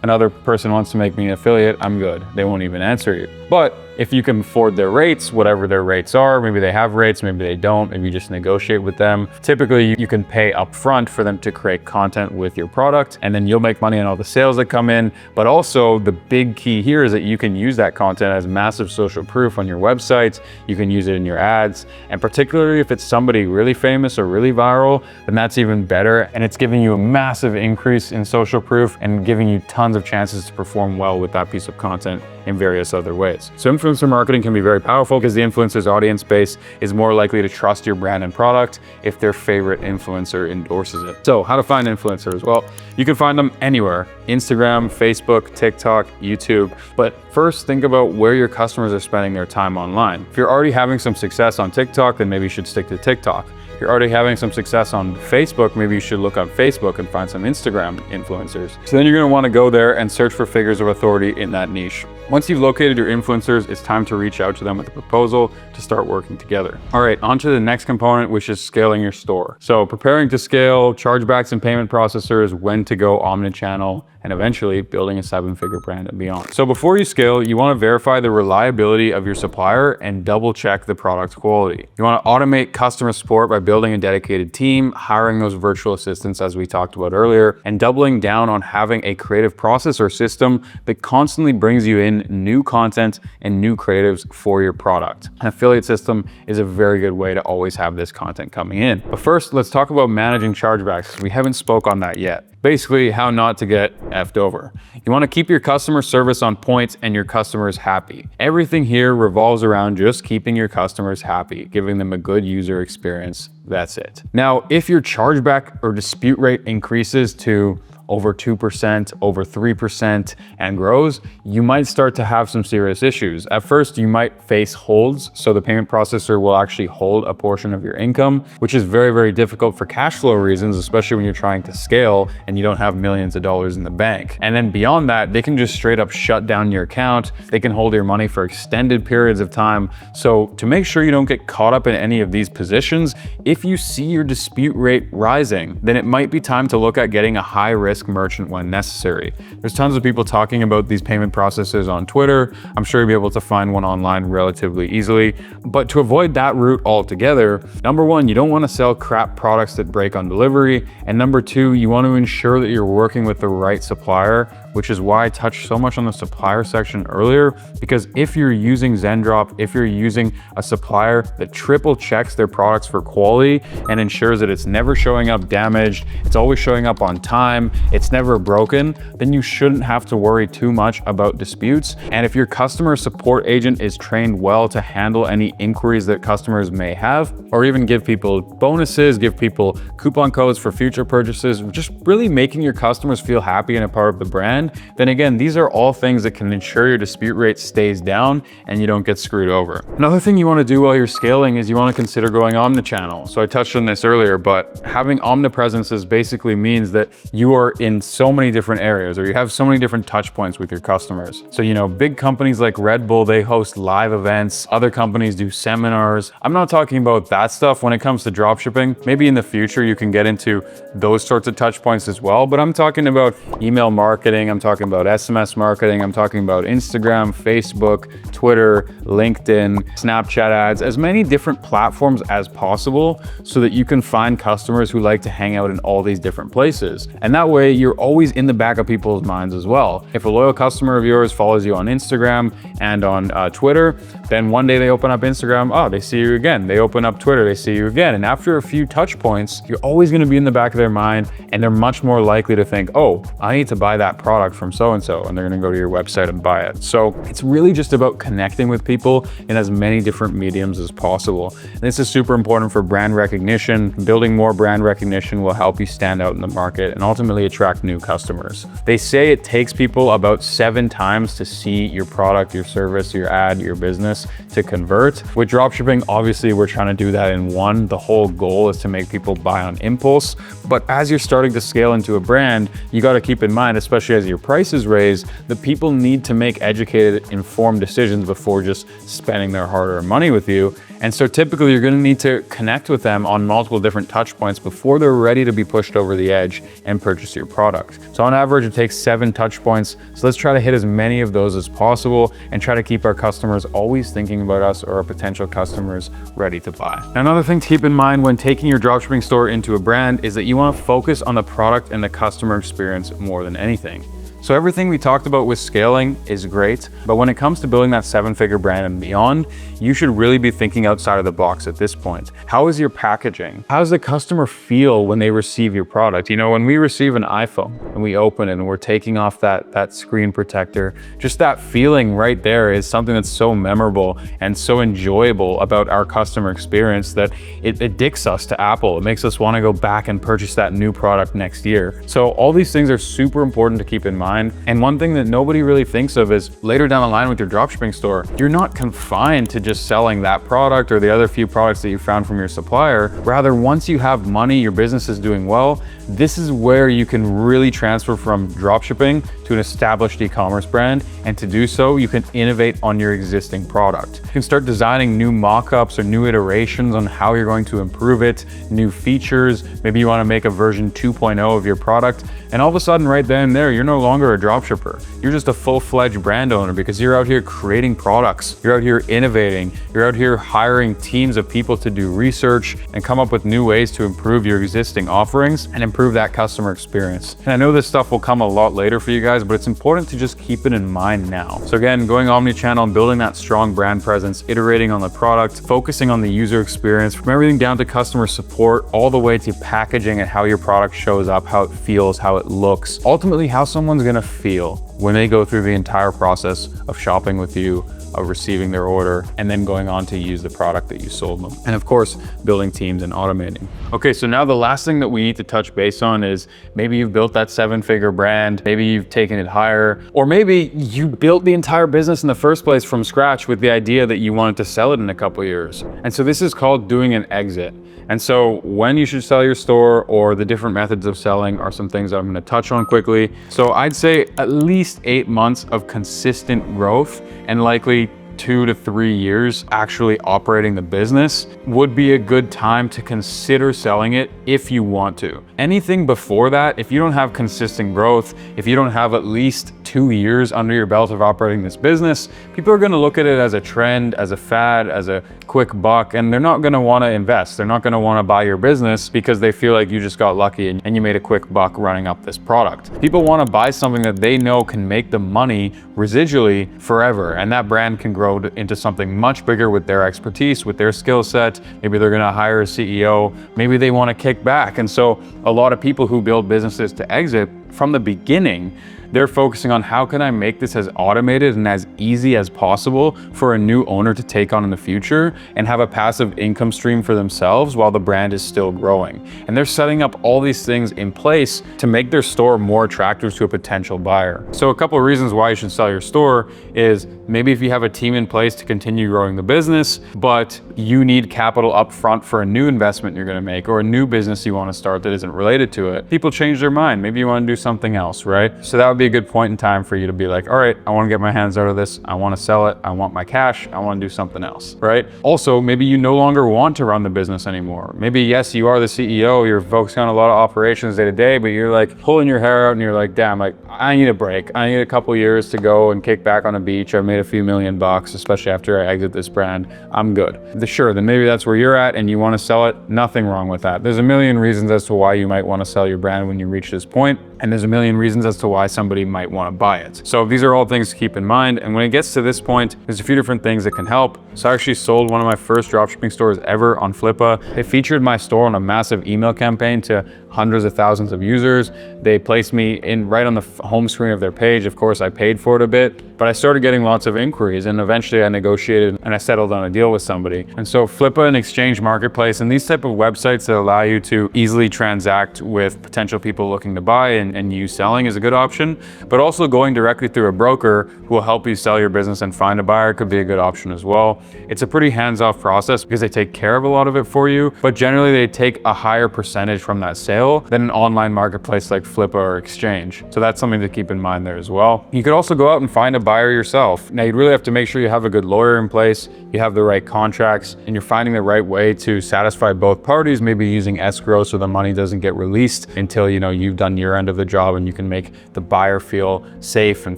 another person wants to make me an affiliate, I'm good. They won't even answer you. But if you can afford their rates, whatever their rates are, maybe they have rates, maybe they don't, maybe you just negotiate with them. Typically, you can pay upfront for them to create content with your product, and then you'll make money on all the sales that come in. But also the big key here is that you can use that content as massive social proof on your website. You can use it in your ads. And particularly if it's somebody really famous or really viral, then that's even better. And it's giving you a massive increase in social proof and giving you tons of chances to perform well with that piece of content in various other ways. So influencer marketing can be very powerful because the influencer's audience base is more likely to trust your brand and product if their favorite influencer endorses it. So how to find influencers? Well, you can find them anywhere: Instagram, Facebook, TikTok, YouTube. But first, think about where your customers are spending their time online. If you're already having some success on TikTok, then maybe you should stick to TikTok. If you're already having some success on Facebook, maybe you should look on Facebook and find some Instagram influencers. So then you're gonna wanna go there and search for figures of authority in that niche. Once you've located your influencers, it's time to reach out to them with a proposal to start working together. All right, on to the next component, which is scaling your store. So preparing to scale, chargebacks and payment processors, when to go omnichannel, and eventually building a 7-figure brand and beyond. So before you scale, you want to verify the reliability of your supplier and double check the product quality. You want to automate customer support by building a dedicated team, hiring those virtual assistants as we talked about earlier, and doubling down on having a creative process or system that constantly brings you in new content and new creatives for your product. An affiliate system is a very good way to always have this content coming in. But first, let's talk about managing chargebacks. We haven't spoke on that yet. Basically, how not to get effed over. You want to keep your customer service on point and your customers happy. Everything here revolves around just keeping your customers happy, giving them a good user experience. That's it. Now, if your chargeback or dispute rate increases to over 2%, over 3%, and grows, you might start to have some serious issues. At first, you might face holds, so the payment processor will actually hold a portion of your income, which is very, very difficult for cash flow reasons, especially when you're trying to scale and you don't have millions of dollars in the bank. And then beyond that, they can just straight up shut down your account. They can hold your money for extended periods of time. So to make sure you don't get caught up in any of these positions, if you see your dispute rate rising, then it might be time to look at getting a high risk merchant when necessary. There's tons of people talking about these payment processors on Twitter. I'm sure you'll be able to find one online relatively easily. But to avoid that route altogether, number one, you don't want to sell crap products that break on delivery. And number two, you want to ensure that you're working with the right supplier, which is why I touched so much on the supplier section earlier, because if you're using Zendrop, if you're using a supplier that triple checks their products for quality and ensures that it's never showing up damaged, it's always showing up on time, it's never broken, then you shouldn't have to worry too much about disputes. And if your customer support agent is trained well to handle any inquiries that customers may have, or even give people bonuses, give people coupon codes for future purchases, just really making your customers feel happy and a part of the brand, then again, these are all things that can ensure your dispute rate stays down and you don't get screwed over. Another thing you want to do while you're scaling is you want to consider going omnichannel. So I touched on this earlier, but having omnipresence basically means that you are in so many different areas, or you have so many different touch points with your customers. So, you know, big companies like Red Bull, they host live events. Other companies do seminars. I'm not talking about that stuff when it comes to dropshipping. Maybe in the future you can get into those sorts of touch points as well, but I'm talking about email marketing. I'm talking about SMS marketing. I'm talking about Instagram, Facebook, Twitter, LinkedIn, Snapchat ads, as many different platforms as possible so that you can find customers who like to hang out in all these different places. And that way you're always in the back of people's minds as well. If a loyal customer of yours follows you on Instagram and on Twitter, then one day they open up Instagram, oh, they see you again. They open up Twitter, they see you again. And after a few touch points, you're always gonna be in the back of their mind, and they're much more likely to think, oh, I need to buy that product from so-and-so, and they're gonna go to your website and buy it. So it's really just about connecting with people in as many different mediums as possible. And this is super important for brand recognition. Building more brand recognition will help you stand out in the market and ultimately attract new customers. They say it takes people about 7 times to see your product, your service, your ad, your business to convert. With dropshipping, obviously we're trying to do that in one. The whole goal is to make people buy on impulse. But as you're starting to scale into a brand, you got to keep in mind, especially as your prices raise, that people need to make educated, informed decisions before just spending their hard-earned money with you. And so typically you're going to need to connect with them on multiple different touch points before they're ready to be pushed over the edge and purchase your product. So on average, it takes 7 touch points. So let's try to hit as many of those as possible and try to keep our customers always thinking about us, or our potential customers ready to buy. Now, another thing to keep in mind when taking your dropshipping store into a brand is that you want to focus on the product and the customer experience more than anything. So everything we talked about with scaling is great, but when it comes to building that 7-figure brand and beyond, you should really be thinking outside of the box at this point. How is your packaging? How does the customer feel when they receive your product? You know, when we receive an iPhone and we open it and we're taking off that screen protector, just that feeling right there is something that's so memorable and so enjoyable about our customer experience that it addicts us to Apple. It makes us want to go back and purchase that new product next year. So all these things are super important to keep in mind. And one thing that nobody really thinks of is later down the line with your dropshipping store, you're not confined to just selling that product or the other few products that you found from your supplier. Rather, once you have money, your business is doing well, this is where you can really transfer from dropshipping to an established e-commerce brand. And to do so, you can innovate on your existing product. You can start designing new mock-ups or new iterations on how you're going to improve it, new features. Maybe you want to make a version 2.0 of your product. And all of a sudden, right then and there, you're no longer a dropshipper. You're just a full-fledged brand owner because you're out here creating products. You're out here innovating. You're out here hiring teams of people to do research and come up with new ways to improve your existing offerings and improve that customer experience. And I know this stuff will come a lot later for you guys, but it's important to just keep it in mind now. So again, going omnichannel and building that strong brand presence, iterating on the product, focusing on the user experience, from everything down to customer support, all the way to packaging and how your product shows up, how it feels, how it looks, ultimately how someone's gonna feel when they go through the entire process of shopping with you, of receiving their order, and then going on to use the product that you sold them. And of course, building teams and automating. Okay, so now the last thing that we need to touch base on is maybe you've built that 7-figure brand, maybe you've taken it higher, or maybe you built the entire business in the first place from scratch with the idea that you wanted to sell it in a couple years. And so this is called doing an exit. And so when you should sell your store or the different methods of selling are some things that I'm going to touch on quickly. So I'd say at least 8 months of consistent growth and likely 2 to 3 years actually operating the business would be a good time to consider selling it if you want to. Anything before that, if you don't have consistent growth, if you don't have at least 2 years under your belt of operating this business, people are going to look at it as a trend, as a fad, as a quick buck, and they're not going to want to invest. They're not going to want to buy your business because they feel like you just got lucky and you made a quick buck running up this product. People want to buy something that they know can make them money residually forever, and that brand can grow into something much bigger with their expertise, with their skill set. Maybe they're going to hire a CEO. Maybe they want to kick back. And so a lot of people who build businesses to exit from the beginning, they're focusing on how can I make this as automated and as easy as possible for a new owner to take on in the future and have a passive income stream for themselves while the brand is still growing. And they're setting up all these things in place to make their store more attractive to a potential buyer. So a couple of reasons why you should sell your store is maybe if you have a team in place to continue growing the business, but you need capital up front for a new investment you're gonna make or a new business you wanna start that isn't related to it. People change their mind. Maybe you wanna do something else, right? So that would be a good point in time for you to be like, all right, I want to get my hands out of this. I want to sell it. I want my cash. I want to do something else, right? Also, maybe you no longer want to run the business anymore. Maybe, yes, you are the CEO. You're focusing on a lot of operations day to day, but you're like pulling your hair out and you're like, damn, like I need a break. I need a couple years to go and kick back on a beach. I've made a few $1 million, especially after I exit this brand. I'm good. Sure, then maybe that's where you're at and you want to sell it. Nothing wrong with that. There's a million reasons as to why you might want to sell your brand when you reach this point. And there's a million reasons as to why somebody might want to buy it. So these are all things to keep in mind. And when it gets to this point, there's a few different things that can help. So I actually sold one of my first dropshipping stores ever on Flippa. They featured my store on a massive email campaign to hundreds of thousands of users. They placed me in right on the home screen of their page. Of course, I paid for it a bit, but I started getting lots of inquiries and eventually I negotiated and I settled on a deal with somebody. And so Flippa, an exchange marketplace, and these type of websites that allow you to easily transact with potential people looking to buy and you selling is a good option, but also going directly through a broker who will help you sell your business and find a buyer could be a good option as well. It's a pretty hands-off process because they take care of a lot of it for you, but generally they take a higher percentage from that sale than an online marketplace like Flippa or Exchange. So that's something to keep in mind there as well. You could also go out and find a buyer yourself. Now you'd really have to make sure you have a good lawyer in place, you have the right contracts, and you're finding the right way to satisfy both parties, maybe using escrow so the money doesn't get released until you've done your end of the job and you can make the buyer feel safe and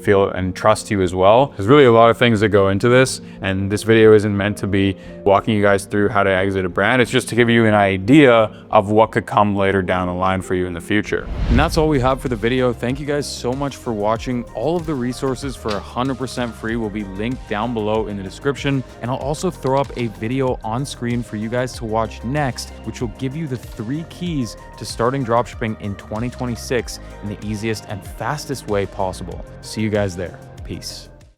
feel and trust you as well. There's really a lot of things that go into this, and this video isn't meant to be walking you guys through how to exit a brand. It's just to give you an idea of what could come later down the line for you in the future. And that's all we have for the video. Thank you guys so much for watching. All of the resources for 100% free will be linked down below in the description, and I'll also throw up a video on screen for you guys to watch next, which will give you the 3 keys to starting dropshipping in 2026 in the easiest and fastest way possible. See you guys there. Peace.